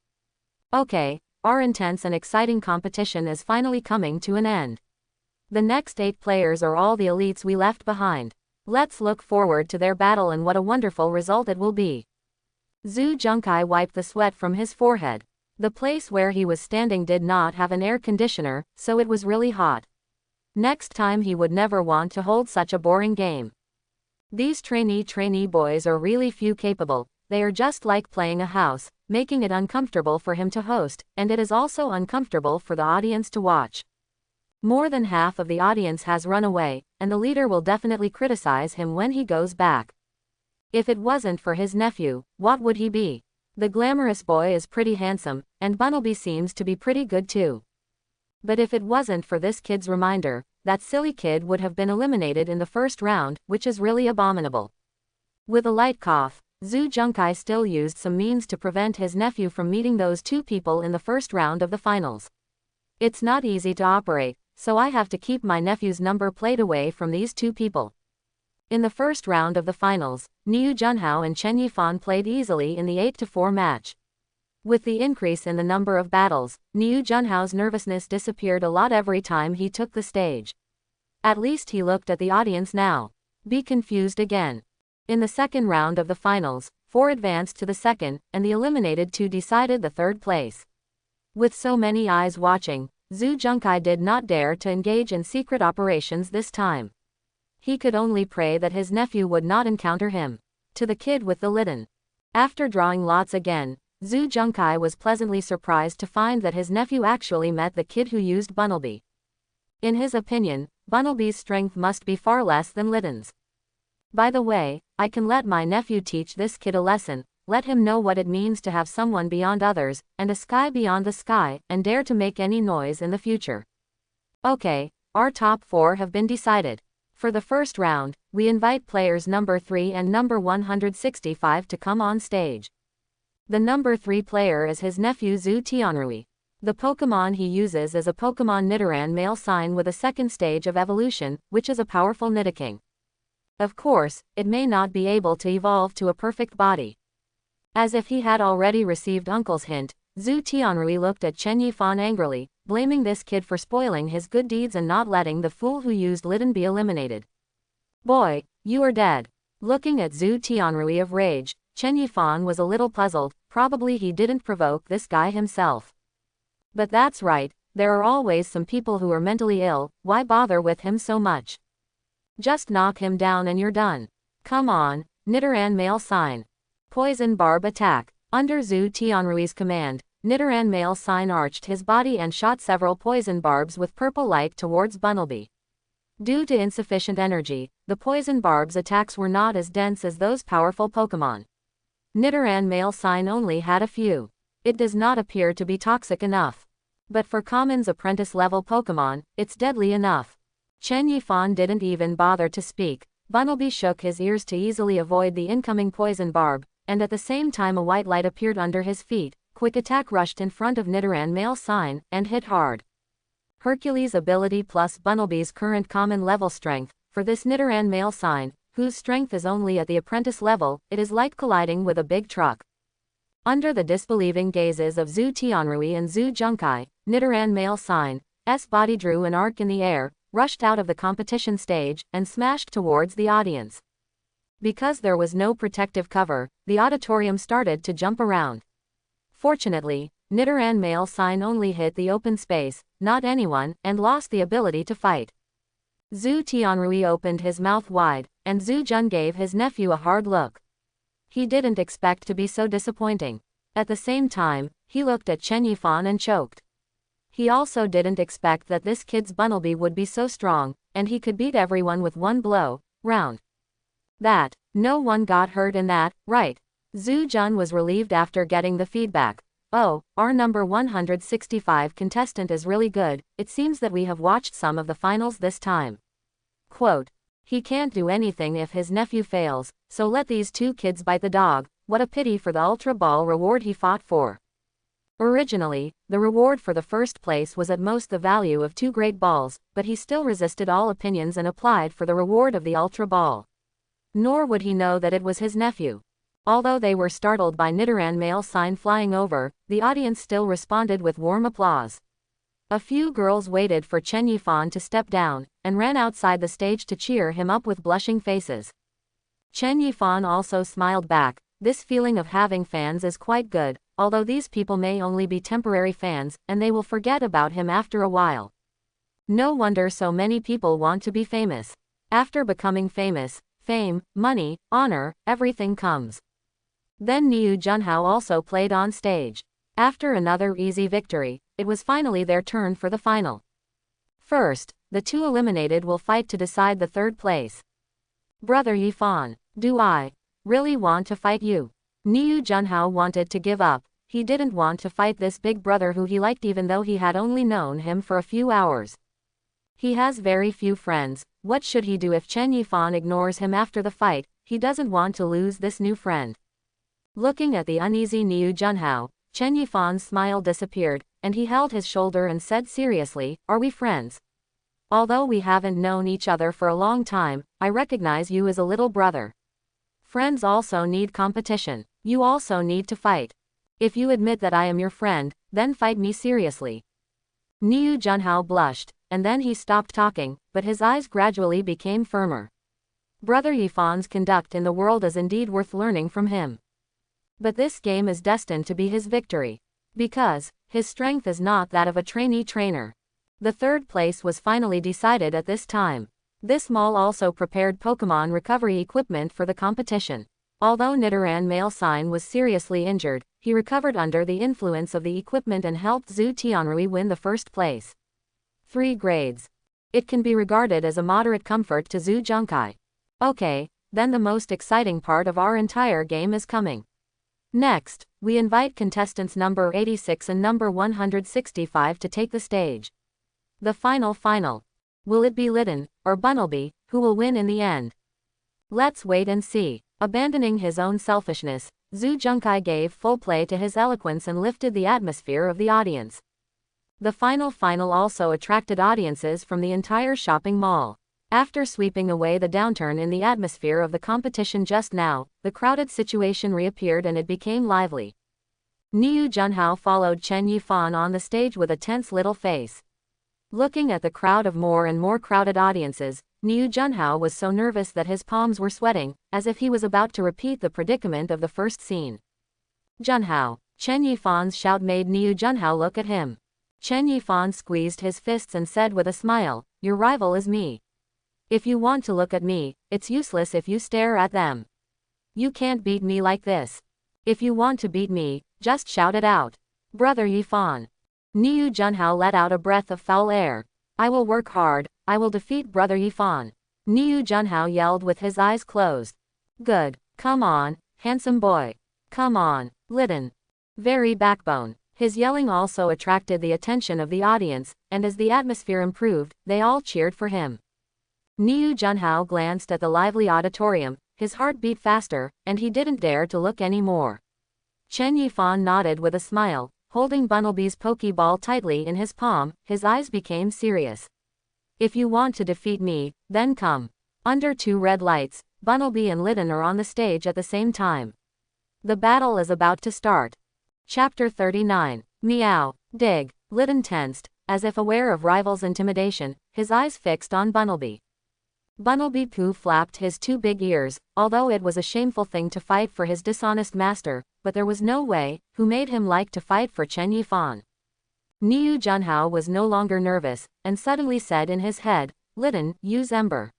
Okay, our intense and exciting competition is finally coming to an end. The next 8 players are all the elites we left behind. Let's look forward to their battle and what a wonderful result it will be. Zhu Junkai wiped the sweat from his forehead. The place where he was standing did not have an air conditioner, so it was really hot. Next time he would never want to hold such a boring game. These trainee boys are really few capable. They are just like playing a house, making it uncomfortable for him to host, and it is also uncomfortable for the audience to watch. More than half of the audience has run away, and the leader will definitely criticize him when he goes back. If it wasn't for his nephew, what would he be? The glamorous boy is pretty handsome, and Bunnelby seems to be pretty good too. But if it wasn't for this kid's reminder, that silly kid would have been eliminated in the first round, which is really abominable. With a light cough, Zhu Junkai still used some means to prevent his nephew from meeting those 2 people in the first round of the finals. It's not easy to operate, so I have to keep my nephew's number plate away from these 2 people. In the first round of the finals, Niu Junhao and Chen Yifan played easily in the 8-4 match. With the increase in the number of battles, Niu Junhao's nervousness disappeared a lot every time he took the stage. At least he looked at the audience now. Be confused again. In the second round of the finals, 4 advanced to the second, and the eliminated 2 decided the third place. With so many eyes watching, Zhu Junkai did not dare to engage in secret operations this time. He could only pray that his nephew would not encounter him. To the kid with the litten. After drawing lots again, Zhu Junkai was pleasantly surprised to find that his nephew actually met the kid who used Bunnelby. In his opinion, Bunnelby's strength must be far less than Litten's. By the way, I can let my nephew teach this kid a lesson, let him know what it means to have someone beyond others, and a sky beyond the sky, and dare to make any noise in the future. Okay, our top 4 have been decided. For the first round, we invite players number 3 and number 165 to come on stage. The number 3 player is his nephew Zhu Tianrui. The Pokemon he uses is a Pokemon Nidoran male sign with a second stage of evolution, which is a powerful Nidoking. Of course, it may not be able to evolve to a perfect body. As if he had already received Uncle's hint, Zhu Tianrui looked at Chen Yifan angrily, blaming this kid for spoiling his good deeds and not letting the fool who used Litten be eliminated. Boy, you are dead. Looking at Zhu Tianrui of rage, Chen Yifan was a little puzzled, probably he didn't provoke this guy himself. But that's right, there are always some people who are mentally ill, why bother with him so much? Just knock him down and you're done. Come on, Nidoran male sign. Poison barb attack. Under Zhu Tianrui's command, Nidoran male sign arched his body and shot several poison barbs with purple light towards Bunnelby. Due to insufficient energy, the poison barbs' attacks were not as dense as those powerful Pokemon. Nidoran male sign only had a few. It does not appear to be toxic enough. But for Common's apprentice-level Pokemon, it's deadly enough. Chen Yifan didn't even bother to speak. Bunnelby shook his ears to easily avoid the incoming poison barb, and at the same time a white light appeared under his feet. Quick attack rushed in front of Nidoran male sign, and hit hard. Hercules ability plus Bunnelby's current common level strength. For this Nidoran male sign, whose strength is only at the apprentice level, it is like colliding with a big truck. Under the disbelieving gazes of Zhu Tianrui and Zhu Junkai, Nidoran male sign's body drew an arc in the air, rushed out of the competition stage, and smashed towards the audience. Because there was no protective cover, the auditorium started to jump around. Fortunately, Nidoran male sign only hit the open space, not anyone, and lost the ability to fight. Zhu Tianrui opened his mouth wide, and Zhu Jun gave his nephew a hard look. He didn't expect to be so disappointing. At the same time, he looked at Chen Yifan and choked. He also didn't expect that this kid's Bunnelby would be so strong, and he could beat everyone with one blow, round. That, no one got hurt in that, right? Zhu Jun was relieved after getting the feedback. Oh, our number 165 contestant is really good, it seems that we have watched some of the finals this time. Quote, he can't do anything if his nephew fails, so let these 2 kids bite the dog, what a pity for the Ultra Ball reward he fought for. Originally, the reward for the first place was at most the value of 2 great balls, but he still resisted all opinions and applied for the reward of the Ultra Ball. Nor would he know that it was his nephew. Although they were startled by Nidoran male sign flying over, the audience still responded with warm applause. A few girls waited for Chen Yifan to step down, and ran outside the stage to cheer him up with blushing faces. Chen Yifan also smiled back. This feeling of having fans is quite good, although these people may only be temporary fans, and they will forget about him after a while. No wonder so many people want to be famous. After becoming famous, fame, money, honor, everything comes. Then Niu Junhao also played on stage. After another easy victory, it was finally their turn for the final. First, the 2 eliminated will fight to decide the third place. Brother Yifan, do I really want to fight you? Niu Junhao wanted to give up. He didn't want to fight this big brother who he liked even though he had only known him for a few hours. He has very few friends. What should he do if Chen Yifan ignores him after the fight? He doesn't want to lose this new friend. Looking at the uneasy Niu Junhao, Chen Yifan's smile disappeared, and he held his shoulder and said seriously, are we friends? Although we haven't known each other for a long time, I recognize you as a little brother. Friends also need competition. You also need to fight. If you admit that I am your friend, then fight me seriously. Niu Junhao blushed, and then he stopped talking, but his eyes gradually became firmer. Brother Yifan's conduct in the world is indeed worth learning from him. But this game is destined to be his victory. Because his strength is not that of a trainee trainer. The third place was finally decided at this time. This mall also prepared Pokemon recovery equipment for the competition. Although Nidoran Male Sign was seriously injured, he recovered under the influence of the equipment and helped Zhu Tianrui win the first place. 3 grades. It can be regarded as a moderate comfort to Zhu Junkai. Okay, then the most exciting part of our entire game is coming. Next, we invite contestants number 86 and number 165 to take the stage. The final. Will it be Litten, or Bunnelby, who will win in the end? Let's wait and see. Abandoning his own selfishness, Zhu Junkai gave full play to his eloquence and lifted the atmosphere of the audience. The final also attracted audiences from the entire shopping mall. After sweeping away the downturn in the atmosphere of the competition just now, the crowded situation reappeared and it became lively. Niu Junhao followed Chen Yifan on the stage with a tense little face. Looking at the crowd of more and more crowded audiences, Niu Junhao was so nervous that his palms were sweating, as if he was about to repeat the predicament of the first scene. Junhao! Chen Yifan's shout made Niu Junhao look at him. Chen Yifan squeezed his fists and said with a smile, "Your rival is me. If you want to look at me, it's useless if you stare at them. You can't beat me like this. If you want to beat me, just shout it out. Brother Yifan." Niu Junhao let out a breath of foul air. "I will work hard, I will defeat Brother Yifan." Niu Junhao yelled with his eyes closed. "Good. Come on, handsome boy. Come on, Litten." Very backbone. His yelling also attracted the attention of the audience, and as the atmosphere improved, they all cheered for him. Niu Junhao glanced at the lively auditorium, his heart beat faster, and he didn't dare to look any more. Chen Yifan nodded with a smile, holding Bunnelby's Pokeball tightly in his palm, his eyes became serious. "If you want to defeat me, then come." Under 2 red lights, Bunnelby and Litten are on the stage at the same time. The battle is about to start. Chapter 39. Meow. Dig. Litten tensed, as if aware of rival's intimidation, his eyes fixed on Bunnelby. Bunnelby Pooh flapped his 2 big ears, although it was a shameful thing to fight for his dishonest master, but there was no way, who made him like to fight for Chen Yifan. Niu Junhao was no longer nervous, and suddenly said in his head, "Litten, use Ember."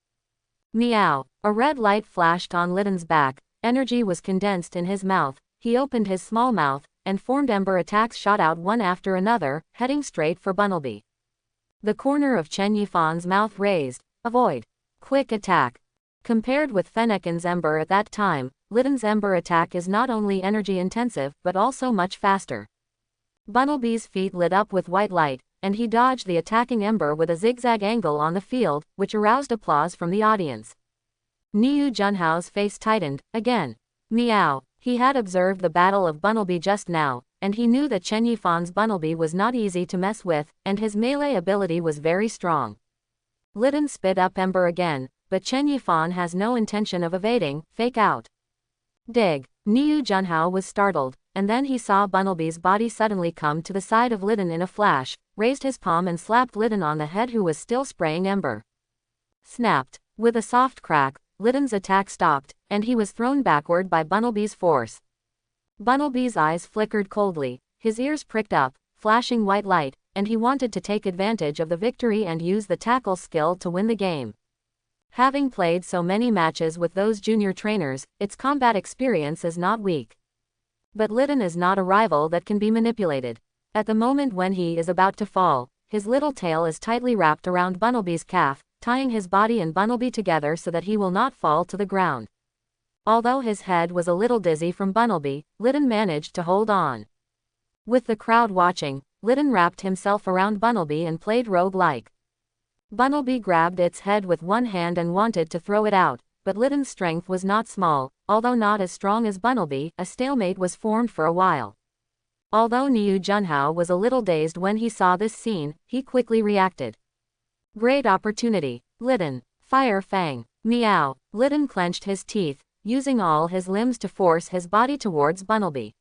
Meow. A red light flashed on Litten's back, energy was condensed in his mouth, he opened his small mouth, and formed Ember attacks shot out one after another, heading straight for Bunnelby. The corner of Chen Yifan's mouth raised. Avoid. Quick attack. Compared with Fennekin's Ember at that time, Litten's Ember attack is not only energy intensive but also much faster. Bunnelby's feet lit up with white light, and he dodged the attacking Ember with a zigzag angle on the field, which aroused applause from the audience. Niu Junhao's face tightened, again. Meow. He had observed the battle of Bunnelby just now, and he knew that Chen Yifan's Bunnelby was not easy to mess with, and his melee ability was very strong. Litten spit up Ember again, but Chen Yifan has no intention of evading. Fake out. Dig. Niu Junhao was startled, and then he saw Bunnelby's body suddenly come to the side of Litten in a flash, raised his palm and slapped Litten on the head, who was still spraying Ember. Snapped. With a soft crack, Litten's attack stopped, and he was thrown backward by Bunnelby's force. Bunnelby's eyes flickered coldly, his ears pricked up, flashing white light, and he wanted to take advantage of the victory and use the tackle skill to win the game. Having played so many matches with those junior trainers, its combat experience is not weak. But Litten is not a rival that can be manipulated. At the moment when he is about to fall, his little tail is tightly wrapped around Bunnelby's calf, tying his body and Bunnelby together so that he will not fall to the ground. Although his head was a little dizzy from Bunnelby, Litten managed to hold on. With the crowd watching, Litten wrapped himself around Bunnelby and played rogue-like. Bunnelby grabbed its head with one hand and wanted to throw it out, but Litten's strength was not small, although not as strong as Bunnelby. A stalemate was formed for a while. Although Niu Junhao was a little dazed when he saw this scene, he quickly reacted. Great opportunity. Litten. Fire Fang. Meow. Litten clenched his teeth, using all his limbs to force his body towards Bunnelby.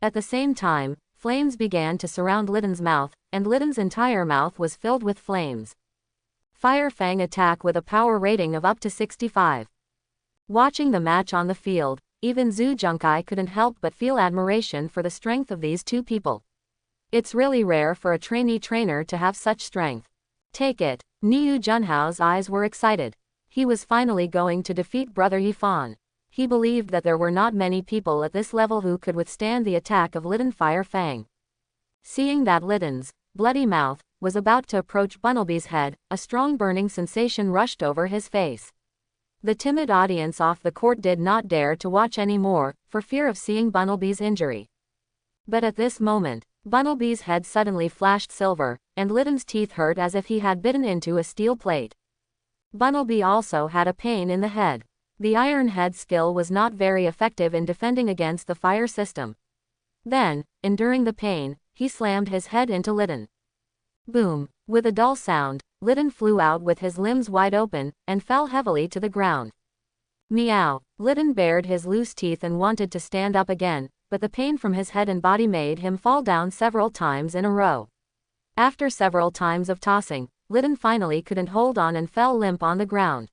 At the same time, flames began to surround Litten's mouth, and Litten's entire mouth was filled with flames. Fire Fang attack with a power rating of up to 65. Watching the match on the field, even Zhu Junkai couldn't help but feel admiration for the strength of these two people. It's really rare for a trainee trainer to have such strength. Take it. Niu Junhao's eyes were excited. He was finally going to defeat Brother Yifan. He believed that there were not many people at this level who could withstand the attack of Litten Fire Fang. Seeing that Litten's bloody mouth was about to approach Bunnelby's head, a strong burning sensation rushed over his face. The timid audience off the court did not dare to watch any more, for fear of seeing Bunnelby's injury. But at this moment, Bunnelby's head suddenly flashed silver, and Litten's teeth hurt as if he had bitten into a steel plate. Bunnelby also had a pain in the head. The iron head skill was not very effective in defending against the fire system. Then, enduring the pain, he slammed his head into Litten. Boom! With a dull sound, Litten flew out with his limbs wide open, and fell heavily to the ground. Meow! Litten bared his loose teeth and wanted to stand up again, but the pain from his head and body made him fall down several times in a row. After several times of tossing, Litten finally couldn't hold on and fell limp on the ground.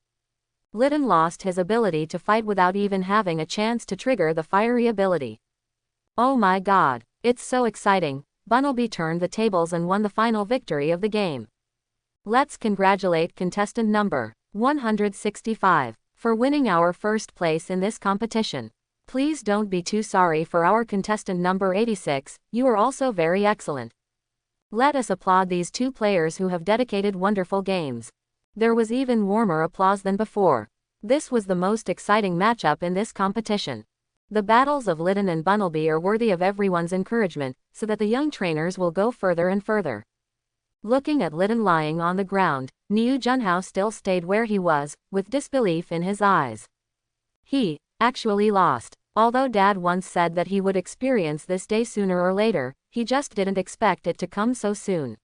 Litten lost his ability to fight without even having a chance to trigger the fiery ability. Oh my god, it's so exciting! Bunnelby turned the tables and won the final victory of the game. Let's congratulate contestant number 165 for winning our first place in this competition. Please don't be too sorry for our contestant number 86, you are also very excellent. Let us applaud these two players who have dedicated wonderful games. There was even warmer applause than before. This was the most exciting matchup in this competition. The battles of Litten and Bunnelby are worthy of everyone's encouragement, so that the young trainers will go further and further. Looking at Litten lying on the ground, Niu Junhao still stayed where he was, with disbelief in his eyes. He actually lost. Although Dad once said that he would experience this day sooner or later, he just didn't expect it to come so soon.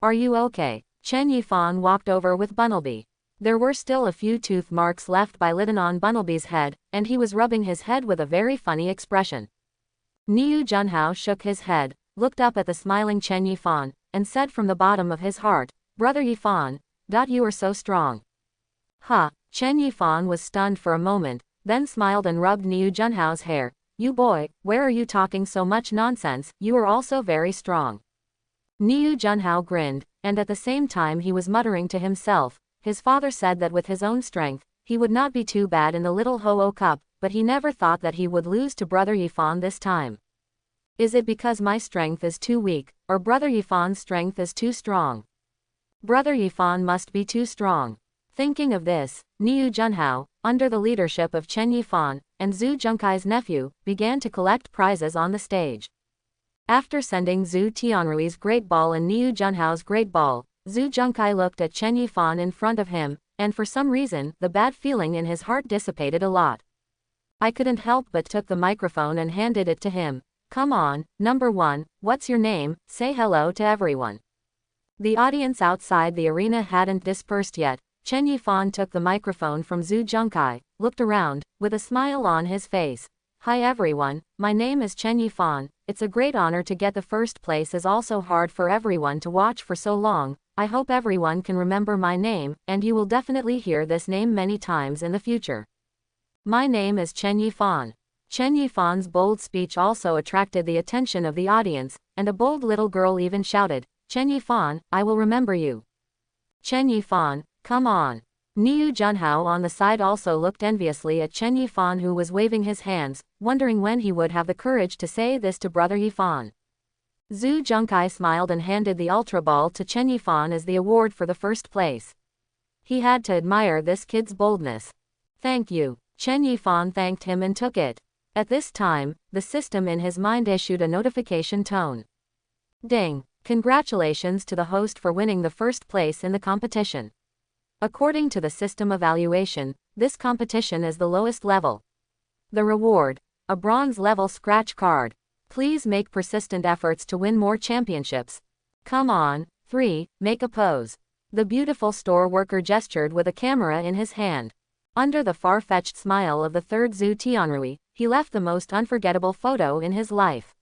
Are you okay? Chen Yifan walked over with Bunnelby. There were still a few tooth marks left by Litten on Bunnelby's head, and he was rubbing his head with a very funny expression. Niu Junhao shook his head, looked up at the smiling Chen Yifan, and said from the bottom of his heart, "Brother Yifan, you are so strong." Huh! Chen Yifan was stunned for a moment, then smiled and rubbed Niu Junhao's hair. "You boy, where are you talking so much nonsense, you are also very strong." Niu Junhao grinned, and at the same time he was muttering to himself, his father said that with his own strength, he would not be too bad in the Little Ho-Oh Cup, but he never thought that he would lose to Brother Yifan this time. Is it because my strength is too weak, or Brother Yifan's strength is too strong? Brother Yifan must be too strong. Thinking of this, Niu Junhao, under the leadership of Chen Yifan, and Zhu Junkai's nephew, began to collect prizes on the stage. After sending Zhu Tianrui's great ball and Niu Junhao's great ball, Zhu Junkai looked at Chen Yifan in front of him, and for some reason, the bad feeling in his heart dissipated a lot. I couldn't help but took the microphone and handed it to him. "Come on, number one, what's your name? Say hello to everyone." The audience outside the arena hadn't dispersed yet. Chen Yifan took the microphone from Zhu Junkai, looked around, with a smile on his face. "Hi everyone, my name is Chen Yifan. It's a great honor to get the first place, is also hard for everyone to watch for so long. I hope everyone can remember my name, and you will definitely hear this name many times in the future. My name is Chen Yifan." Chen Yifan's bold speech also attracted the attention of the audience, and a bold little girl even shouted, "Chen Yifan, I will remember you." Chen Yifan, come on. Niu Junhao on the side also looked enviously at Chen Yifan, who was waving his hands, wondering when he would have the courage to say this to Brother Yifan. Zhu Junkai smiled and handed the Ultra Ball to Chen Yifan as the award for the first place. He had to admire this kid's boldness. "Thank you." Chen Yifan thanked him and took it. At this time, the system in his mind issued a notification tone. Ding! Congratulations to the host for winning the first place in the competition. According to the system evaluation, this competition is the lowest level. The reward: a bronze level scratch card. Please make persistent efforts to win more championships. Come on, 3, make a pose. The beautiful store worker gestured with a camera in his hand. Under the far-fetched smile of the third Zhu Tianrui, he left the most unforgettable photo in his life.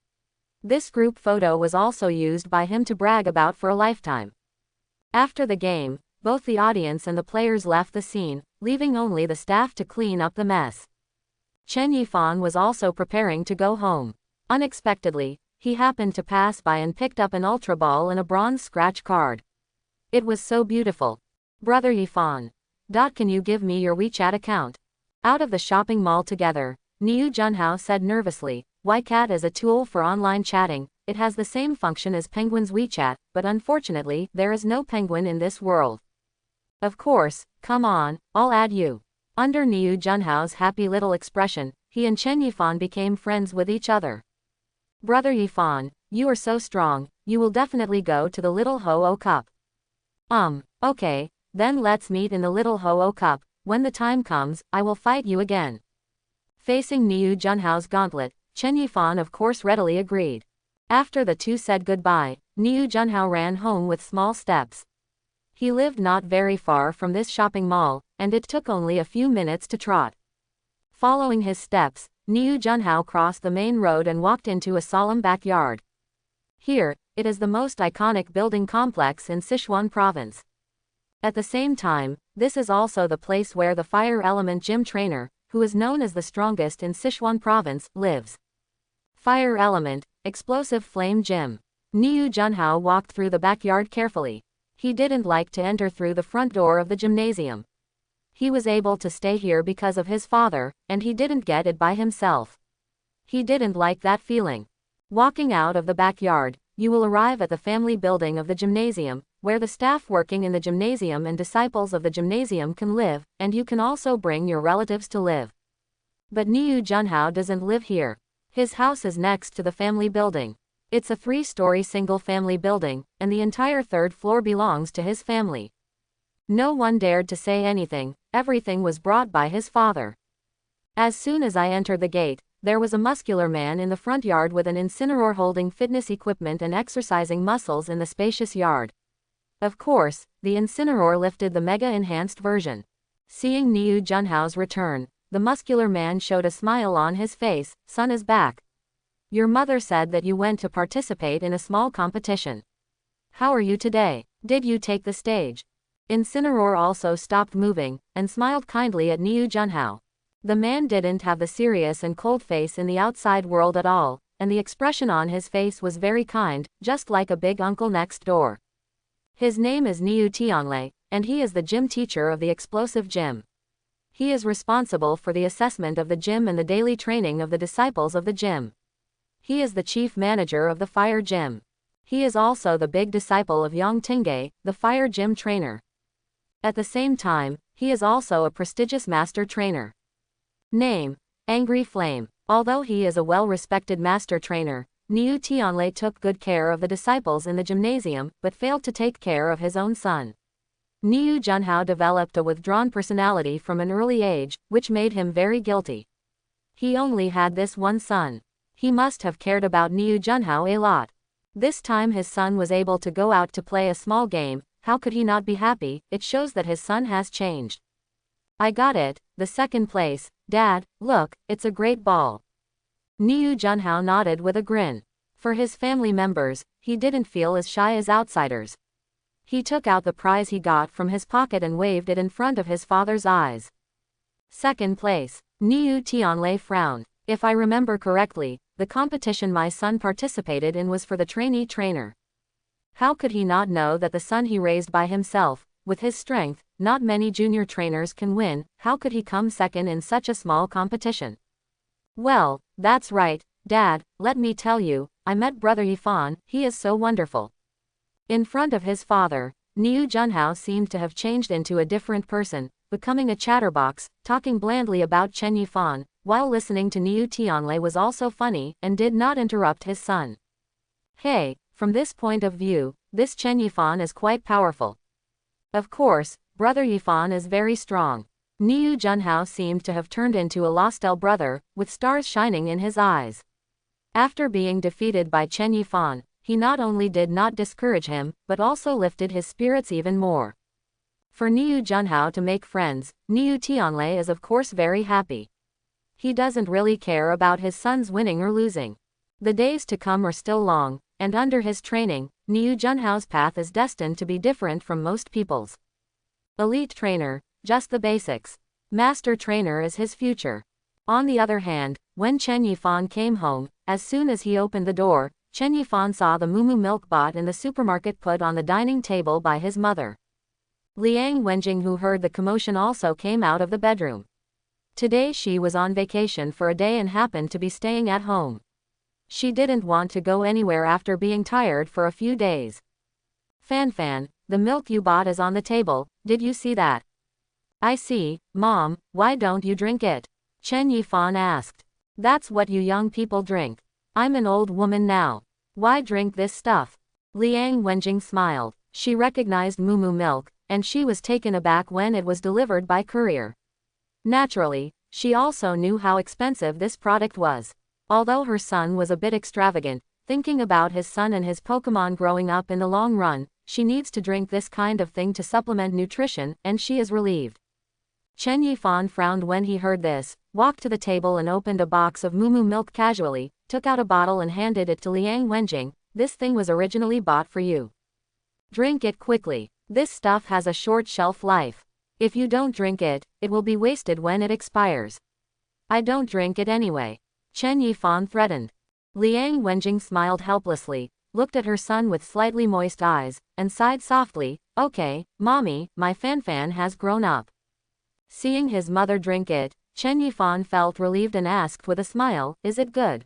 This group photo was also used by him to brag about for a lifetime. After the game, both the audience and the players left the scene, leaving only the staff to clean up the mess. Chen Yifan was also preparing to go home. Unexpectedly, he happened to pass by and picked up an ultra ball and a bronze scratch card. It was so beautiful. Brother Yifan. Can you give me your WeChat account? Out of the shopping mall together, Niu Junhao said nervously. WeChat is a tool for online chatting. It has the same function as Penguin's WeChat, but unfortunately, there is no penguin in this world. Of course, come on, I'll add you. Under Niu Junhao's happy little expression, he and Chen Yifan became friends with each other. Brother Yifan, you are so strong, you will definitely go to the Little Ho-Oh Cup. Okay, then let's meet in the Little Ho-Oh Cup. When the time comes, I will fight you again. Facing Niu Junhao's gauntlet, Chen Yifan of course readily agreed. After the two said goodbye, Niu Junhao ran home with small steps. He lived not very far from this shopping mall, and it took only a few minutes to trot. Following his steps, Niu Junhao crossed the main road and walked into a solemn backyard. Here, it is the most iconic building complex in Sichuan province. At the same time, this is also the place where the fire element gym trainer, who is known as the strongest in Sichuan province, lives. Fire element, explosive flame gym. Niu Junhao walked through the backyard carefully. He didn't like to enter through the front door of the gymnasium. He was able to stay here because of his father, and he didn't get it by himself. He didn't like that feeling. Walking out of the backyard, you will arrive at the family building of the gymnasium, where the staff working in the gymnasium and disciples of the gymnasium can live, and you can also bring your relatives to live. But Niu Junhao doesn't live here. His house is next to the family building. It's a 3-story single-family building, and the entire 3rd floor belongs to his family. No one dared to say anything, everything was brought by his father. As soon as I entered the gate, there was a muscular man in the front yard with an incineroar holding fitness equipment and exercising muscles in the spacious yard. Of course, the incineroar lifted the mega-enhanced version. Seeing Niu Junhao's return, the muscular man showed a smile on his face. Son is back. Your mother said that you went to participate in a small competition. How are you today? Did you take the stage? Incineroar also stopped moving, and smiled kindly at Niu Junhao. The man didn't have the serious and cold face in the outside world at all, and the expression on his face was very kind, just like a big uncle next door. His name is Niu Tianlei, and he is the gym teacher of the explosive gym. He is responsible for the assessment of the gym and the daily training of the disciples of the gym. He is the chief manager of the fire gym. He is also the big disciple of Yang Tingge, the fire gym trainer. At the same time, he is also a prestigious master trainer. Name: Angry Flame. Although he is a well-respected master trainer, Niu Tianlei took good care of the disciples in the gymnasium, but failed to take care of his own son. Niu Junhao developed a withdrawn personality from an early age, which made him very guilty. He only had this one son. He must have cared about Niu Junhao a lot. This time his son was able to go out to play a small game. How could he not be happy? It shows that his son has changed. I got it, the 2nd place. Dad, look, it's a great ball. Niu Junhao nodded with a grin. For his family members, he didn't feel as shy as outsiders. He took out the prize he got from his pocket and waved it in front of his father's eyes. 2nd place. Niu Tianlei frowned. If I remember correctly, the competition my son participated in was for the trainee trainer. How could he not know that the son he raised by himself, with his strength, not many junior trainers can win? How could he come second in such a small competition? Well, that's right, Dad, let me tell you, I met Brother Yifan, he is so wonderful. In front of his father, Niu Junhao seemed to have changed into a different person, becoming a chatterbox, talking blandly about Chen Yifan, while listening to Niu Tianlei was also funny, and did not interrupt his son. Hey, from this point of view, this Chen Yifan is quite powerful. Of course, Brother Yifan is very strong. Niu Junhao seemed to have turned into a Lostel brother, with stars shining in his eyes. After being defeated by Chen Yifan, he not only did not discourage him, but also lifted his spirits even more. For Niu Junhao to make friends, Niu Tianlei is of course very happy. He doesn't really care about his sons winning or losing. The days to come are still long, and under his training, Niu Junhao's path is destined to be different from most people's. Elite trainer, just the basics. Master trainer is his future. On the other hand, when Chen Yifan came home, as soon as he opened the door, Chen Yifan saw the Moo milk bought in the supermarket put on the dining table by his mother. Liang Wenjing, who heard the commotion, also came out of the bedroom. Today she was on vacation for a day and happened to be staying at home. She didn't want to go anywhere after being tired for a few days. Fan, the milk you bought is on the table, did you see that? I see, Mom, why don't you drink it? Chen Yifan asked. That's what you young people drink. I'm an old woman now. Why drink this stuff? Liang Wenjing smiled. She recognized Moo milk, and she was taken aback when it was delivered by courier. Naturally, she also knew how expensive this product was. Although her son was a bit extravagant, thinking about his son and his Pokemon growing up in the long run, she needs to drink this kind of thing to supplement nutrition, and she is relieved. Chen Yifan frowned when he heard this, walked to the table and opened a box of Moo milk casually, took out a bottle and handed it to Liang Wenjing. This thing was originally bought for you. Drink it quickly. This stuff has a short shelf life. If you don't drink it, it will be wasted when it expires. I don't drink it anyway. Chen Yifan threatened. Liang Wenjing smiled helplessly, looked at her son with slightly moist eyes, and sighed softly. Okay, Mommy, my Fan has grown up. Seeing his mother drink it, Chen Yifan felt relieved and asked with a smile, is it good?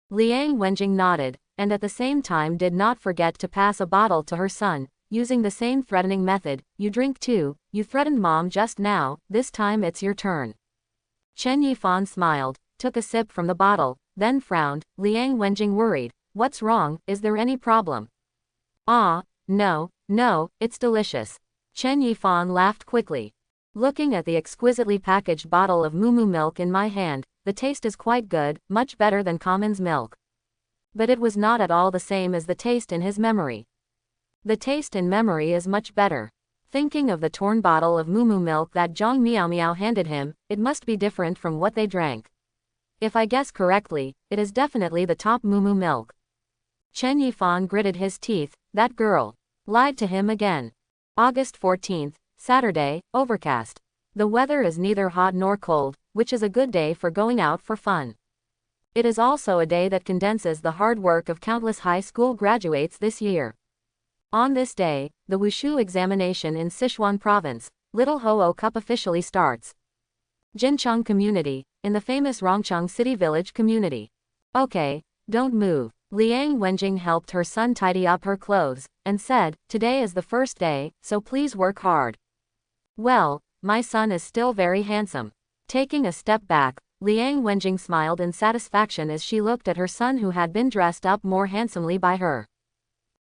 Liang Wenjing nodded, and at the same time did not forget to pass a bottle to her son, using the same threatening method. You drink too, you threatened Mom just now, this time it's your turn. Chen Yifan smiled, took a sip from the bottle, then frowned. Liang Wenjing worried, what's wrong, is there any problem? No, it's delicious. Chen Yifan laughed quickly. Looking at the exquisitely packaged bottle of Moo milk in my hand, the taste is quite good, much better than common's milk. But it was not at all the same as the taste in his memory. The taste in memory is much better. Thinking of the torn bottle of Moo milk that Zhang Miao handed him, it must be different from what they drank. If I guess correctly, it is definitely the top Moo milk. Chen Yifan gritted his teeth. That girl lied to him again. August 14th, Saturday, overcast. The weather is neither hot nor cold, which is a good day for going out for fun. It is also a day that condenses the hard work of countless high school graduates this year. On this day, the Wushu examination in Sichuan province, Little Ho-Oh Cup officially starts. Jincheng community, in the famous Rongcheng city village community. Okay, don't move. Liang Wenjing helped her son tidy up her clothes, and said, today is the first day, so please work hard. Well, my son is still very handsome. Taking a step back, Liang Wenjing smiled in satisfaction as she looked at her son who had been dressed up more handsomely by her.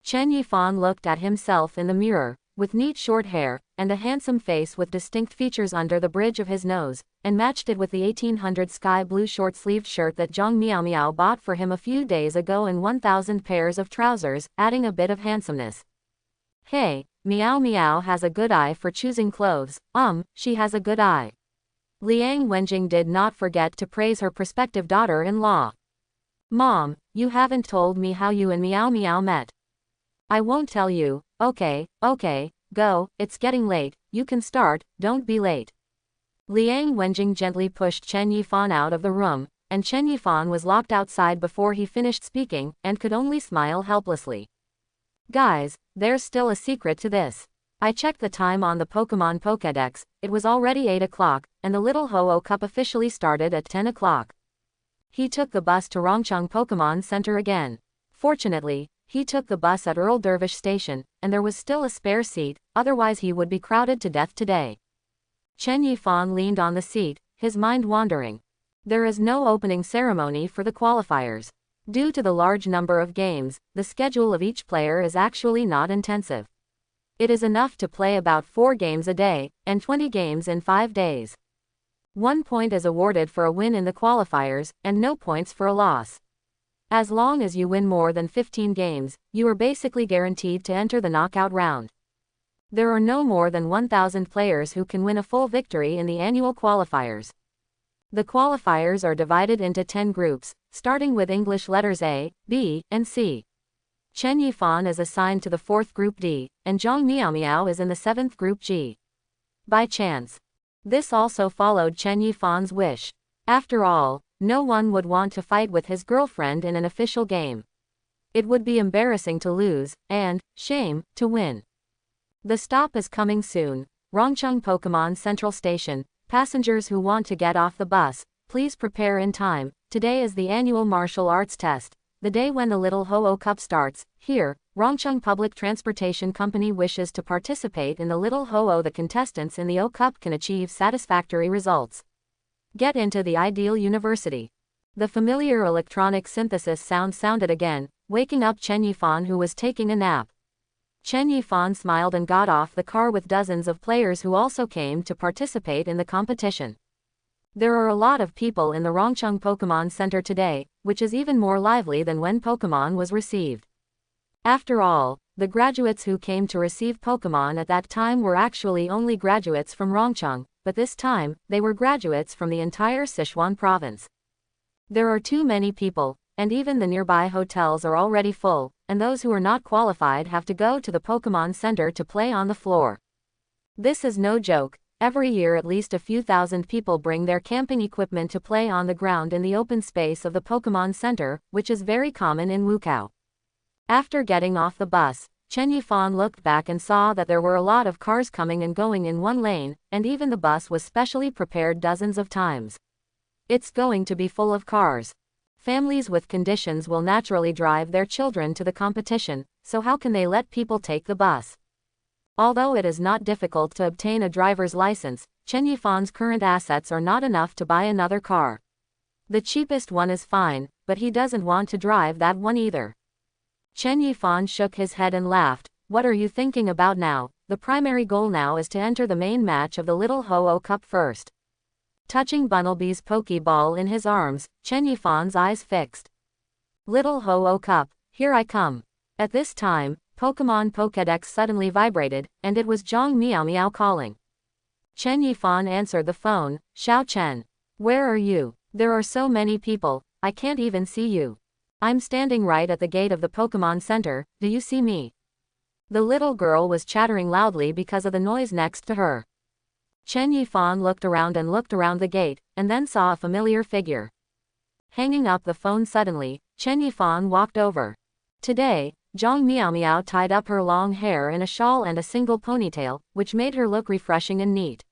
Chen Yifan looked at himself in the mirror, with neat short hair, and a handsome face with distinct features under the bridge of his nose, and matched it with the 1800 sky blue short-sleeved shirt that Zhang Miao bought for him a few days ago and 1,000 pairs of trousers, adding a bit of handsomeness. Hey, Miao has a good eye for choosing clothes, she has a good eye. Liang Wenjing did not forget to praise her prospective daughter-in-law. Mom, you haven't told me how you and Miao met. I won't tell you. Okay, go, it's getting late, you can start, don't be late. Liang Wenjing gently pushed Chen Yifan out of the room, and Chen Yifan was locked outside before he finished speaking, and could only smile helplessly. Guys, there's still a secret to this. I checked the time on the Pokemon Pokédex, it was already 8 o'clock, and the Little Ho-Oh Cup officially started at 10 o'clock. He took the bus to Rongcheng Pokemon Center again. Fortunately, he took the bus at Earl Dervish Station, and there was still a spare seat, otherwise he would be crowded to death today. Chen Yifan leaned on the seat, his mind wandering. There is no opening ceremony for the qualifiers. Due to the large number of games, the schedule of each player is actually not intensive. It is enough to play about 4 games a day, and 20 games in 5 days. 1 point is awarded for a win in the qualifiers, and no points for a loss. As long as you win more than 15 games, you are basically guaranteed to enter the knockout round. There are no more than 1,000 players who can win a full victory in the annual qualifiers. The qualifiers are divided into 10 groups, starting with English letters A, B, and C. Chen Yifan is assigned to the 4th group D, and Zhang Miao is in the 7th group G. By chance. This also followed Chen Yifan's wish. After all, no one would want to fight with his girlfriend in an official game. It would be embarrassing to lose, and shame to win. The stop is coming soon. Rongcheng Pokemon Central Station. Passengers who want to get off the bus, please prepare in time. Today is the annual martial arts test, the day when the Little Ho-Oh Cup starts. Here, Rongcheng Public Transportation Company wishes to participate in the Little Ho-Oh. The contestants in the O Cup can achieve satisfactory results. Get into the ideal university. The familiar electronic synthesis sound sounded again, waking up Chen Yifan, who was taking a nap. Chen Yifan smiled and got off the car with dozens of players who also came to participate in the competition. There are a lot of people in the Rongcheng Pokemon Center today, which is even more lively than when Pokemon was received. After all, the graduates who came to receive Pokemon at that time were actually only graduates from Rongcheng, but this time, they were graduates from the entire Sichuan province. There are too many people, and even the nearby hotels are already full, and those who are not qualified have to go to the Pokemon Center to play on the floor. This is no joke. Every year at least a few thousand people bring their camping equipment to play on the ground in the open space of the Pokemon Center, which is very common in Wukao. After getting off the bus, Chen Yifan looked back and saw that there were a lot of cars coming and going in one lane, and even the bus was specially prepared dozens of times. It's going to be full of cars. Families with conditions will naturally drive their children to the competition, so how can they let people take the bus? Although it is not difficult to obtain a driver's license, Chen Yifan's current assets are not enough to buy another car. The cheapest one is fine, but he doesn't want to drive that one either. Chen Yifan shook his head and laughed. What are you thinking about now? The primary goal now is to enter the main match of the Little Ho-Oh Cup first. Touching Bunnelby's Pokeball in his arms, Chen Yifan's eyes fixed. Little Ho-Oh Cup, here I come. At this time, Pokemon Pokédex suddenly vibrated, and it was Zhang Miao Miao calling. Chen Yifan answered the phone. Xiao Chen. Where are you? There are so many people, I can't even see you. I'm standing right at the gate of the Pokemon Center, do you see me? The little girl was chattering loudly because of the noise next to her. Chen Yifan looked around the gate, and then saw a familiar figure. Hanging up the phone suddenly, Chen Yifan walked over. Today, Zhang Miao Miao tied up her long hair in a shawl and a single ponytail, which made her look refreshing and neat.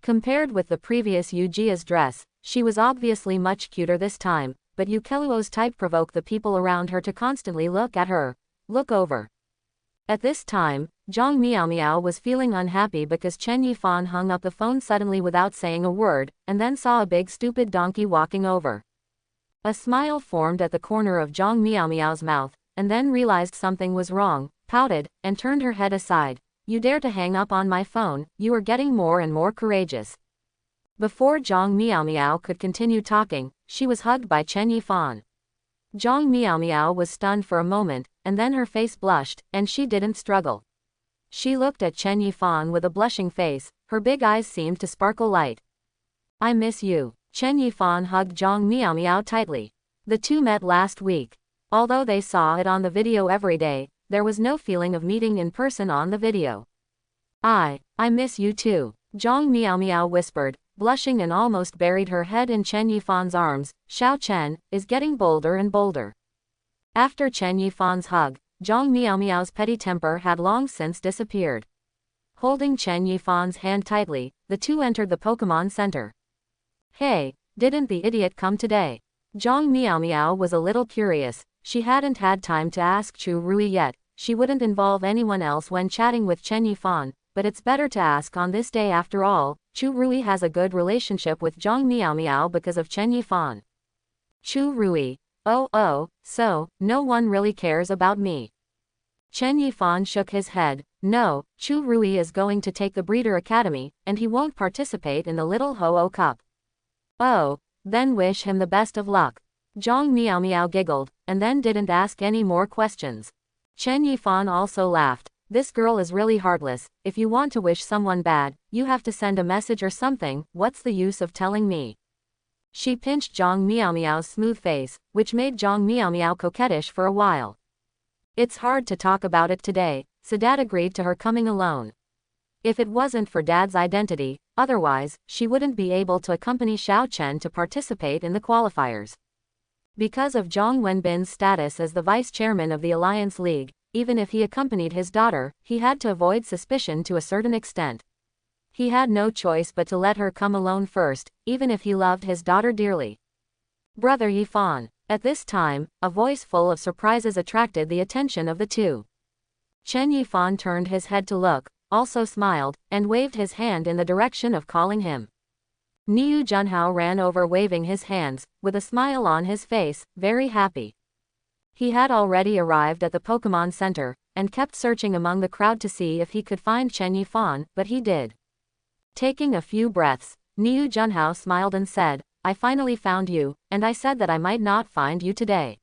Compared with the previous Yu Jia's dress, she was obviously much cuter this time, but Yu Keluo's type provoked the people around her to constantly look at her, look over. At this time, Zhang Miao Miao was feeling unhappy because Chen Yifan hung up the phone suddenly without saying a word, and then saw a big stupid donkey walking over. A smile formed at the corner of Zhang Miao Miao's mouth, and then realized something was wrong, pouted, and turned her head aside. You dare to hang up on my phone, you are getting more and more courageous. Before Zhang Miao Miao could continue talking, she was hugged by Chen Yifan. Zhang Miao Miao was stunned for a moment, and then her face blushed, and she didn't struggle. She looked at Chen Yifan with a blushing face, her big eyes seemed to sparkle light. I miss you. Chen Yifan hugged Zhang Miao Miao tightly. The two met last week. Although they saw it on the video every day, there was no feeling of meeting in person on the video. I miss you too, Zhang Miao Miao whispered, blushing and almost buried her head in Chen Yifan's arms. Xiao Chen is getting bolder and bolder. After Chen Yifan's hug, Zhang Miao Miao's petty temper had long since disappeared. Holding Chen Yifan's hand tightly, the two entered the Pokemon Center. Hey, didn't the idiot come today? Zhang Miao Miao was a little curious. She hadn't had time to ask Chu Rui yet. She wouldn't involve anyone else when chatting with Chen Yifan, but it's better to ask on this day after all. Chu Rui has a good relationship with Zhang Miao Miao because of Chen Yifan. Chu Rui. Oh, so, no one really cares about me. Chen Yifan shook his head. No, Chu Rui is going to take the Breeder Academy, and he won't participate in the Little Ho-Oh Cup. Oh, then wish him the best of luck. Zhang Miao Miao giggled, and then didn't ask any more questions. Chen Yifan also laughed. This girl is really heartless. If you want to wish someone bad, you have to send a message or something. What's the use of telling me? She pinched Zhang Miao Miao's smooth face, which made Zhang Miao Miao coquettish for a while. It's hard to talk about it today, so Dad agreed to her coming alone. If it wasn't for Dad's identity, otherwise, she wouldn't be able to accompany Xiao Chen to participate in the qualifiers. Because of Zhang Wenbin's status as the vice chairman of the Alliance League, even if he accompanied his daughter, he had to avoid suspicion to a certain extent. He had no choice but to let her come alone first, even if he loved his daughter dearly. Brother Yifan. At this time, a voice full of surprises attracted the attention of the two. Chen Yifan turned his head to look, also smiled, and waved his hand in the direction of calling him. Niu Junhao ran over waving his hands, with a smile on his face, very happy. He had already arrived at the Pokemon Center, and kept searching among the crowd to see if he could find Chen Yifan, but he did. Taking a few breaths, Niu Junhao smiled and said, I finally found you, and I said that I might not find you today.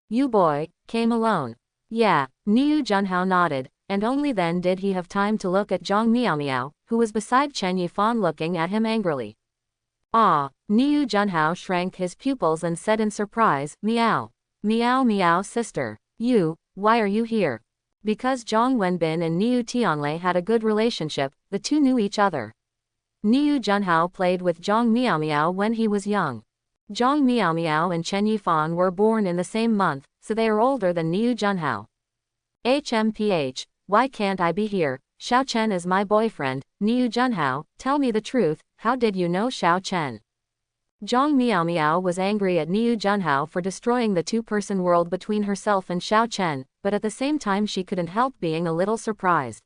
You boy, came alone. Yeah, Niu Junhao nodded, and only then did he have time to look at Zhang Miaomiao, who was beside Chen Yifan looking at him angrily. Ah, Niu Junhao shrank his pupils and said in surprise, Meow. Meow meow sister. You, why are you here? Because Zhang Wenbin and Niu Tianlei had a good relationship, the two knew each other. Niu Junhao played with Zhang Miaomiao when he was young. Zhang Miaomiao and Chen Yifan were born in the same month, so they are older than Niu Junhao. HMPH, why can't I be here? Xiao Chen is my boyfriend. Niu Junhao, tell me the truth, how did you know Xiao Chen? Zhang Miaomiao was angry at Niu Junhao for destroying the two-person world between herself and Xiao Chen, but at the same time she couldn't help being a little surprised.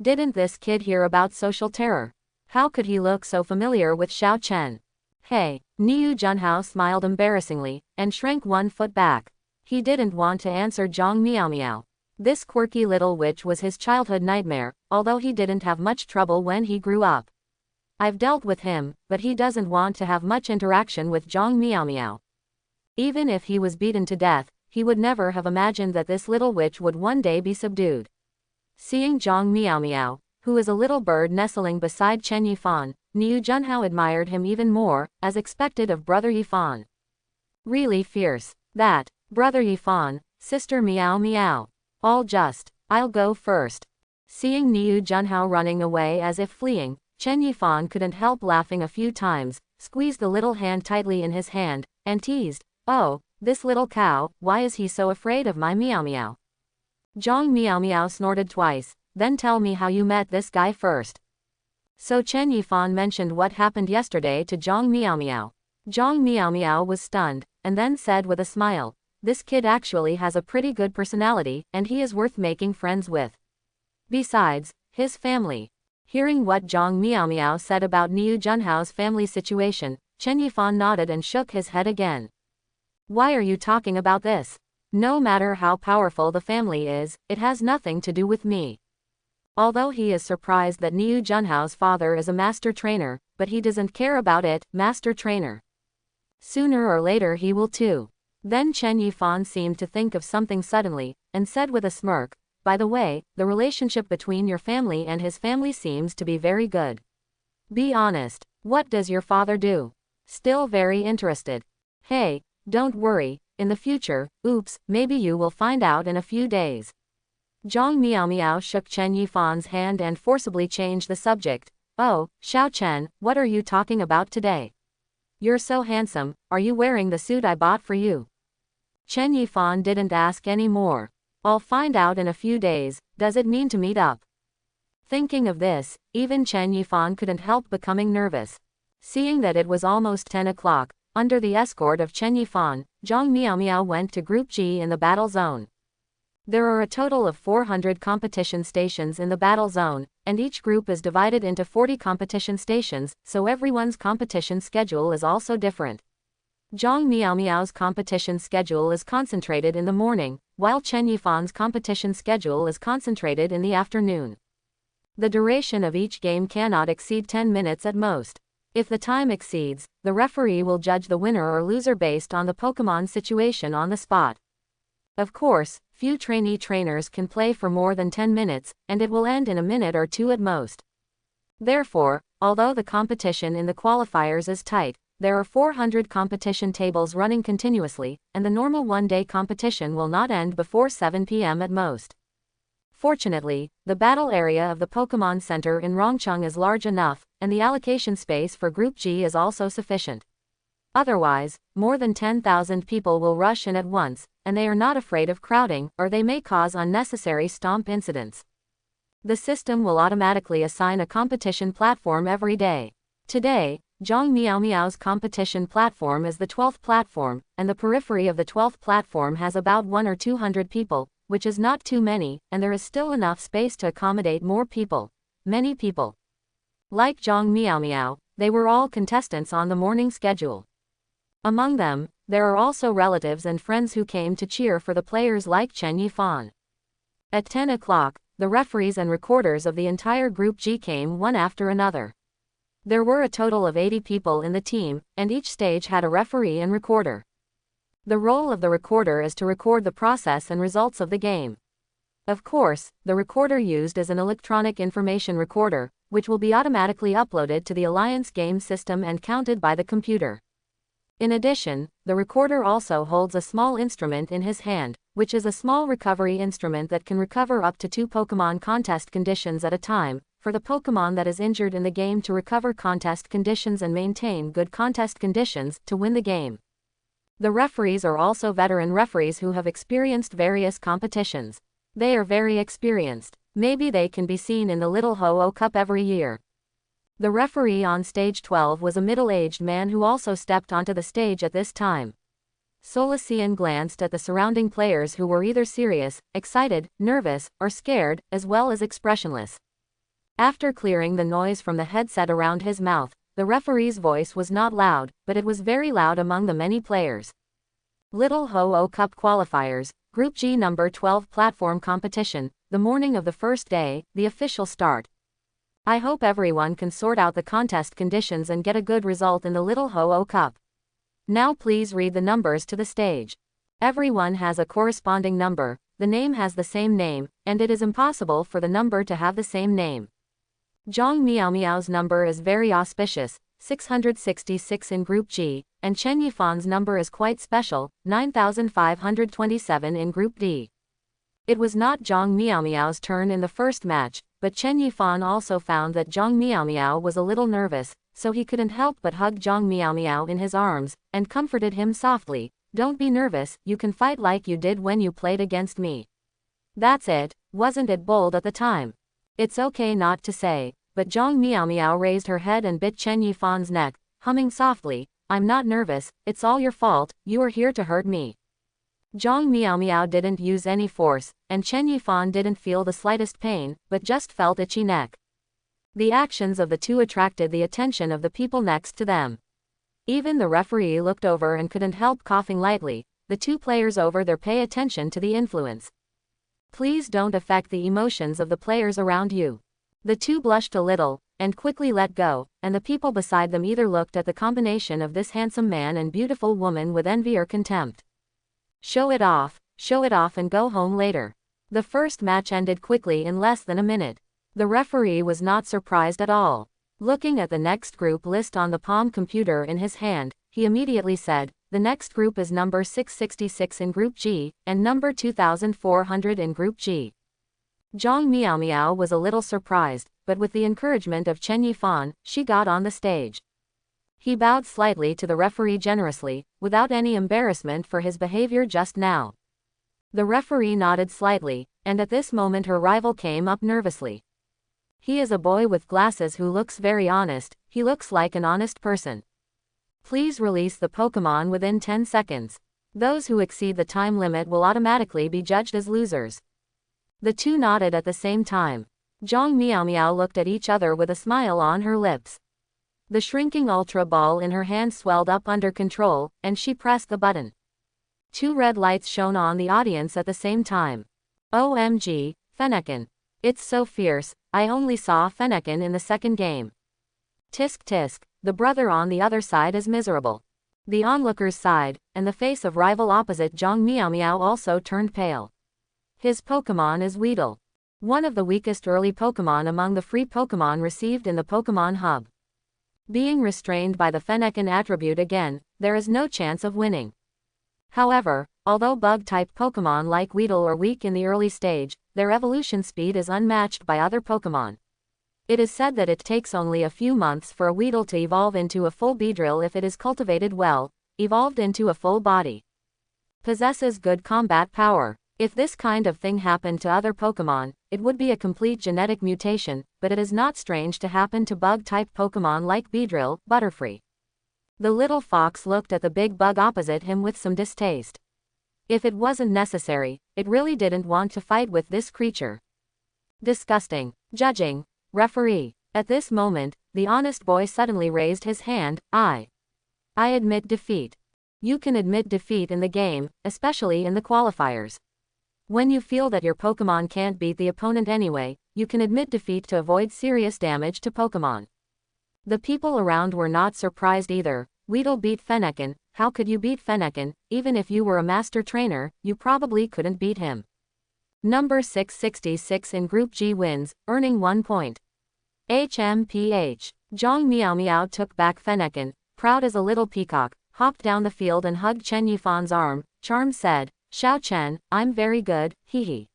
Didn't this kid hear about social terror? How could he look so familiar with Xiao Chen? Hey, Niu Junhao smiled embarrassingly, and shrank 1 foot back. He didn't want to answer Zhang Miaomiao. This quirky little witch was his childhood nightmare, although he didn't have much trouble when he grew up. I've dealt with him, but he doesn't want to have much interaction with Zhang Miaomiao. Even if he was beaten to death, he would never have imagined that this little witch would one day be subdued. Seeing Zhang Miaomiao, who is a little bird nestling beside Chen Yifan, Niu Junhao admired him even more, as expected of Brother Yifan. Really fierce. That, Brother Yifan, Sister Meow Meow. All just, I'll go first. Seeing Niu Junhao running away as if fleeing, Chen Yifan couldn't help laughing a few times, squeezed the little hand tightly in his hand, and teased, oh, this little cow, why is he so afraid of my Meow Meow? Zhang Miaomiao snorted twice, then tell me how you met this guy first. So Chen Yifan mentioned what happened yesterday to Zhang Miaomiao. Zhang Miaomiao was stunned, and then said with a smile, this kid actually has a pretty good personality, and he is worth making friends with. Besides, his family. Hearing what Zhang Miaomiao said about Niu Junhao's family situation, Chen Yifan nodded and shook his head again. Why are you talking about this? No matter how powerful the family is, it has nothing to do with me. Although he is surprised that Niu Junhao's father is a master trainer, but he doesn't care about it, master trainer. Sooner or later he will too. Then Chen Yifan seemed to think of something suddenly, and said with a smirk, by the way, the relationship between your family and his family seems to be very good. Be honest, what does your father do? Still very interested. Hey, don't worry, in the future, oops, maybe you will find out in a few days. Zhang Miaomiao shook Chen Yifan's hand and forcibly changed the subject. Oh, Xiao Chen, what are you talking about today? You're so handsome, are you wearing the suit I bought for you? Chen Yifan didn't ask any more. I'll find out in a few days, does it mean to meet up? Thinking of this, even Chen Yifan couldn't help becoming nervous. Seeing that it was almost 10 o'clock, under the escort of Chen Yifan, Zhang Miaomiao went to Group G in the battle zone. There are a total of 400 competition stations in the battle zone, and each group is divided into 40 competition stations, so everyone's competition schedule is also different. Zhang Miaomiao's competition schedule is concentrated in the morning, while Chen Yifan's competition schedule is concentrated in the afternoon. The duration of each game cannot exceed 10 minutes at most. If the time exceeds, the referee will judge the winner or loser based on the Pokemon situation on the spot. Of course, few trainee trainers can play for more than 10 minutes, and it will end in a minute or two at most. Therefore, although the competition in the qualifiers is tight, there are 400 competition tables running continuously, and the normal one-day competition will not end before 7 p.m. at most. Fortunately, the battle area of the Pokemon Center in Rongcheng is large enough, and the allocation space for Group G is also sufficient. Otherwise, more than 10,000 people will rush in at once, and they are not afraid of crowding, or they may cause unnecessary stomp incidents. The system will automatically assign a competition platform every day. Today, Zhang Miao's competition platform is the 12th platform, and the periphery of the 12th platform has about 1 or 200 people, which is not too many, and there is still enough space to accommodate more people. Many people. Like Zhang Miao, they were all contestants on the morning schedule. Among them, there are also relatives and friends who came to cheer for the players like Chen Yifan. At 10 o'clock, the referees and recorders of the entire Group G came one after another. There were a total of 80 people in the team, and each stage had a referee and recorder. The role of the recorder is to record the process and results of the game. Of course, the recorder used is an electronic information recorder, which will be automatically uploaded to the Alliance game system and counted by the computer. In addition, the recorder also holds a small instrument in his hand, which is a small recovery instrument that can recover up to 2 Pokemon contest conditions at a time, for the Pokemon that is injured in the game to recover contest conditions and maintain good contest conditions to win the game. The referees are also veteran referees who have experienced various competitions. They are very experienced. Maybe they can be seen in the Little Ho-Oh Cup every year. The referee on stage 12 was a middle-aged man who also stepped onto the stage at this time. Solician glanced at the surrounding players who were either serious, excited, nervous, or scared, as well as expressionless. After clearing the noise from the headset around his mouth, the referee's voice was not loud, but it was very loud among the many players. Little Ho-Oh Cup qualifiers, Group G number 12 platform competition, the morning of the first day, the official start. I hope everyone can sort out the contest conditions and get a good result in the Little Ho-Oh Cup. Now please read the numbers to the stage. Everyone has a corresponding number, the name has the same name, and it is impossible for the number to have the same name. Zhang Miao's number is very auspicious, 666 in Group G, and Chen Yifan's number is quite special, 9527 in Group D. It was not Zhang Miao's turn in the first match, but Chen Yifan also found that Zhang Miao was a little nervous, so he couldn't help but hug Zhang Miao in his arms, and comforted him softly. Don't be nervous, you can fight like you did when you played against me. That's it, wasn't it bold at the time? It's okay not to say, but Zhang Miao raised her head and bit Chen Yifan's neck, humming softly, I'm not nervous, it's all your fault, you are here to hurt me. Zhang Miao didn't use any force, and Chen Yifan didn't feel the slightest pain, but just felt itchy neck. The actions of the two attracted the attention of the people next to them. Even the referee looked over and couldn't help coughing lightly. The two players over there pay attention to the influence. Please don't affect the emotions of the players around you. The two blushed a little, and quickly let go, and the people beside them either looked at the combination of this handsome man and beautiful woman with envy or contempt. Show it off and go home later. The first match ended quickly in less than a minute. The referee was not surprised at all. Looking at the next group list on the Palm computer in his hand, he immediately said, the next group is number 666 in Group G, and number 2400 in Group G. Zhang Miao was a little surprised, but with the encouragement of Chen Yifan, she got on the stage. He bowed slightly to the referee generously, without any embarrassment for his behavior just now. The referee nodded slightly, and at this moment her rival came up nervously. He is a boy with glasses who looks very honest, he looks like an honest person. Please release the Pokemon within 10 seconds. Those who exceed the time limit will automatically be judged as losers. The two nodded at the same time. Zhang Miao looked at each other with a smile on her lips. The shrinking Ultra Ball in her hand swelled up under control, and she pressed the button. Two red lights shone on the audience at the same time. OMG, Fennekin. It's so fierce, I only saw Fennekin in the second game. Tisk tisk, the brother on the other side is miserable. The onlookers sighed, and the face of rival opposite Zhang Miao also turned pale. His Pokemon is Weedle. One of the weakest early Pokemon among the free Pokemon received in the Pokemon Hub. Being restrained by the Fennekin attribute again, there is no chance of winning. However, although bug-type Pokemon like Weedle are weak in the early stage, their evolution speed is unmatched by other Pokemon. It is said that it takes only a few months for a Weedle to evolve into a full Beedrill if it is cultivated well, evolved into a full body. Possesses good combat power. If this kind of thing happened to other Pokemon, it would be a complete genetic mutation, but it is not strange to happen to bug-type Pokemon like Beedrill, Butterfree. The little fox looked at the big bug opposite him with some distaste. If it wasn't necessary, it really didn't want to fight with this creature. Disgusting. Judging. Referee. At this moment, the honest boy suddenly raised his hand. I admit defeat. You can admit defeat in the game, especially in the qualifiers. When you feel that your Pokemon can't beat the opponent anyway, you can admit defeat to avoid serious damage to Pokemon. The people around were not surprised either. Weedle beat Fennekin. How could you beat Fennekin? Even if you were a master trainer, you probably couldn't beat him. Number 666 in Group G wins, earning 1 point. HMPH. Zhong Meow Meow took back Fennekin, proud as a little peacock, hopped down the field and hugged Chen Yifan's arm. Charm said, "Xiao Chen, I'm very good, hee hee.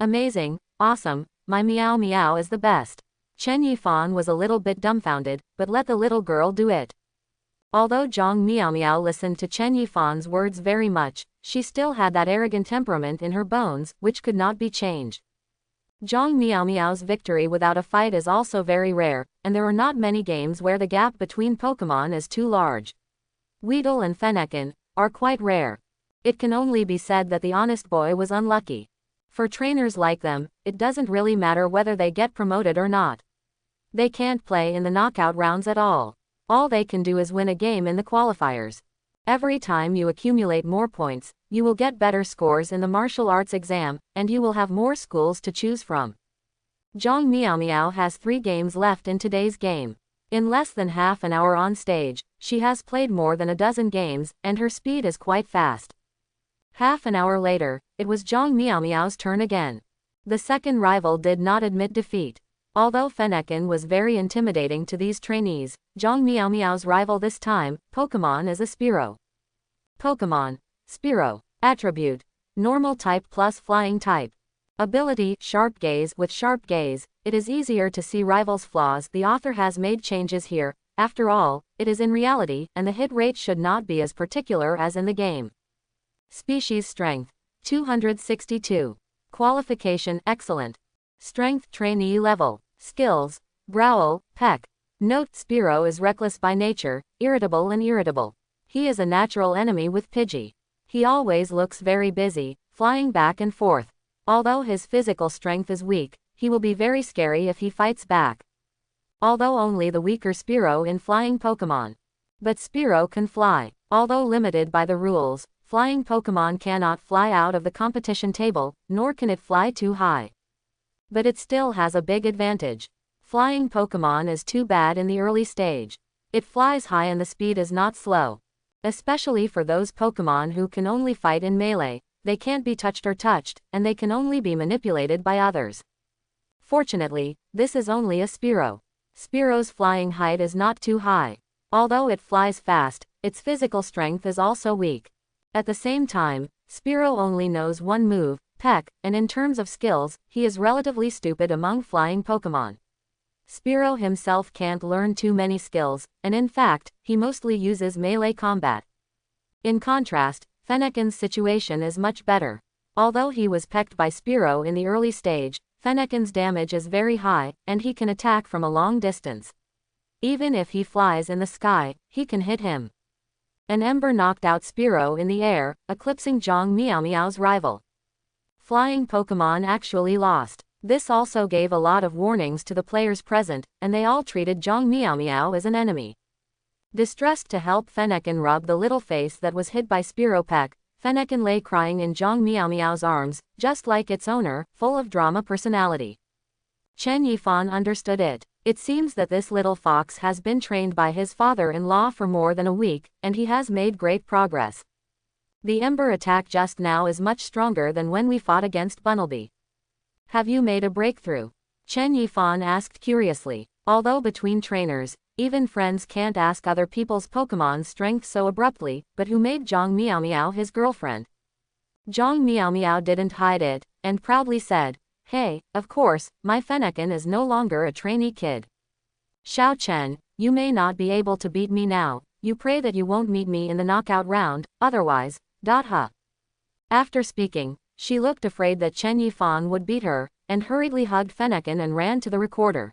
Amazing, awesome, my Meow Meow is the best." Chen Yifan was a little bit dumbfounded, but let the little girl do it. Although Zhong Meow Meow listened to Chen Yifan's words very much, she still had that arrogant temperament in her bones, which could not be changed. Zhong Meow Meow's victory without a fight is also very rare, and there are not many games where the gap between Pokemon is too large. Weedle and Fennekin are quite rare. It can only be said that the honest boy was unlucky. For trainers like them, it doesn't really matter whether they get promoted or not. They can't play in the knockout rounds at all. All they can do is win a game in the qualifiers. Every time you accumulate more points, you will get better scores in the martial arts exam, and you will have more schools to choose from. Zhong Meow Meow has 3 games left in today's game. In less than half an hour on stage, she has played more than a dozen games, and her speed is quite fast. Half an hour later, it was Zhong Meow Meow's turn again. The second rival did not admit defeat. Although Fennekin was very intimidating to these trainees, Zhong Meow Meow's rival this time, Pokemon is a Spearow. Pokemon. Spearow. Attribute. Normal type plus flying type. Ability, Sharp Gaze. With Sharp Gaze, it is easier to see rivals' flaws. The author has made changes here. After all, it is in reality, and the hit rate should not be as particular as in the game. Species Strength. 262. Qualification, Excellent. Strength, Trainee Level. Skills, Growl, Peck. Note, Spearow is reckless by nature, irritable and irritable. He is a natural enemy with Pidgey. He always looks very busy, flying back and forth. Although his physical strength is weak, he will be very scary if he fights back. Although only the weaker Spearow in flying Pokemon. But Spearow can fly. Although limited by the rules, flying Pokemon cannot fly out of the competition table, nor can it fly too high. But it still has a big advantage. Flying Pokemon is too bad in the early stage. It flies high and the speed is not slow. Especially for those Pokemon who can only fight in melee, they can't be touched or touched, and they can only be manipulated by others. Fortunately, this is only a Spearow. Spearow's flying height is not too high. Although it flies fast, its physical strength is also weak. At the same time, Spearow only knows one move, Peck, and in terms of skills, he is relatively stupid among flying Pokemon. Spearow himself can't learn too many skills, and in fact, he mostly uses melee combat. In contrast, Fennekin's situation is much better. Although he was pecked by Spearow in the early stage, Fennekin's damage is very high, and he can attack from a long distance. Even if he flies in the sky, he can hit him. An ember knocked out Spearow in the air, eclipsing Zhong Meow Meow's rival. Flying Pokemon actually lost. This also gave a lot of warnings to the players present, and they all treated Zhong Meow Meow as an enemy. Distressed to help Fennekin rub the little face that was hit by Spearow Peck, Fennekin lay crying in Zhong Meow Meow's arms, just like its owner, full of drama personality. Chen Yifan understood it. It seems that this little fox has been trained by his father-in-law for more than a week, and he has made great progress. The Ember attack just now is much stronger than when we fought against Bunnelby. Have you made a breakthrough? Chen Yifan asked curiously. Although between trainers, even friends can't ask other people's Pokemon's strength so abruptly, but who made Zhang Miao Miao his girlfriend? Zhang Miao Miao didn't hide it, and proudly said, "Hey, of course, my Fennekin is no longer a trainee kid. Xiao Chen, you may not be able to beat me now, you pray that you won't meet me in the knockout round, otherwise, huh." After speaking, she looked afraid that Chen Yifan would beat her, and hurriedly hugged Fennekin and ran to the recorder.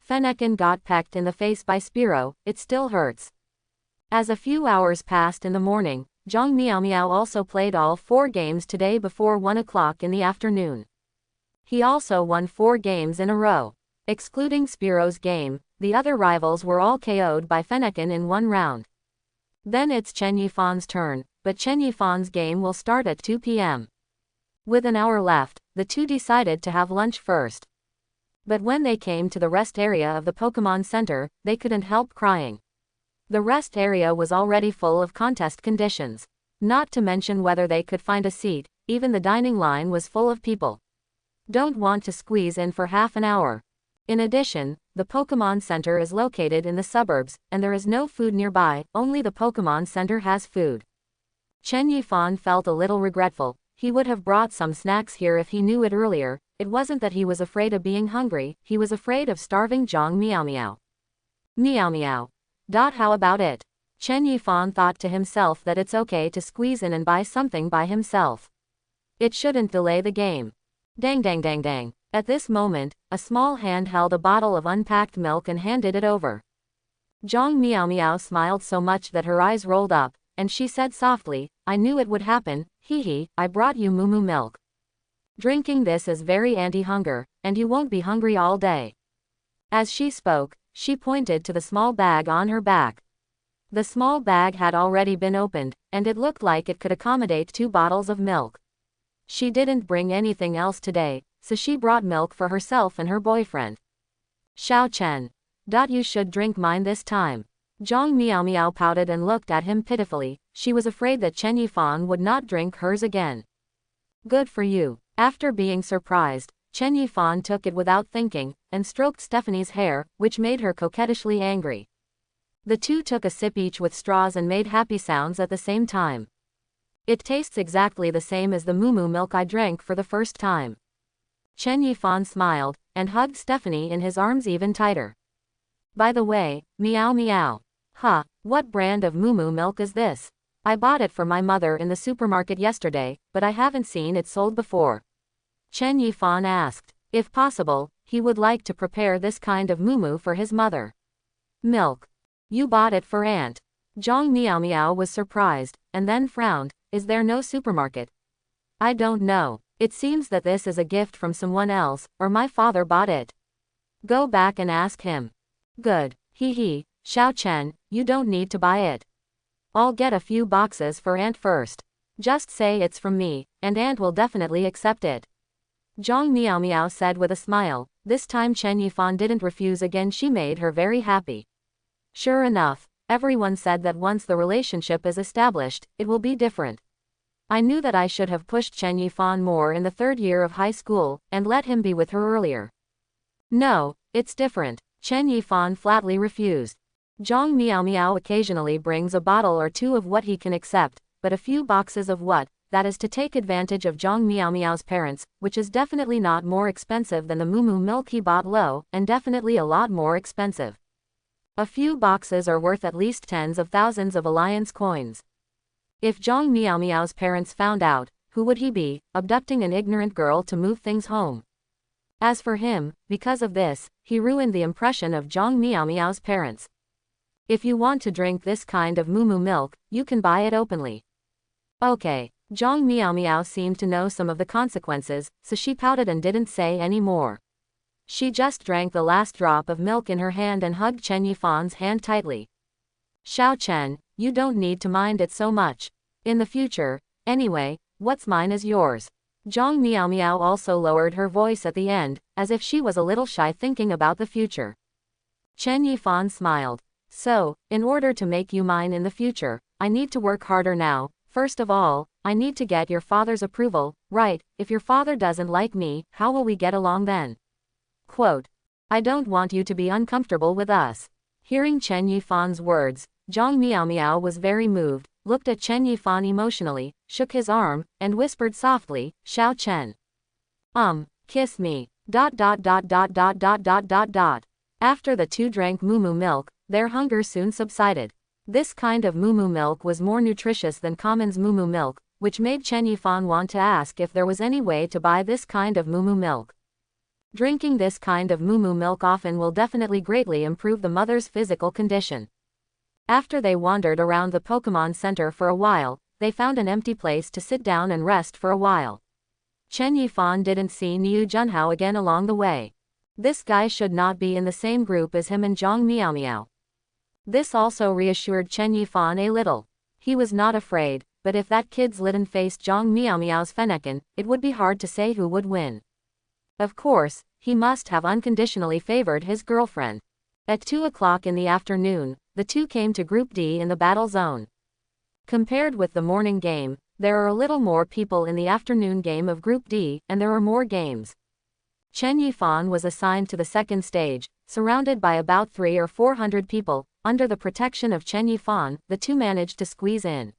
Fennekin got pecked in the face by Spearow, it still hurts. As a few hours passed in the morning, Zhang Miao Miao also played all 4 games today before 1 o'clock in the afternoon. He also won 4 games in a row. Excluding Spearow's game, the other rivals were all KO'd by Fennekin in 1 round. Then it's Chen Yifan's turn, but Chen Yifan's game will start at 2 p.m. With an hour left, the two decided to have lunch first. But when they came to the rest area of the Pokemon Center, they couldn't help crying. The rest area was already full of contest conditions. Not to mention whether they could find a seat, even the dining line was full of people. Don't want to squeeze in for half an hour. In addition, the Pokemon Center is located in the suburbs, and there is no food nearby, only the Pokemon Center has food. Chen Yifan felt a little regretful. He would have brought some snacks here if he knew it earlier. It wasn't that he was afraid of being hungry, he was afraid of starving Zhang Miao Miao. Miao Miao. How about it? Chen Yifan thought to himself that it's okay to squeeze in and buy something by himself. It shouldn't delay the game. Dang dang dang dang. At this moment, a small hand held a bottle of unpacked milk and handed it over. Zhang Miao Miao smiled so much that her eyes rolled up, and she said softly, "I knew it would happen, hee, I brought you moo milk. Drinking this is very anti-hunger, and you won't be hungry all day." As she spoke, she pointed to the small bag on her back. The small bag had already been opened, and it looked like it could accommodate 2 bottles of milk. She didn't bring anything else today, so she brought milk for herself and her boyfriend. Xiao Chen. You should drink mine this time. Zhang Miao Miao pouted and looked at him pitifully. She was afraid that Chen Yifan would not drink hers again. Good for you. After being surprised, Chen Yifan took it without thinking, and stroked Stephanie's hair, which made her coquettishly angry. The two took a sip each with straws and made happy sounds at the same time. It tastes exactly the same as the moo milk I drank for the first time. Chen Yifan smiled, and hugged Stephanie in his arms even tighter. By the way, meow meow. What brand of moo milk is this? I bought it for my mother in the supermarket yesterday, but I haven't seen it sold before. Chen Yifan asked. If possible, he would like to prepare this kind of moo for his mother. Milk. You bought it for Aunt. Zhang Miao Miao was surprised, and then frowned. Is there no supermarket? I don't know. It seems that this is a gift from someone else, or my father bought it. Go back and ask him. Good. Hee. Xiao Chen, you don't need to buy it. I'll get a few boxes for Aunt first. Just say it's from me, and Aunt will definitely accept it. Zhang Miao Miao said with a smile. This time Chen Yifan didn't refuse again. She made her very happy. Sure enough, everyone said that once the relationship is established, it will be different. I knew that I should have pushed Chen Yifan more in the 3rd year of high school, and let him be with her earlier. No, it's different. Chen Yifan flatly refused. Zhang Miao Miao occasionally brings a bottle or 2 of what he can accept, but a few boxes of what, that is to take advantage of Zhang Miao Miao's parents, which is definitely not more expensive than the moo milk he bought low, and definitely a lot more expensive. A few boxes are worth at least tens of thousands of alliance coins. If Zhang Miao Miao's parents found out, who would he be, abducting an ignorant girl to move things home? As for him, because of this, he ruined the impression of Zhang Miao Miao's parents. If you want to drink this kind of moo milk, you can buy it openly. Okay. Zhang Miao Miao seemed to know some of the consequences, so she pouted and didn't say any more. She just drank the last drop of milk in her hand and hugged Chen Yifan's hand tightly. Xiao Chen, you don't need to mind it so much. In the future, anyway, what's mine is yours. Zhang Miao Miao also lowered her voice at the end, as if she was a little shy thinking about the future. Chen Yifan smiled. So, in order to make you mine in the future, I need to work harder now. First of all, I need to get your father's approval, right? If your father doesn't like me, how will we get along then? Quote. I don't want you to be uncomfortable with us. Hearing Chen Yifan's words, Zhang Miao Miao was very moved, looked at Chen Yifan emotionally, shook his arm, and whispered softly, Xiao Chen. Kiss me. After the two drank moo milk, their hunger soon subsided. This kind of moo milk was more nutritious than common's moo milk, which made Chen Yifan want to ask if there was any way to buy this kind of moo milk. Drinking this kind of moo milk often will definitely greatly improve the mother's physical condition. After they wandered around the Pokemon Center for a while, they found an empty place to sit down and rest for a while. Chen Yifan didn't see Niu Junhao again along the way. This guy should not be in the same group as him and Zhang Miao Miao. This also reassured Chen Yifan a little. He was not afraid, but if that kid's Litten faced Zhang Miao Miao's Fennekin, it would be hard to say who would win. Of course, he must have unconditionally favored his girlfriend. At 2 o'clock in the afternoon, the two came to Group D in the battle zone. Compared with the morning game, there are a little more people in the afternoon game of Group D, and there are more games. Chen Yifan was assigned to the second stage, surrounded by about 300 or 400 people. Under the protection of Chen Yifan, the two managed to squeeze in.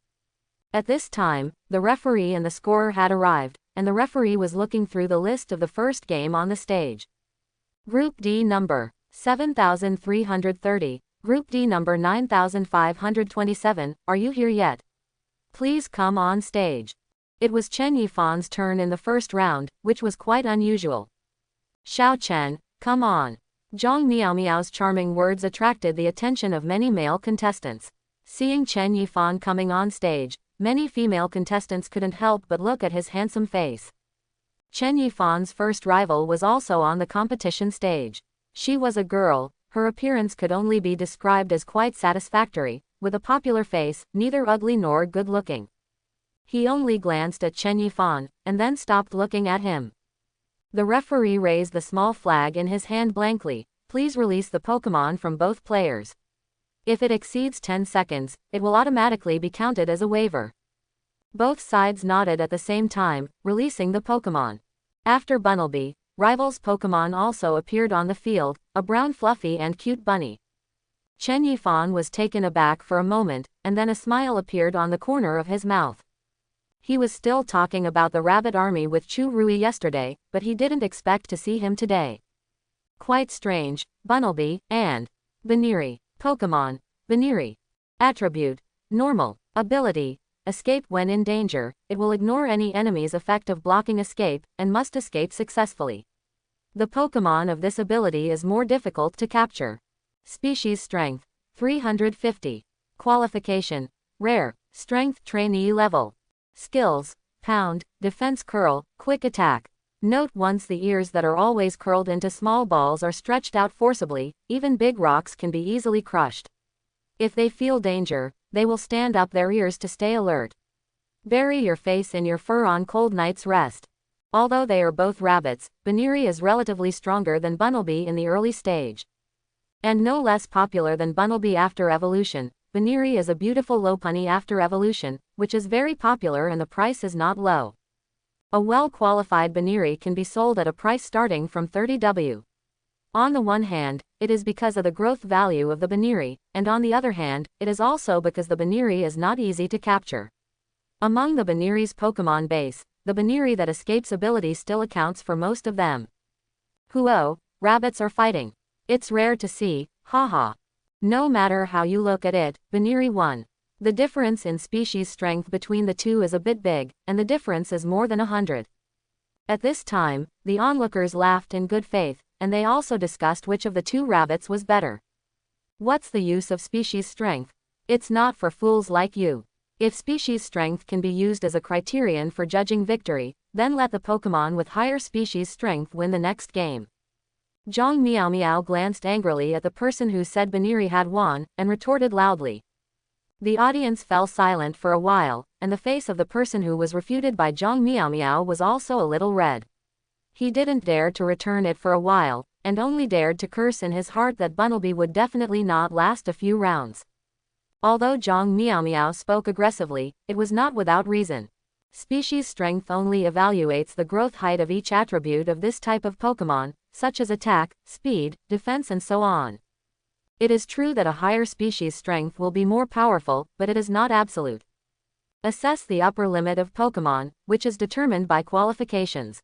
At this time, the referee and the scorer had arrived, and the referee was looking through the list of the first game on the stage. Group D number 7330, Group D number 9527, are you here yet? Please come on stage. It was Chen Yifan's turn in the first round, which was quite unusual. Xiao Chen, come on. Zhang Miao Miao's charming words attracted the attention of many male contestants. Seeing Chen Yifan coming on stage, many female contestants couldn't help but look at his handsome face. Chen Yifan's first rival was also on the competition stage. She was a girl, her appearance could only be described as quite satisfactory, with a popular face, neither ugly nor good-looking. He only glanced at Chen Yifan, and then stopped looking at him. The referee raised the small flag in his hand blankly. Please release the Pokemon from both players. If it exceeds 10 seconds, it will automatically be counted as a waiver. Both sides nodded at the same time, releasing the Pokemon. After Bunnelby, rivals' Pokemon also appeared on the field, a brown fluffy and cute bunny. Chen Yifan was taken aback for a moment, and then a smile appeared on the corner of his mouth. He was still talking about the rabbit army with Chu Rui yesterday, but he didn't expect to see him today. Quite strange. Bunnelby, and Baneri. Pokemon. Baneri. Attribute. Normal. Ability. Escape when in danger. It will ignore any enemy's effect of blocking escape, and must escape successfully. The Pokemon of this ability is more difficult to capture. Species Strength. 350. Qualification. Rare. Strength Trainee Level. Skills: Pound, Defense Curl, Quick Attack. Note: once the ears that are always curled into small balls are stretched out forcibly, even big rocks can be easily crushed. If they feel danger, they will stand up their ears to stay alert. Bury your face in your fur on cold night's rest. Although they are both rabbits, Baneri is relatively stronger than Bunnelby in the early stage. And no less popular than Bunnelby after evolution. Baneri is a beautiful Lopunny after evolution, which is very popular and the price is not low. A well-qualified Baneri can be sold at a price starting from 30W. On the one hand, it is because of the growth value of the Baneri, and on the other hand, it is also because the Baneri is not easy to capture. Among the Baneri's Pokemon base, the Baneri that escapes ability still accounts for most of them. Huo, rabbits are fighting. It's rare to see, haha. No matter how you look at it, Baneri won. The difference in species strength between the two is a bit big, and the difference is more than 100. At this time, the onlookers laughed in good faith, and they also discussed which of the two rabbits was better. What's the use of species strength? It's not for fools like you. If species strength can be used as a criterion for judging victory, then let the Pokemon with higher species strength win the next game. Zhang Miao Miao glanced angrily at the person who said Baneri had won, and retorted loudly. The audience fell silent for a while, and the face of the person who was refuted by Zhang Miao Miao was also a little red. He didn't dare to return it for a while, and only dared to curse in his heart that Bunnelby would definitely not last a few rounds. Although Zhang Miao Miao spoke aggressively, it was not without reason. Species strength only evaluates the growth height of each attribute of this type of Pokemon, such as attack, speed, defense and so on. It is true that a higher species strength will be more powerful, but it is not absolute. Assess the upper limit of Pokemon, which is determined by qualifications.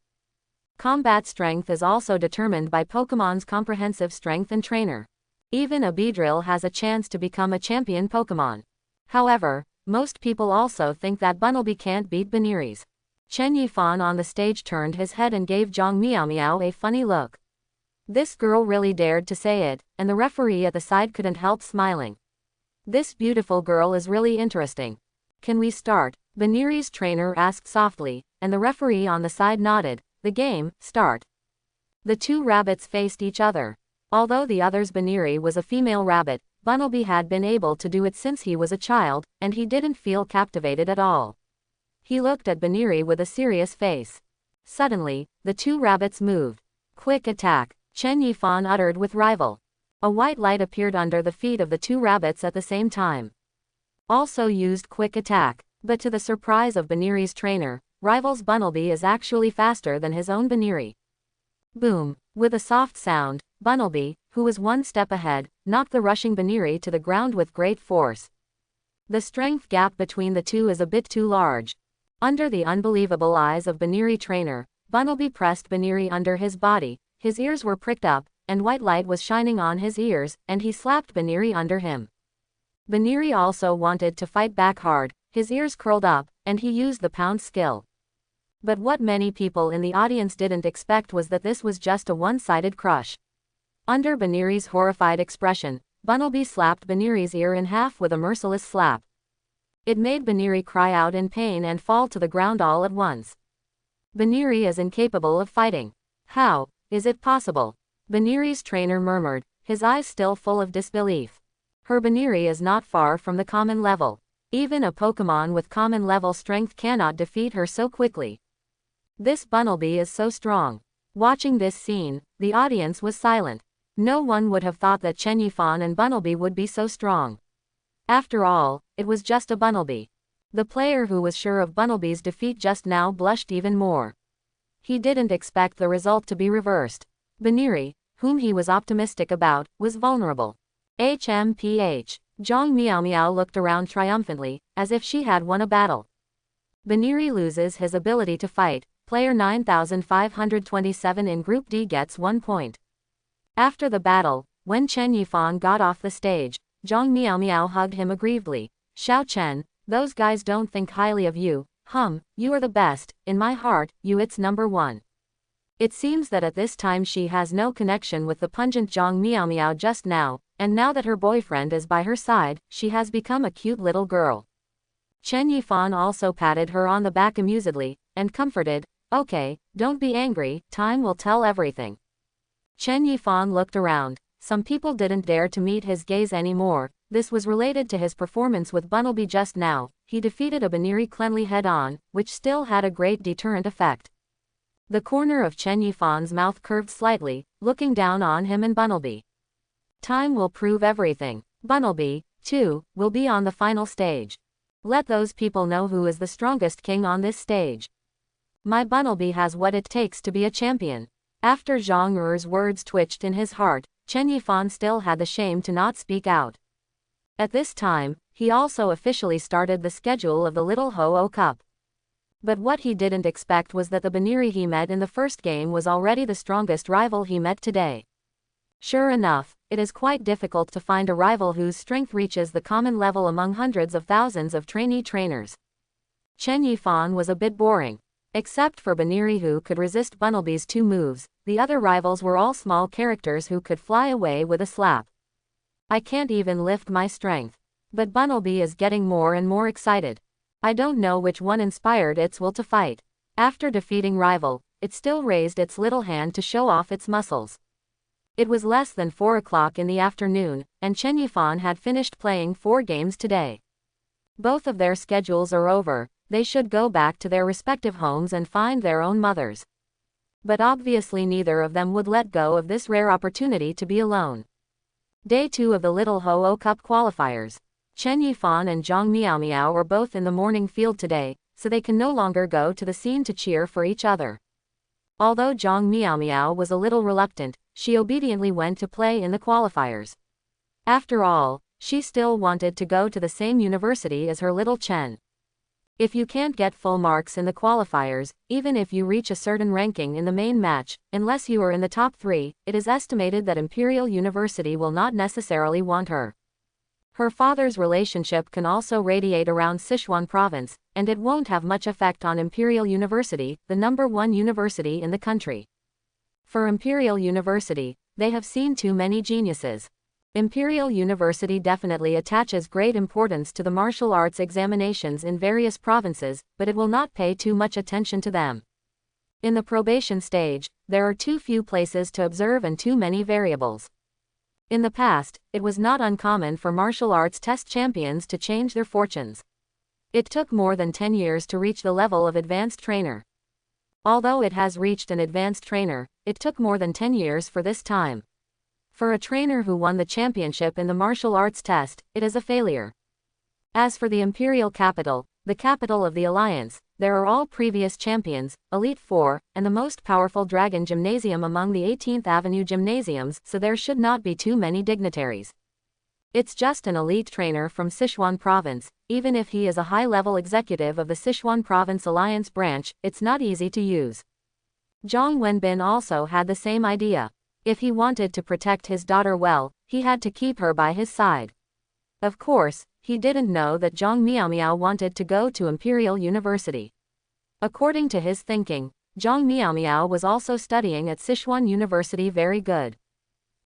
Combat strength is also determined by Pokemon's comprehensive strength and trainer. Even a Beedrill has a chance to become a champion Pokemon. However, most people also think that Bunnelby can't beat Baneri's. Chen Yifan on the stage turned his head and gave Zhang Miao a funny look. This girl really dared to say it, and the referee at the side couldn't help smiling. This beautiful girl is really interesting. Can we start? Baneri's trainer asked softly, and the referee on the side nodded. The game, start. The two rabbits faced each other. Although the other's Baneri was a female rabbit, Bunnelby had been able to do it since he was a child, and he didn't feel captivated at all. He looked at Baneri with a serious face. Suddenly, the two rabbits moved. Quick attack, Chen Yifan uttered with rival. A white light appeared under the feet of the two rabbits at the same time. Also used quick attack, but to the surprise of Baneri's trainer, rival's Bunnelby is actually faster than his own Baneri. Boom! With a soft sound, Bunnelby, who was one step ahead, knocked the rushing Baneri to the ground with great force. The strength gap between the two is a bit too large. Under the unbelievable eyes of Baneri trainer, Bunnelby pressed Baneri under his body, his ears were pricked up, and white light was shining on his ears, and he slapped Baneri under him. Baneri also wanted to fight back hard, his ears curled up, and he used the pound skill. But what many people in the audience didn't expect was that this was just a one-sided crush. Under Baneri's horrified expression, Bunnelby slapped Baneri's ear in half with a merciless slap. It made Baneri cry out in pain and fall to the ground all at once. Baneri is incapable of fighting. How is it possible? Baneri's trainer murmured, his eyes still full of disbelief. Her Baneri is not far from the common level. Even a Pokemon with common level strength cannot defeat her so quickly. This Bunnelby is so strong. Watching this scene, the audience was silent. No one would have thought that Chen Yifan and Bunnelby would be so strong. After all, it was just a Bunnelby. The player who was sure of Bunnelby's defeat just now blushed even more. He didn't expect the result to be reversed. Baneri, whom he was optimistic about, was vulnerable. HMPH. Zhang Miao looked around triumphantly, as if she had won a battle. Baneri loses his ability to fight. Player 9527 in Group D gets 1 point. After the battle, when Chen Yifan got off the stage, Zhang Miao hugged him aggrievedly. Xiao Chen, those guys don't think highly of you. You are the best, in my heart, it's number one. It seems that at this time she has no connection with the pungent Zhang Miao just now, and now that her boyfriend is by her side, she has become a cute little girl. Chen Yifan also patted her on the back amusedly, and comforted, okay, don't be angry, time will tell everything. Chen Yifan looked around. Some people didn't dare to meet his gaze anymore. This was related to his performance with Bunnelby just now. He defeated a Baneri cleanly head-on, which still had a great deterrent effect. The corner of Chen Yifan's mouth curved slightly, looking down on him and Bunnelby. Time will prove everything. Bunnelby, too, will be on the final stage. Let those people know who is the strongest king on this stage. My Bunnelby has what it takes to be a champion. After Zhang Er's words twitched in his heart, Chen Yifan still had the shame to not speak out. At this time, he also officially started the schedule of the Little Ho-Oh Cup. But what he didn't expect was that the Baneri he met in the first game was already the strongest rival he met today. Sure enough, it is quite difficult to find a rival whose strength reaches the common level among hundreds of thousands of trainee trainers. Chen Yifan was a bit boring. Except for Baneri who could resist Bunnelby's 2 moves, the other rivals were all small characters who could fly away with a slap. I can't even lift my strength. But Bunnelby is getting more and more excited. I don't know which one inspired its will to fight. After defeating rival, it still raised its little hand to show off its muscles. It was less than 4 o'clock in the afternoon, and Chen Yifan had finished playing 4 games today. Both of their schedules are over. They should go back to their respective homes and find their own mothers. But obviously neither of them would let go of this rare opportunity to be alone. Day 2 of the Little Ho-Oh Cup qualifiers. Chen Yifan and Zhang Miao are both in the morning field today, so they can no longer go to the scene to cheer for each other. Although Zhang Miao was a little reluctant, she obediently went to play in the qualifiers. After all, she still wanted to go to the same university as her little Chen. If you can't get full marks in the qualifiers, even if you reach a certain ranking in the main match, unless you are in the top 3, it is estimated that Imperial University will not necessarily want her. Her father's relationship can also radiate around Sichuan province, and it won't have much effect on Imperial University, the #1 university in the country. For Imperial University, they have seen too many geniuses. Imperial University definitely attaches great importance to the martial arts examinations in various provinces, but it will not pay too much attention to them. In the probation stage, there are too few places to observe and too many variables. In the past, it was not uncommon for martial arts test champions to change their fortunes. It took more than 10 years to reach the level of advanced trainer. Although it has reached an advanced trainer, it took more than 10 years for this time. For a trainer who won the championship in the martial arts test, it is a failure. As for the Imperial Capital, the capital of the Alliance, there are all previous champions, Elite Four, and the most powerful Dragon Gymnasium among the 18th Avenue gymnasiums, so there should not be too many dignitaries. It's just an elite trainer from Sichuan Province. Even if he is a high-level executive of the Sichuan Province Alliance branch, it's not easy to use. Zhang Wenbin also had the same idea. If he wanted to protect his daughter well, he had to keep her by his side. Of course, he didn't know that Zhang Miaomiao wanted to go to Imperial University. According to his thinking, Zhang Miaomiao was also studying at Sichuan University very good.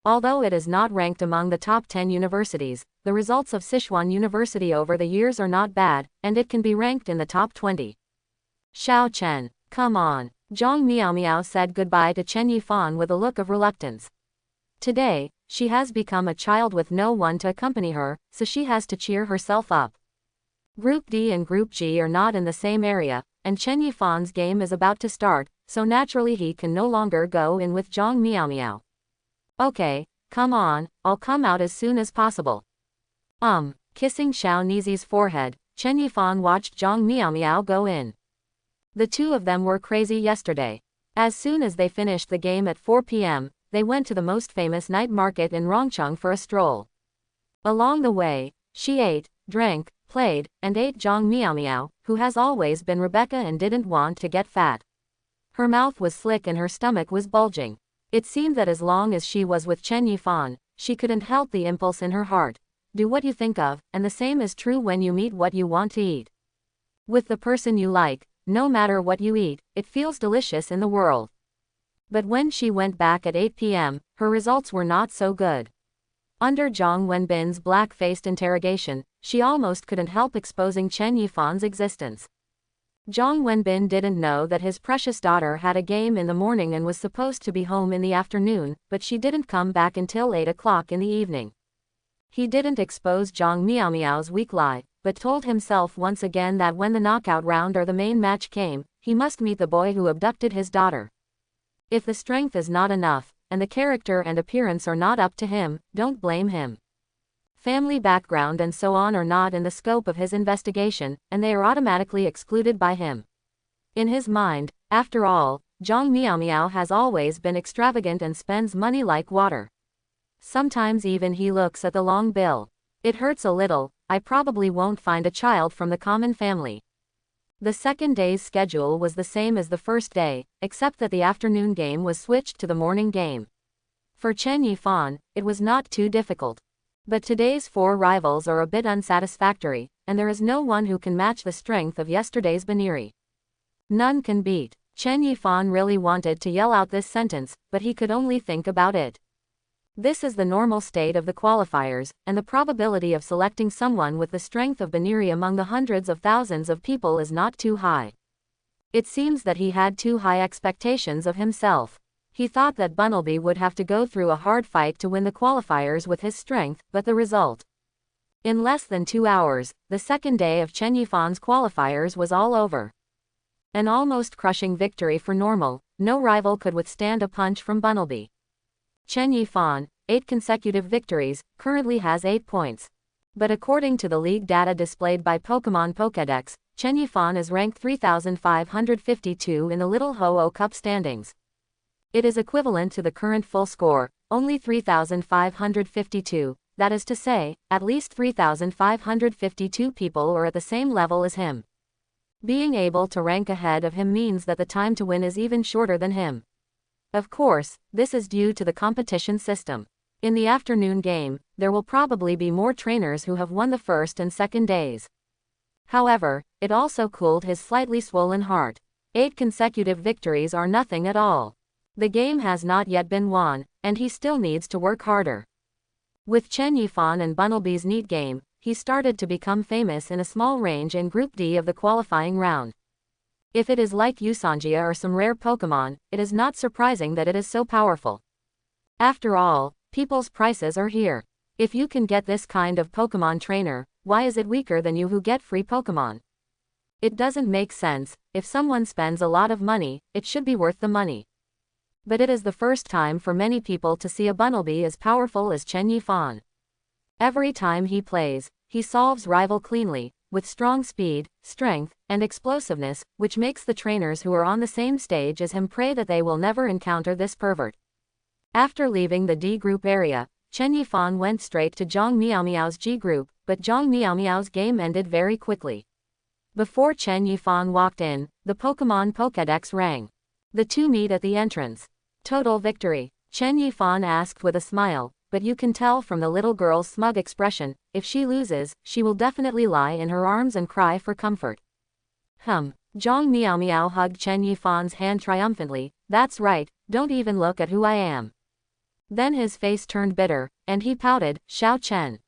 Although it is not ranked among the top 10 universities, the results of Sichuan University over the years are not bad, and it can be ranked in the top 20. Xiao Chen, come on. Zhang Miaomiao said goodbye to Chen Yifan with a look of reluctance. Today, she has become a child with no one to accompany her, so she has to cheer herself up. Group D and Group G are not in the same area, and Chen Yifan's game is about to start, so naturally he can no longer go in with Zhang Miaomiao. Okay, come on, I'll come out as soon as possible. Kissing Xiao Nizi's forehead, Chen Yifan watched Zhang Miaomiao go in. The two of them were crazy yesterday. As soon as they finished the game at 4 p.m., they went to the most famous night market in Rongcheng for a stroll. Along the way, she ate, drank, played, and ate Zhang Miaomiao, who has always been Rebecca and didn't want to get fat. Her mouth was slick and her stomach was bulging. It seemed that as long as she was with Chen Yifan, she couldn't help the impulse in her heart. Do what you think of, and the same is true when you meet what you want to eat. With the person you like, no matter what you eat, it feels delicious in the world. But when she went back at 8 p.m., her results were not so good. Under Zhang Wenbin's black-faced interrogation, she almost couldn't help exposing Chen Yifan's existence. Zhang Wenbin didn't know that his precious daughter had a game in the morning and was supposed to be home in the afternoon, but she didn't come back until 8 o'clock in the evening. He didn't expose Zhang Miaomiao's weak lie, but told himself once again that when the knockout round or the main match came, he must meet the boy who abducted his daughter. If the strength is not enough, and the character and appearance are not up to him, don't blame him. Family background and so on are not in the scope of his investigation, and they are automatically excluded by him. In his mind, after all, Zhang Miaomiao has always been extravagant and spends money like water. Sometimes even he looks at the long bill. It hurts a little. I probably won't find a child from the common family. The second day's schedule was the same as the first day, except that the afternoon game was switched to the morning game. For Chen Yifan, it was not too difficult. But today's 4 rivals are a bit unsatisfactory, and there is no one who can match the strength of yesterday's Baniri. None can beat. Chen Yifan really wanted to yell out this sentence, but he could only think about it. This is the normal state of the qualifiers, and the probability of selecting someone with the strength of Baniri among the hundreds of thousands of people is not too high. It seems that he had too high expectations of himself. He thought that Bunnelby would have to go through a hard fight to win the qualifiers with his strength, but the result. In less than 2 hours, the second day of Chen Yifan's qualifiers was all over. An almost crushing victory for normal, no rival could withstand a punch from Bunnelby. Chen Yifan, 8 consecutive victories, currently has 8 points. But according to the league data displayed by Pokemon Pokédex, Chen Yifan is ranked 3,552 in the Little Ho-Oh Cup standings. It is equivalent to the current full score, only 3,552. that is to say, at least 3,552 people are at the same level as him. Being able to rank ahead of him means that the time to win is even shorter than him. Of course, this is due to the competition system. In the afternoon game, there will probably be more trainers who have won the first and second days. However, it also cooled his slightly swollen heart. 8 consecutive victories are nothing at all. The game has not yet been won, and he still needs to work harder. With Chen Yifan and Bunnelby's neat game, he started to become famous in a small range in Group D of the qualifying round. If it is like Usangia or some rare Pokemon, it is not surprising that it is so powerful. After all, people's prices are here. If you can get this kind of Pokemon trainer, why is it weaker than you who get free Pokemon? It doesn't make sense. If someone spends a lot of money, it should be worth the money. But it is the first time for many people to see a Bunnelby as powerful as Chen Yifan. Every time he plays, he solves rival cleanly, with strong speed, strength, and explosiveness, which makes the trainers who are on the same stage as him pray that they will never encounter this pervert. After leaving the D group area, Chen Yifan went straight to Zhang Miaomiao's G group, but Zhang Miaomiao's game ended very quickly. Before Chen Yifan walked in, the Pokemon Pokédex rang. The two meet at the entrance. Total victory, Chen Yifan asked with a smile, but you can tell from the little girl's smug expression, if she loses, she will definitely lie in her arms and cry for comfort. Zhang Miaomiao hugged Chen Yifan's hand triumphantly. That's right, don't even look at who I am. Then his face turned bitter, and he pouted, Xiao Chen.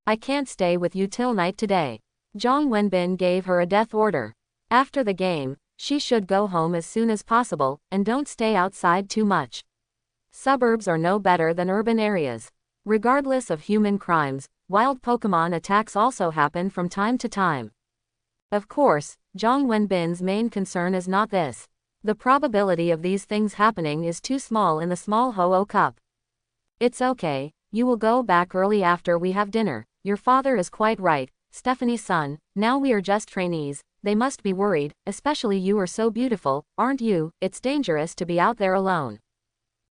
I can't stay with you till night today. Zhang Wenbin gave her a death order. After the game, she should go home as soon as possible, and don't stay outside too much. Suburbs are no better than urban areas. Regardless of human crimes, wild Pokemon attacks also happen from time to time. Of course, Zhang Wenbin's main concern is not this. The probability of these things happening is too small in the small Ho-Oh Cup. It's okay, you will go back early after we have dinner. Your father is quite right, Stephanie's son, now we are just trainees, they must be worried, especially you are so beautiful, aren't you? It's dangerous to be out there alone.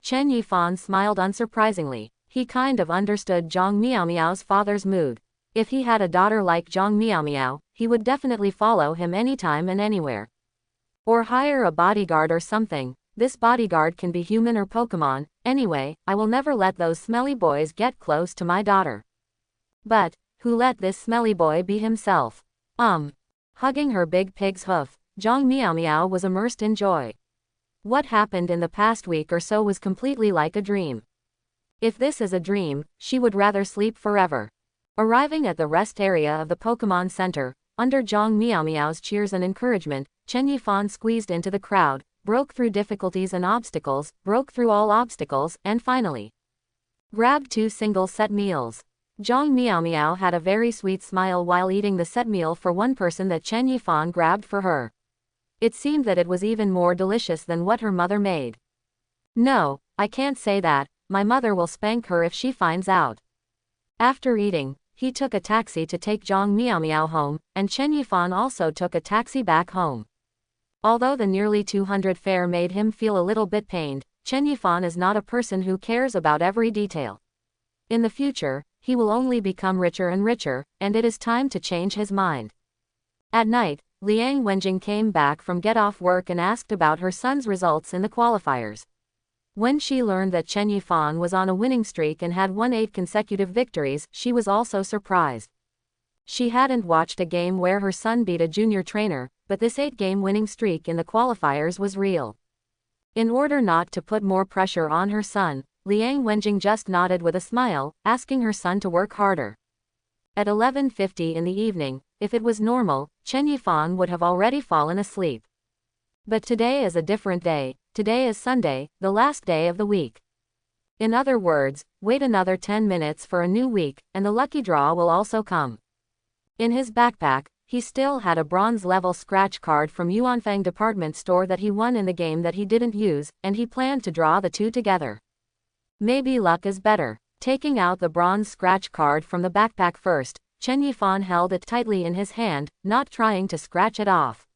Chen Yifan smiled unsurprisingly. He kind of understood Zhang Miaomiao's father's mood. If he had a daughter like Zhang Miaomiao, he would definitely follow him anytime and anywhere. Or hire a bodyguard or something. This bodyguard can be human or Pokemon. Anyway, I will never let those smelly boys get close to my daughter. But, who let this smelly boy be himself? Hugging her big pig's hoof, Zhang Miaomiao was immersed in joy. What happened in the past week or so was completely like a dream. If this is a dream, she would rather sleep forever. Arriving at the rest area of the Pokemon Center, under Zhang Miaomiao's cheers and encouragement, Chen Yifan squeezed into the crowd, broke through difficulties and obstacles, broke through all obstacles, and finally grabbed 2 single set meals. Zhang Miaomiao had a very sweet smile while eating the set meal for one person that Chen Yifan grabbed for her. It seemed that it was even more delicious than what her mother made. No, I can't say that, my mother will spank her if she finds out. After eating, he took a taxi to take Zhang Miaomiao home, and Chen Yifan also took a taxi back home. Although the nearly 200 fare made him feel a little bit pained, Chen Yifan is not a person who cares about every detail. In the future, he will only become richer and richer, and it is time to change his mind. At night, Liang Wenjing came back from get-off work and asked about her son's results in the qualifiers. When she learned that Chen Yifan was on a winning streak and had won 8 consecutive victories, she was also surprised. She hadn't watched a game where her son beat a junior trainer, but this 8-game winning streak in the qualifiers was real. In order not to put more pressure on her son, Liang Wenjing just nodded with a smile, asking her son to work harder. At 11:50 in the evening, if it was normal, Chen Yifan would have already fallen asleep. But today is a different day. Today is Sunday, the last day of the week. In other words, wait another 10 minutes for a new week, and the lucky draw will also come. In his backpack, he still had a bronze-level scratch card from Yuanfang department store that he won in the game that he didn't use, and he planned to draw the two together. Maybe luck is better. Taking out the bronze scratch card from the backpack first, Chen Yifan held it tightly in his hand, not trying to scratch it off.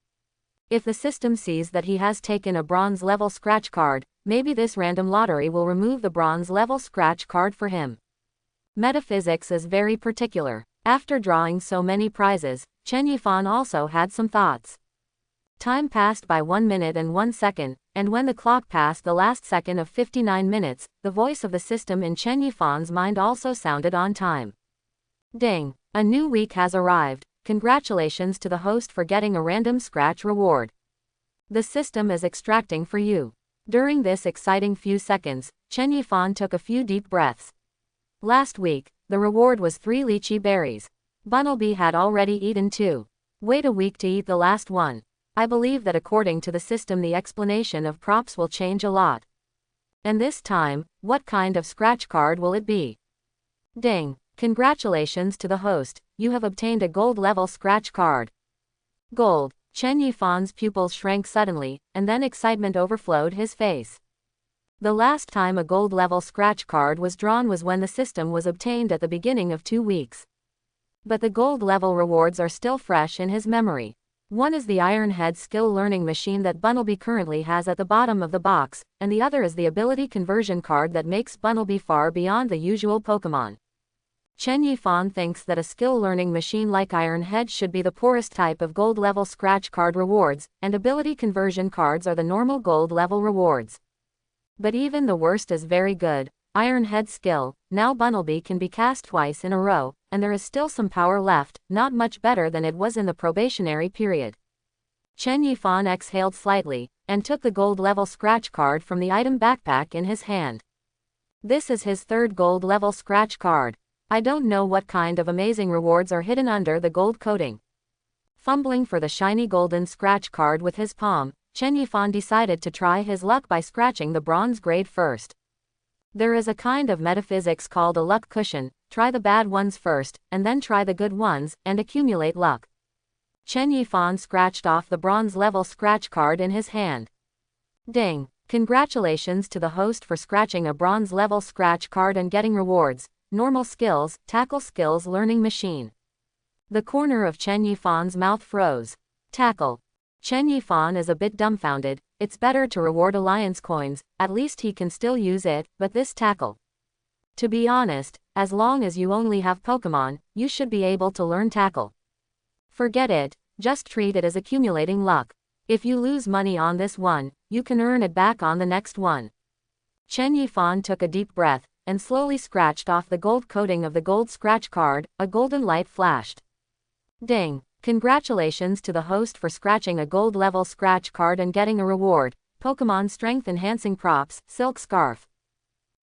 If the system sees that he has taken a bronze-level scratch card, maybe this random lottery will remove the bronze-level scratch card for him. Metaphysics is very particular. After drawing so many prizes, Chen Yifan also had some thoughts. Time passed by 1 minute and 1 second, and when the clock passed the last second of 59 minutes, the voice of the system in Chen Yifan's mind also sounded on time. Ding! A new week has arrived. Congratulations to the host for getting a random scratch reward. The system is extracting for you. During this exciting few seconds, Chen Yifan took a few deep breaths. Last week, the reward was 3 lychee berries. Bunnelby had already eaten 2. Wait a week to eat the last one. I believe that according to the system the explanation of props will change a lot. And this time, what kind of scratch card will it be? Ding! Congratulations to the host, you have obtained a gold level scratch card. Gold! Chen Yifan's pupils shrank suddenly, and then excitement overflowed his face. The last time a gold level scratch card was drawn was when the system was obtained at the beginning of 2 weeks. But the gold level rewards are still fresh in his memory. One is the Iron Head skill learning machine that Bunnelby currently has at the bottom of the box, and the other is the ability conversion card that makes Bunnelby far beyond the usual Pokemon. Chen Yifan thinks that a skill learning machine like Iron Head should be the poorest type of gold level scratch card rewards, and ability conversion cards are the normal gold level rewards. But even the worst is very good. Iron Head skill, now Bunnelby can be cast twice in a row, and there is still some power left, not much better than it was in the probationary period. Chen Yifan exhaled slightly, and took the gold level scratch card from the item backpack in his hand. This is his 3rd gold level scratch card. I don't know what kind of amazing rewards are hidden under the gold coating. Fumbling for the shiny golden scratch card with his palm, Chen Yifan decided to try his luck by scratching the bronze grade first. There is a kind of metaphysics called a luck cushion. Try the bad ones first, and then try the good ones, and accumulate luck. Chen Yifan scratched off the bronze level scratch card in his hand. Ding! Congratulations to the host for scratching a bronze level scratch card and getting rewards. Normal skills, tackle skills learning machine. The corner of Chen Yifan's mouth froze. Tackle. Chen Yifan is a bit dumbfounded. It's better to reward alliance coins, at least he can still use it, but this tackle. To be honest, as long as you only have Pokemon, you should be able to learn tackle. Forget it, just treat it as accumulating luck. If you lose money on this one, you can earn it back on the next one. Chen Yifan took a deep breath, and slowly scratched off the gold coating of the gold scratch card. A golden light flashed. Ding! Congratulations to the host for scratching a gold level scratch card and getting a reward. Pokemon Strength Enhancing Props, Silk Scarf.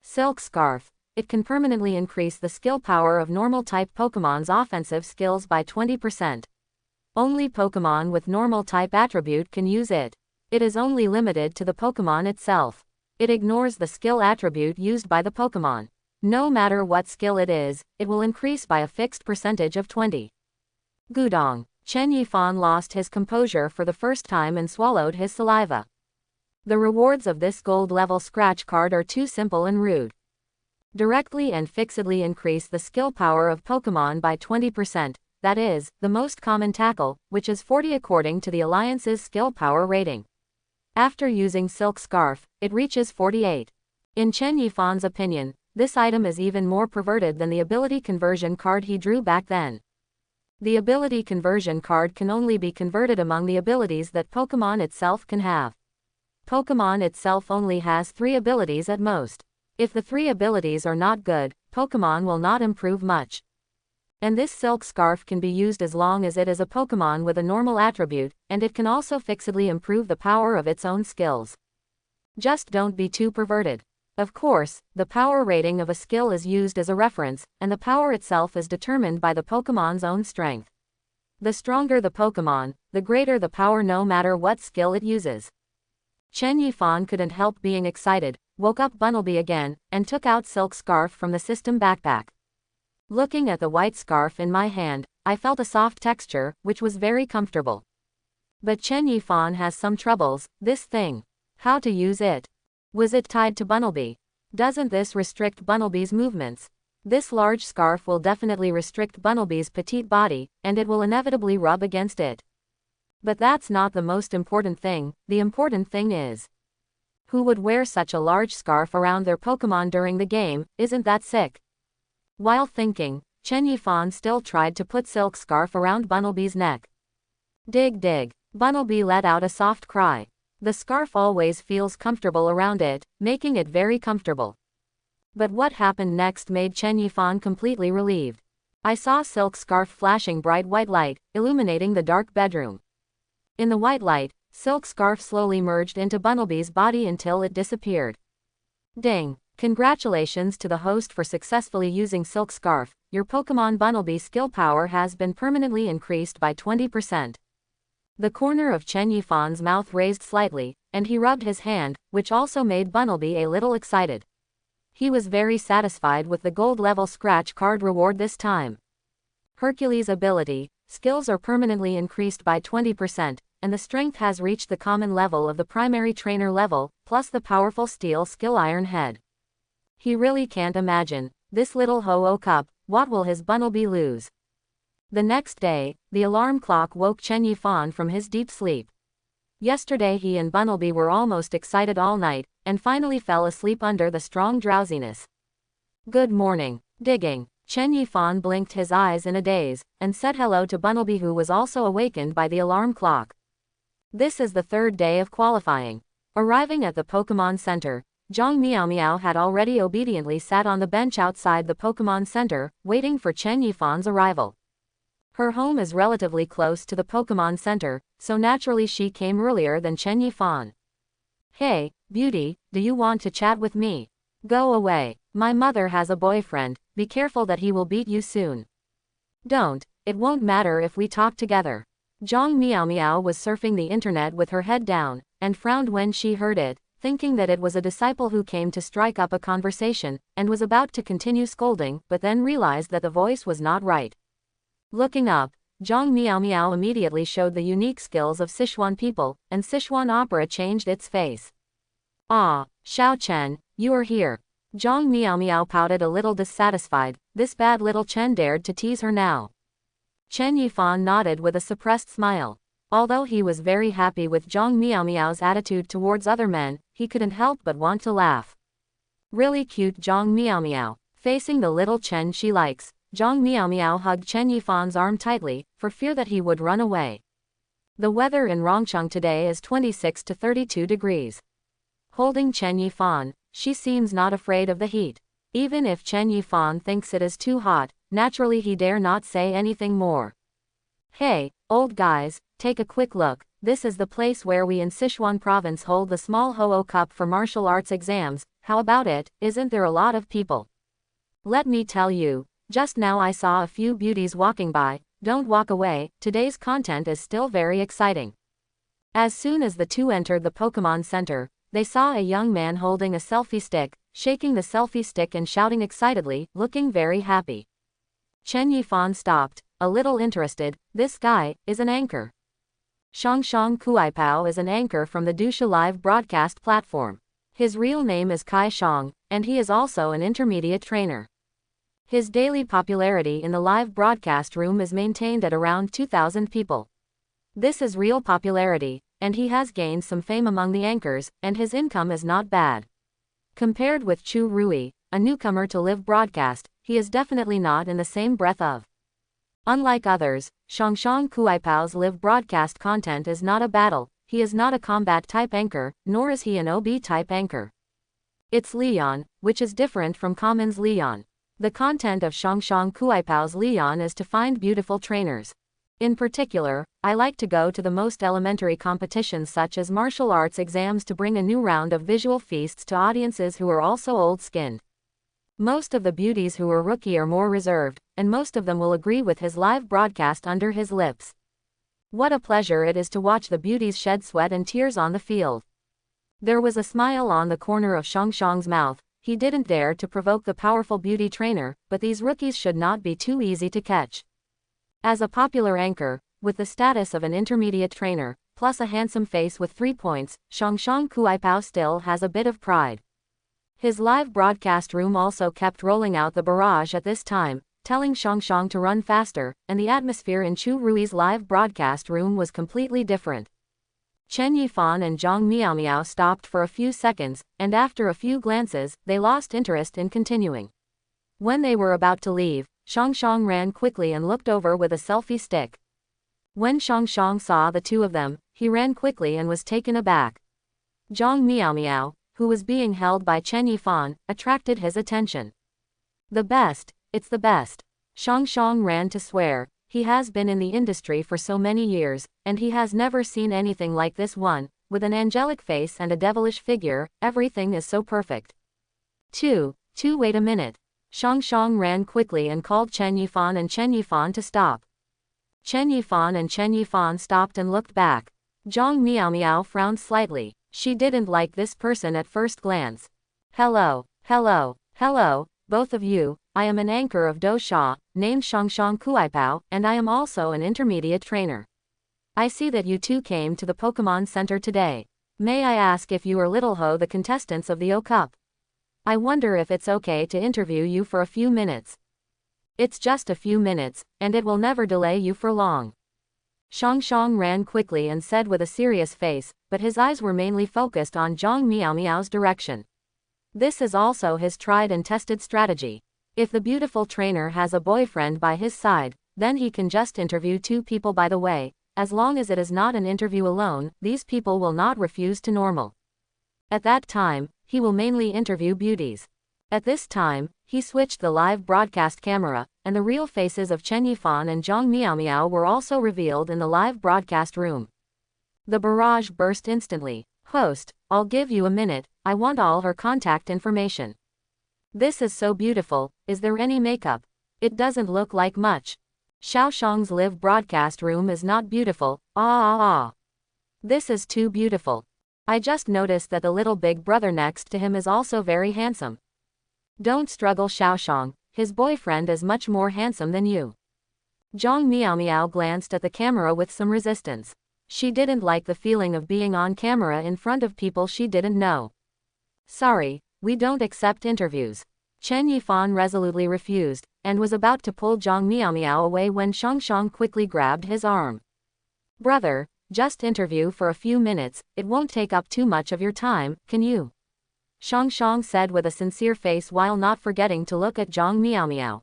Silk Scarf. It can permanently increase the skill power of normal type Pokemon's offensive skills by 20%. Only Pokemon with normal type attribute can use it. It is only limited to the Pokemon itself. It ignores the skill attribute used by the Pokemon. No matter what skill it is, it will increase by a fixed percentage of 20. Gudong. Chen Yifan lost his composure for the first time and swallowed his saliva. The rewards of this gold level scratch card are too simple and rude. Directly and fixedly increase the skill power of Pokemon by 20%, that is, the most common tackle, which is 40 according to the Alliance's skill power rating. After using Silk Scarf, it reaches 48. In Chen Yifan's opinion, this item is even more perverted than the ability conversion card he drew back then. The ability conversion card can only be converted among the abilities that Pokemon itself can have. Pokemon itself only has 3 abilities at most. If the 3 abilities are not good, Pokemon will not improve much. And this Silk Scarf can be used as long as it is a Pokemon with a normal attribute, and it can also fixedly improve the power of its own skills. Just don't be too perverted. Of course, the power rating of a skill is used as a reference, and the power itself is determined by the Pokemon's own strength. The stronger the Pokemon, the greater the power no matter what skill it uses. Chen Yifan couldn't help being excited, woke up Bunnelby again, and took out Silk Scarf from the system backpack. Looking at the white scarf in my hand, I felt a soft texture, which was very comfortable. But Chen Yifan has some troubles. This thing. How to use it? Was it tied to Bunnelby? Doesn't this restrict Bunnelby's movements? This large scarf will definitely restrict Bunnelby's petite body, and it will inevitably rub against it. But that's not the most important thing. The important thing is, who would wear such a large scarf around their Pokemon during the game? Isn't that sick? While thinking, Chen Yifan still tried to put silk scarf around Bunnelby's neck. Dig dig. Bunnelby let out a soft cry. The scarf always feels comfortable around it, making it very comfortable. But what happened next made Chen Yifan completely relieved. I saw silk scarf flashing bright white light, illuminating the dark bedroom. In the white light, silk scarf slowly merged into Bunnelby's body until it disappeared. Ding! Congratulations to the host for successfully using silk scarf. Your Pokemon Bunnelby skill power has been permanently increased by 20%. The corner of Chen Yifan's mouth raised slightly, and he rubbed his hand, which also made Bunnelby a little excited. He was very satisfied with the gold level scratch card reward this time. Hercules' ability, skills are permanently increased by 20%, and the strength has reached the common level of the primary trainer level, plus the powerful steel skill Iron Head. He really can't imagine, this little Ho-Oh Cup, what will his Bunnelby lose? The next day, the alarm clock woke Chen Yifan from his deep sleep. Yesterday he and Bunnelby were almost excited all night, and finally fell asleep under the strong drowsiness. Good morning. Digging. Chen Yifan blinked his eyes in a daze, and said hello to Bunnelby, who was also awakened by the alarm clock. This is the third day of qualifying. Arriving at the Pokemon Center, Zhang Miao Miao had already obediently sat on the bench outside the Pokemon Center, waiting for Chen Yifan's arrival. Her home is relatively close to the Pokemon Center, so naturally she came earlier than Chen Yifan. Hey, beauty, do you want to chat with me? Go away. My mother has a boyfriend, be careful that he will beat you soon. Don't, it won't matter if we talk together. Zhang Miao Miao was surfing the internet with her head down, and frowned when she heard it, thinking that it was a disciple who came to strike up a conversation, and was about to continue scolding, but then realized that the voice was not right. Looking up, Zhang Miao Miao immediately showed the unique skills of Sichuan people, and Sichuan opera changed its face. Ah, Xiao Chen, you are here. Zhang Miao Miao pouted a little dissatisfied, this bad little Chen dared to tease her now. Chen Yifan nodded with a suppressed smile. Although he was very happy with Zhang Miao Miao's attitude towards other men, he couldn't help but want to laugh. Really cute Zhang Miao Miao. Facing the little Chen she likes, Zhang Miao Miao hugged Chen Yifan's arm tightly, for fear that he would run away. The weather in Rongcheng today is 26 to 32 degrees. Holding Chen Yifan, she seems not afraid of the heat. Even if Chen Yifan thinks it is too hot, naturally he dare not say anything more. Hey, old guys, take a quick look, this is the place where we in Sichuan province hold the small Ho-Oh Cup for martial arts exams, how about it, isn't there a lot of people? Let me tell you, just now I saw a few beauties walking by, don't walk away, today's content is still very exciting. As soon as the two entered the Pokemon Center, they saw a young man holding a selfie stick, shaking the selfie stick and shouting excitedly, looking very happy. Chen Yifan stopped, a little interested, this guy is an anchor. Shangshang Kuaipao is an anchor from the Dusha live broadcast platform. His real name is Kai Shang, and he is also an intermediate trainer. His daily popularity in the live broadcast room is maintained at around 2,000 people. This is real popularity, and he has gained some fame among the anchors, and his income is not bad. Compared with Chu Rui, a newcomer to live broadcast, he is definitely not in the same breath of. Unlike others, Shangshang Kuaipao's live broadcast content is not a battle, he is not a combat type anchor, nor is he an OB type anchor. It's Leon, which is different from Common's Leon. The content of Shangshang Kuaipao's Leon is to find beautiful trainers. In particular, I like to go to the most elementary competitions such as martial arts exams to bring a new round of visual feasts to audiences who are also old-skinned. Most of the beauties who are rookie are more reserved, and most of them will agree with his live broadcast under his lips. What a pleasure it is to watch the beauties shed sweat and tears on the field. There was a smile on the corner of Shangshang's mouth. He didn't dare to provoke the powerful beauty trainer, but these rookies should not be too easy to catch. As a popular anchor, with the status of an intermediate trainer, plus a handsome face with 3 points, Shangshang Kuaipao still has a bit of pride. His live broadcast room also kept rolling out the barrage at this time, telling Shangshang to run faster, and the atmosphere in Chu Rui's live broadcast room was completely different. Chen Yifan and Zhang Miao Miao stopped for a few seconds, and after a few glances, they lost interest in continuing. When they were about to leave, Shang ran quickly and looked over with a selfie stick. When Shang saw the two of them, he ran quickly and was taken aback. Zhang Miao, who was being held by Chen Yifan, attracted his attention. The best, it's the best. Shang ran to swear. He has been in the industry for so many years, and he has never seen anything like this one, with an angelic face and a devilish figure, everything is so perfect. Wait a minute. Shang ran quickly and called Chen Yifan to stop. Chen Yifan stopped and looked back. Zhang Miao frowned slightly. She didn't like this person at first glance. Hello, both of you. I am an anchor of Dosha, named Shang Kuaipao, and I am also an intermediate trainer. I see that you two came to the Pokemon Center today. May I ask if you are Little Ho, the contestants of the O Cup? I wonder if it's okay to interview you for a few minutes. It's just a few minutes, and it will never delay you for long. Shang ran quickly and said with a serious face, but his eyes were mainly focused on Zhang Miao's direction. This is also his tried and tested strategy. If the beautiful trainer has a boyfriend by his side, then he can just interview two people by the way. As long as it is not an interview alone, these people will not refuse to normal. At that time, he will mainly interview beauties. At this time, he switched the live broadcast camera, and the real faces of Chen Yifan and Zhang Miao were also revealed in the live broadcast room. The barrage burst instantly. Host, I'll give you a minute, I want all her contact information. This is so beautiful, is there any makeup? It doesn't look like much. Xiaoshang's live broadcast room is not beautiful, This is too beautiful. I just noticed that the little big brother next to him is also very handsome. Don't struggle Xiaoshang, his boyfriend is much more handsome than you. Zhang Miao glanced at the camera with some resistance. She didn't like the feeling of being on camera in front of people she didn't know. Sorry, we don't accept interviews. Chen Yifan resolutely refused, and was about to pull Zhang Miao away when Shang quickly grabbed his arm. Brother, just interview for a few minutes, it won't take up too much of your time, can you? Shang said with a sincere face while not forgetting to look at Zhang Miao.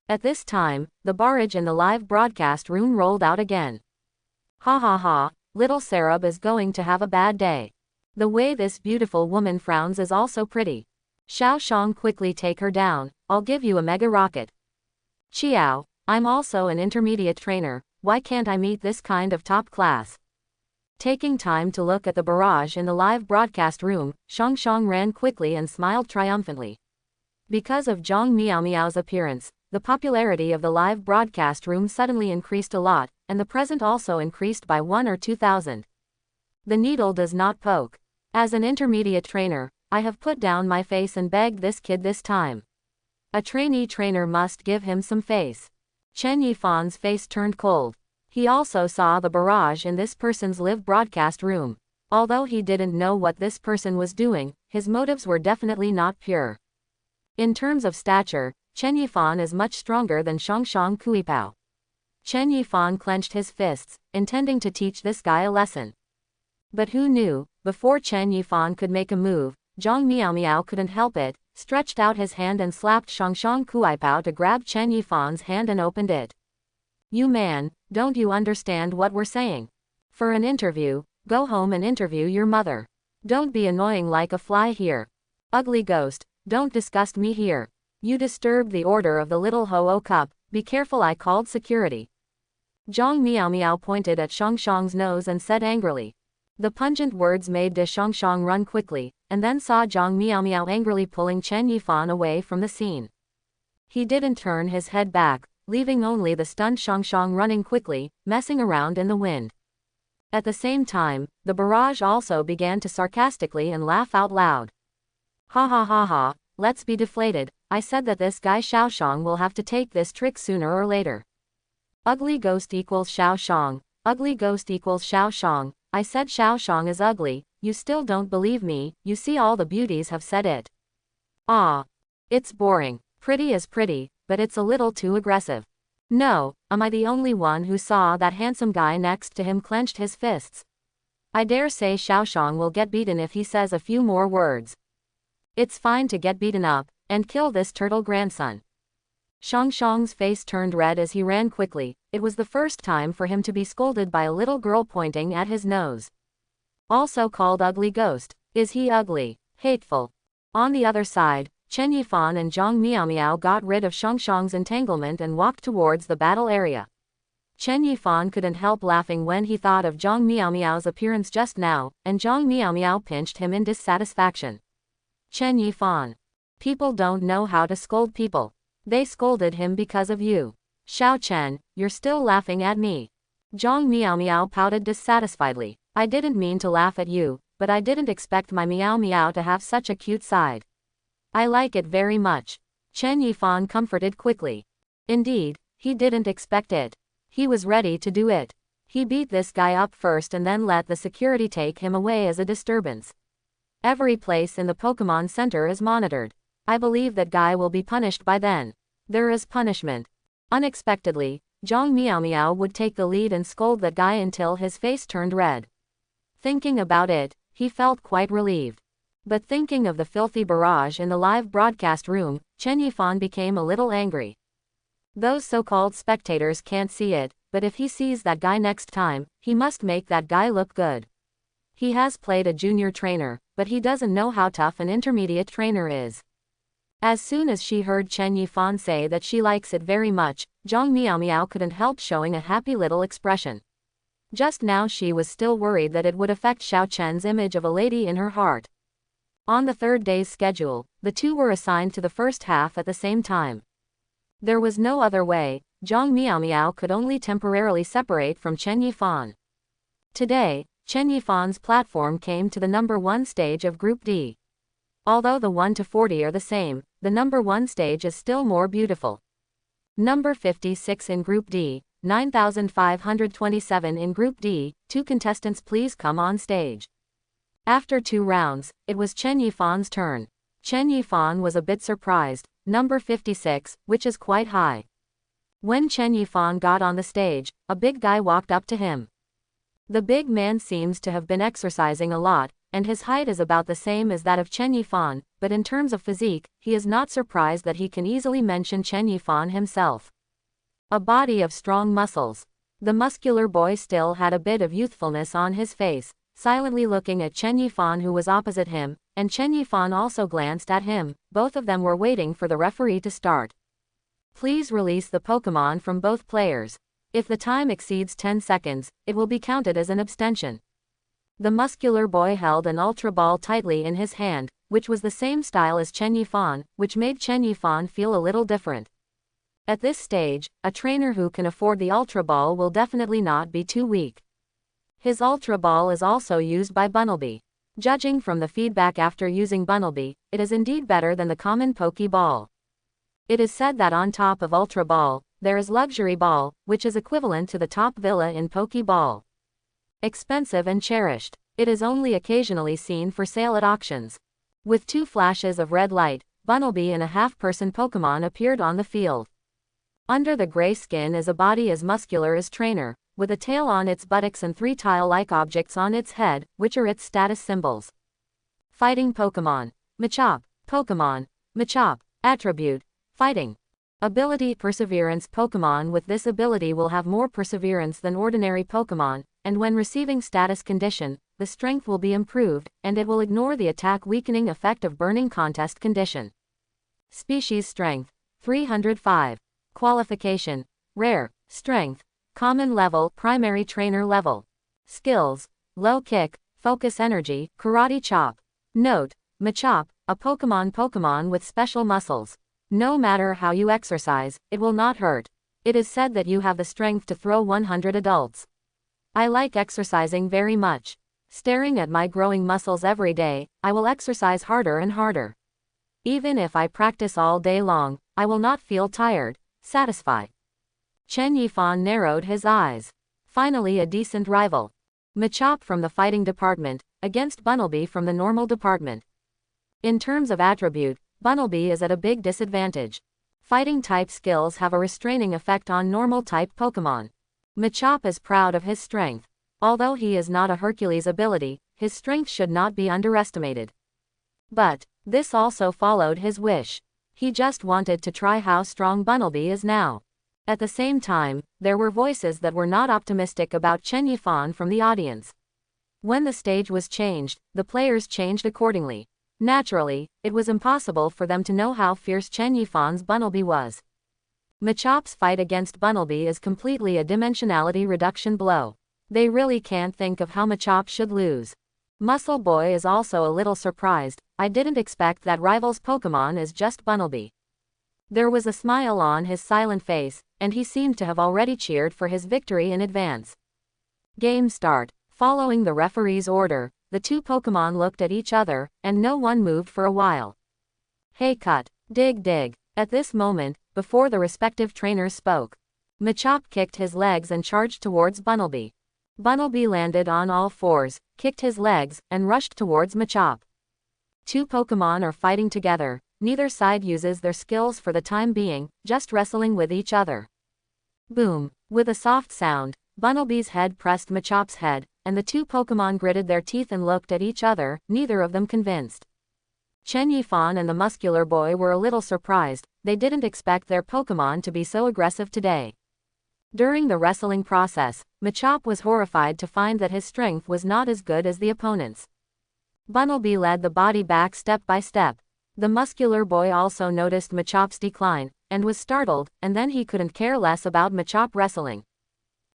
At this time, the barrage in the live broadcast room rolled out again. Ha, little Sarab is going to have a bad day. The way this beautiful woman frowns is also pretty. Xiaoshang quickly take her down, I'll give you a mega rocket. Chiao, I'm also an intermediate trainer, why can't I meet this kind of top class? Taking time to look at the barrage in the live broadcast room, Shang ran quickly and smiled triumphantly. Because of Zhang Miao's appearance, the popularity of the live broadcast room suddenly increased a lot, and the present also increased by 1 or 2,000. The needle does not poke. As an intermediate trainer, I have put down my face and begged this kid this time. A trainee trainer must give him some face. Chen Yifan's face turned cold. He also saw the barrage in this person's live broadcast room. Although he didn't know what this person was doing, his motives were definitely not pure. In terms of stature, Chen Yifan is much stronger than Shang Kuipao. Chen Yifan clenched his fists, intending to teach this guy a lesson. But who knew, before Chen Yifan could make a move, Zhang Miao couldn't help it, stretched out his hand and slapped Shang Kuaipao to grab Chen Yifan's hand and opened it. You man, don't you understand what we're saying? For an interview, go home and interview your mother. Don't be annoying like a fly here. Ugly ghost, don't disgust me here. You disturbed the order of the Little Ho Cup, be careful, I called security. Zhang Miao pointed at Shang's nose and said angrily. The pungent words made de Shang run quickly, and then saw Zhang Miao angrily pulling Chen Yifan away from the scene. He didn't turn his head back, leaving only the stunned Shang running quickly, messing around in the wind. At the same time, the barrage also began to sarcastically and laugh out loud. Ha, let's be deflated, I said that this guy Xiaoshang will have to take this trick sooner or later. Ugly ghost equals Xiaoshang, ugly ghost equals Xiaoshang, I said Xiaoshang is ugly, you still don't believe me, you see all the beauties have said it. Ah. It's boring, pretty is pretty, but it's a little too aggressive. No, am I the only one who saw that handsome guy next to him clenched his fists? I dare say Xiaoshang will get beaten if he says a few more words. It's fine to get beaten up, and kill this turtle grandson. Shangshang's face turned red as he ran quickly. It was the first time for him to be scolded by a little girl pointing at his nose. Also called ugly ghost. Is he ugly? Hateful. On the other side, Chen Yifan and Zhang Miaomiao got rid of Shangshang's entanglement and walked towards the battle area. Chen Yifan couldn't help laughing when he thought of Zhang Miaomiao's appearance just now, and Zhang Miaomiao pinched him in dissatisfaction. Chen Yifan. People don't know how to scold people. They scolded him because of you. Xiao Chen, you're still laughing at me. Zhang Miaomiao pouted dissatisfiedly. I didn't mean to laugh at you, but I didn't expect my Miao Miao to have such a cute side. I like it very much. Chen Yifan comforted quickly. Indeed, he didn't expect it. He was ready to do it. He beat this guy up first and then let the security take him away as a disturbance. Every place in the Pokemon Center is monitored. I believe that guy will be punished by then. There is punishment. Unexpectedly, Zhang Miaomiao would take the lead and scold that guy until his face turned red. Thinking about it, he felt quite relieved. But thinking of the filthy barrage in the live broadcast room, Chen Yifan became a little angry. Those so-called spectators can't see it, but if he sees that guy next time, he must make that guy look good. He has played a junior trainer, but he doesn't know how tough an intermediate trainer is. As soon as she heard Chen Yifan say that she likes it very much, Zhang Miaomiao couldn't help showing a happy little expression. Just now she was still worried that it would affect Xiao Chen's image of a lady in her heart. On the third day's schedule, the two were assigned to the first half at the same time. There was no other way. Zhang Miaomiao could only temporarily separate from Chen Yifan. Today, Chen Yifan's platform came to the number 1 stage of Group D. Although the 1 to 40 are the same, the number 1 stage is still more beautiful. Number 56 in Group D, 9527 in Group D, 2 contestants please come on stage. After 2 rounds, it was Chen Yifan's turn. Chen Yifan was a bit surprised. Number 56, which is quite high. When Chen Yifan got on the stage, a big guy walked up to him. The big man seems to have been exercising a lot, and his height is about the same as that of Chen Yifan, but in terms of physique, he is not surprised that he can easily mention Chen Yifan himself. A body of strong muscles. The muscular boy still had a bit of youthfulness on his face, silently looking at Chen Yifan who was opposite him, and Chen Yifan also glanced at him. Both of them were waiting for the referee to start. Please release the Pokemon from both players. If the time exceeds 10 seconds, it will be counted as an abstention. The muscular boy held an Ultra Ball tightly in his hand, which was the same style as Chen Yifan, which made Chen Yifan feel a little different. At this stage, a trainer who can afford the Ultra Ball will definitely not be too weak. His Ultra Ball is also used by Bunnelby. Judging from the feedback after using Bunnelby, it is indeed better than the common Pokeball. It is said that on top of Ultra Ball, there is Luxury Ball, which is equivalent to the top villa in Pokeball. Expensive and cherished, it is only occasionally seen for sale at auctions. With 2 flashes of red light, Bunnelby and a half-person Pokemon appeared on the field. Under the gray skin is a body as muscular as Trainer, with a tail on its buttocks and 3 tile-like objects on its head, which are its status symbols. Fighting Pokemon. Machop. Pokemon. Machop. Attribute. Fighting. Ability Perseverance. Pokemon with this ability will have more perseverance than ordinary Pokemon, and when receiving status condition, the strength will be improved, and it will ignore the attack weakening effect of burning contest condition. Species Strength. 305. Qualification. Rare. Strength. Common level, primary trainer level. Skills. Low kick, focus energy, karate chop. Note, Machop, a Pokemon with special muscles. No matter how you exercise, it will not hurt. It is said that you have the strength to throw 100 adults. I like exercising very much. Staring at my growing muscles every day, I will exercise harder and harder. Even if I practice all day long, I will not feel tired, satisfied. Chen Yifan narrowed his eyes. Finally a decent rival. Machop from the fighting department, against Bunnelby from the normal department. In terms of attribute, Bunnelby is at a big disadvantage. Fighting type skills have a restraining effect on normal type Pokemon. Machop is proud of his strength. Although he is not a Hercules ability, his strength should not be underestimated. But this also followed his wish. He just wanted to try how strong Bunnelby is now. At the same time, there were voices that were not optimistic about Chen Yifan from the audience. When the stage was changed, the players changed accordingly. Naturally, it was impossible for them to know how fierce Chen Yifan's Bunnelby was. Machop's fight against Bunnelby is completely a dimensionality reduction blow. They really can't think of how Machop should lose. Muscle Boy is also a little surprised. I didn't expect that rival's Pokemon is just Bunnelby. There was a smile on his silent face, and he seemed to have already cheered for his victory in advance. Game start. Following the referee's order, the two Pokemon looked at each other, and no one moved for a while. Hey cut, dig dig. At this moment, before the respective trainers spoke, Machop kicked his legs and charged towards Bunnelby. Bunnelby landed on all fours, kicked his legs, and rushed towards Machop. Two Pokemon are fighting together, neither side uses their skills for the time being, just wrestling with each other. Boom! With a soft sound, Bunnelby's head pressed Machop's head, and the two Pokemon gritted their teeth and looked at each other, neither of them convinced. Chen Yifan and the muscular boy were a little surprised. They didn't expect their Pokemon to be so aggressive today. During the wrestling process, Machop was horrified to find that his strength was not as good as the opponent's. Bunnelby led the body back step by step. The muscular boy also noticed Machop's decline, and was startled, and then he couldn't care less about Machop wrestling.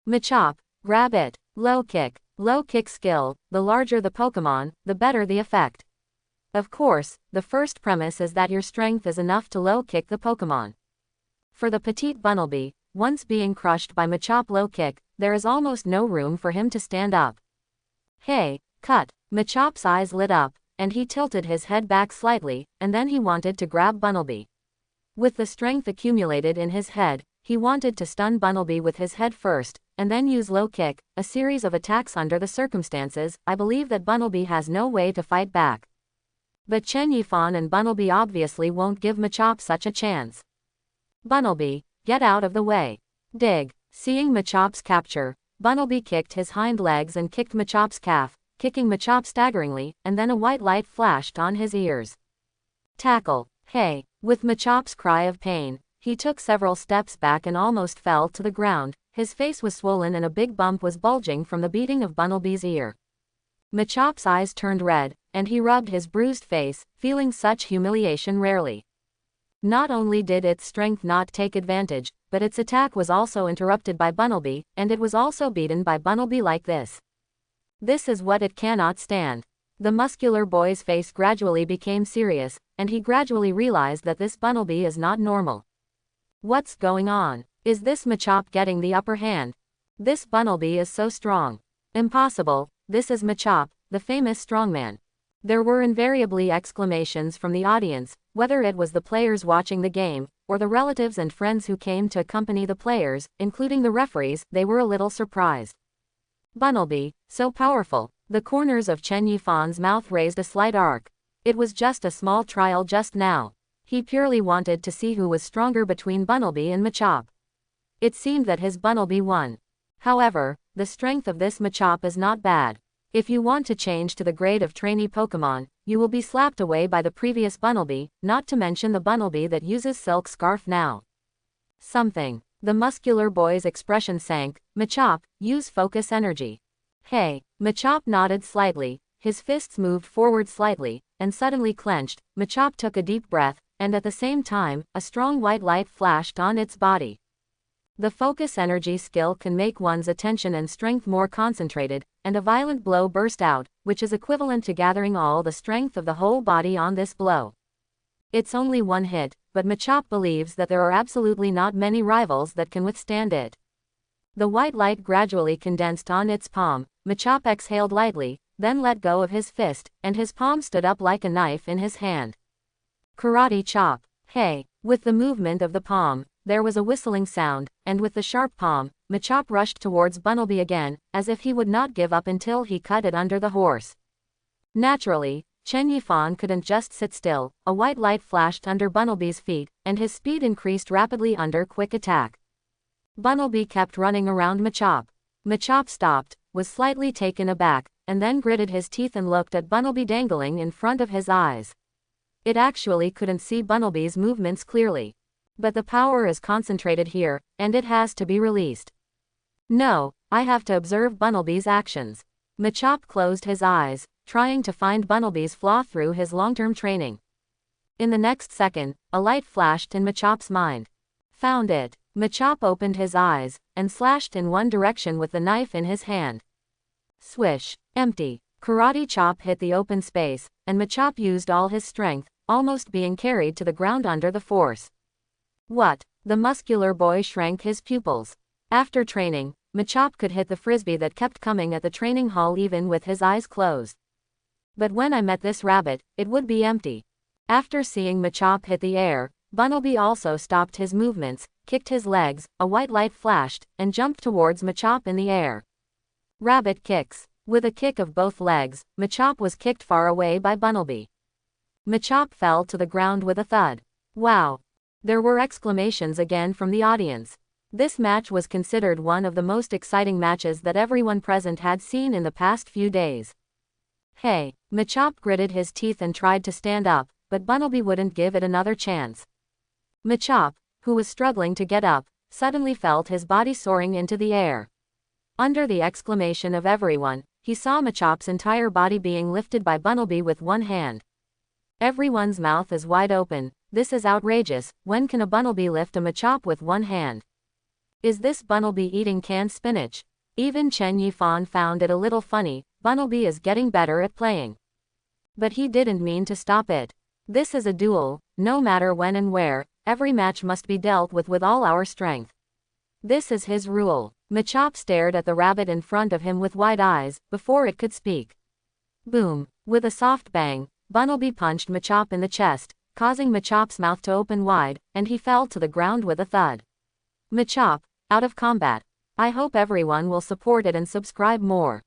Machop, grab it. Low kick. Low kick skill. The larger the Pokemon, the better the effect. Of course, the first premise is that your strength is enough to low kick the Pokemon. For the petite Bunnelby, once being crushed by Machop low kick, there is almost no room for him to stand up. Hey, cut! Machop's eyes lit up, and he tilted his head back slightly, and then he wanted to grab Bunnelby. With the strength accumulated in his head, he wanted to stun Bunnelby with his head first, and then use low kick, a series of attacks under the circumstances. I believe that Bunnelby has no way to fight back. But Chen Yifan and Bunnelby obviously won't give Machop such a chance. Bunnelby, get out of the way. Dig. Seeing Machop's capture, Bunnelby kicked his hind legs and kicked Machop's calf, kicking Machop staggeringly, and then a white light flashed on his ears. Tackle. Hey. With Machop's cry of pain, he took several steps back and almost fell to the ground. His face was swollen and a big bump was bulging from the beating of Bunnelby's ear. Machop's eyes turned red, and he rubbed his bruised face, feeling such humiliation rarely. Not only did its strength not take advantage, but its attack was also interrupted by Bunnelby, and it was also beaten by Bunnelby like this. This is what it cannot stand. The muscular boy's face gradually became serious, and he gradually realized that this Bunnelby is not normal. What's going on? Is this Machop getting the upper hand? This Bunnelby is so strong. Impossible, this is Machop, the famous strongman. There were invariably exclamations from the audience, whether it was the players watching the game, or the relatives and friends who came to accompany the players, including the referees. They were a little surprised. Bunnelby, so powerful. The corners of Chen Yifan's mouth raised a slight arc. It was just a small trial just now. He purely wanted to see who was stronger between Bunnelby and Machop. It seemed that his Bunnelby won. However, the strength of this Machop is not bad. If you want to change to the grade of trainee Pokemon, you will be slapped away by the previous Bunnelby, not to mention the Bunnelby that uses Silk Scarf now. Something. The muscular boy's expression sank. Machop, use focus energy. Hey. Machop nodded slightly, his fists moved forward slightly, and suddenly clenched. Machop took a deep breath, and at the same time, a strong white light flashed on its body. The focus energy skill can make one's attention and strength more concentrated, and a violent blow burst out, which is equivalent to gathering all the strength of the whole body on this blow. It's only one hit, but Machop believes that there are absolutely not many rivals that can withstand it. The white light gradually condensed on its palm. Machop exhaled lightly, then let go of his fist, and his palm stood up like a knife in his hand. Karate chop. Hey. With the movement of the palm, there was a whistling sound, and with the sharp palm, Machop rushed towards Bunnelby again, as if he would not give up until he cut it under the horse. Naturally, Chen Yifan couldn't just sit still. A white light flashed under Bunnelby's feet, and his speed increased rapidly under quick attack. Bunnelby kept running around Machop. Machop stopped, was slightly taken aback, and then gritted his teeth and looked at Bunnelby dangling in front of his eyes. It actually couldn't see Bunnelby's movements clearly. But the power is concentrated here, and it has to be released. No, I have to observe Bunnelby's actions. Machop closed his eyes, trying to find Bunnelby's flaw through his long-term training. In the next second, a light flashed in Machop's mind. Found it. Machop opened his eyes, and slashed in one direction with the knife in his hand. Swish. Empty. Karate chop hit the open space, and Machop used all his strength, almost being carried to the ground under the force. What? The muscular boy shrank his pupils. After training, Machop could hit the frisbee that kept coming at the training hall even with his eyes closed. But when I met this rabbit, it would be empty. After seeing Machop hit the air, Bunnelby also stopped his movements, kicked his legs, a white light flashed, and jumped towards Machop in the air. Rabbit kicks. With a kick of both legs, Machop was kicked far away by Bunnelby. Machop fell to the ground with a thud. Wow! There were exclamations again from the audience. This match was considered one of the most exciting matches that everyone present had seen in the past few days. Hey! Machop gritted his teeth and tried to stand up, but Bunnelby wouldn't give it another chance. Machop, who was struggling to get up, suddenly felt his body soaring into the air. Under the exclamation of everyone, he saw Machop's entire body being lifted by Bunnelby with one hand. Everyone's mouth is wide open. This is outrageous. When can a Bunnelby lift a Machop with one hand? Is this Bunnelby eating canned spinach? Even Chen Yifan found it a little funny. Bunnelby is getting better at playing. But he didn't mean to stop it. This is a duel. No matter when and where, every match must be dealt with all our strength. This is his rule. Machop stared at the rabbit in front of him with wide eyes, before it could speak. Boom! With a soft bang, Bunnelby punched Machop in the chest, causing Machop's mouth to open wide, and he fell to the ground with a thud. Machop, out of combat. I hope everyone will support it and subscribe more.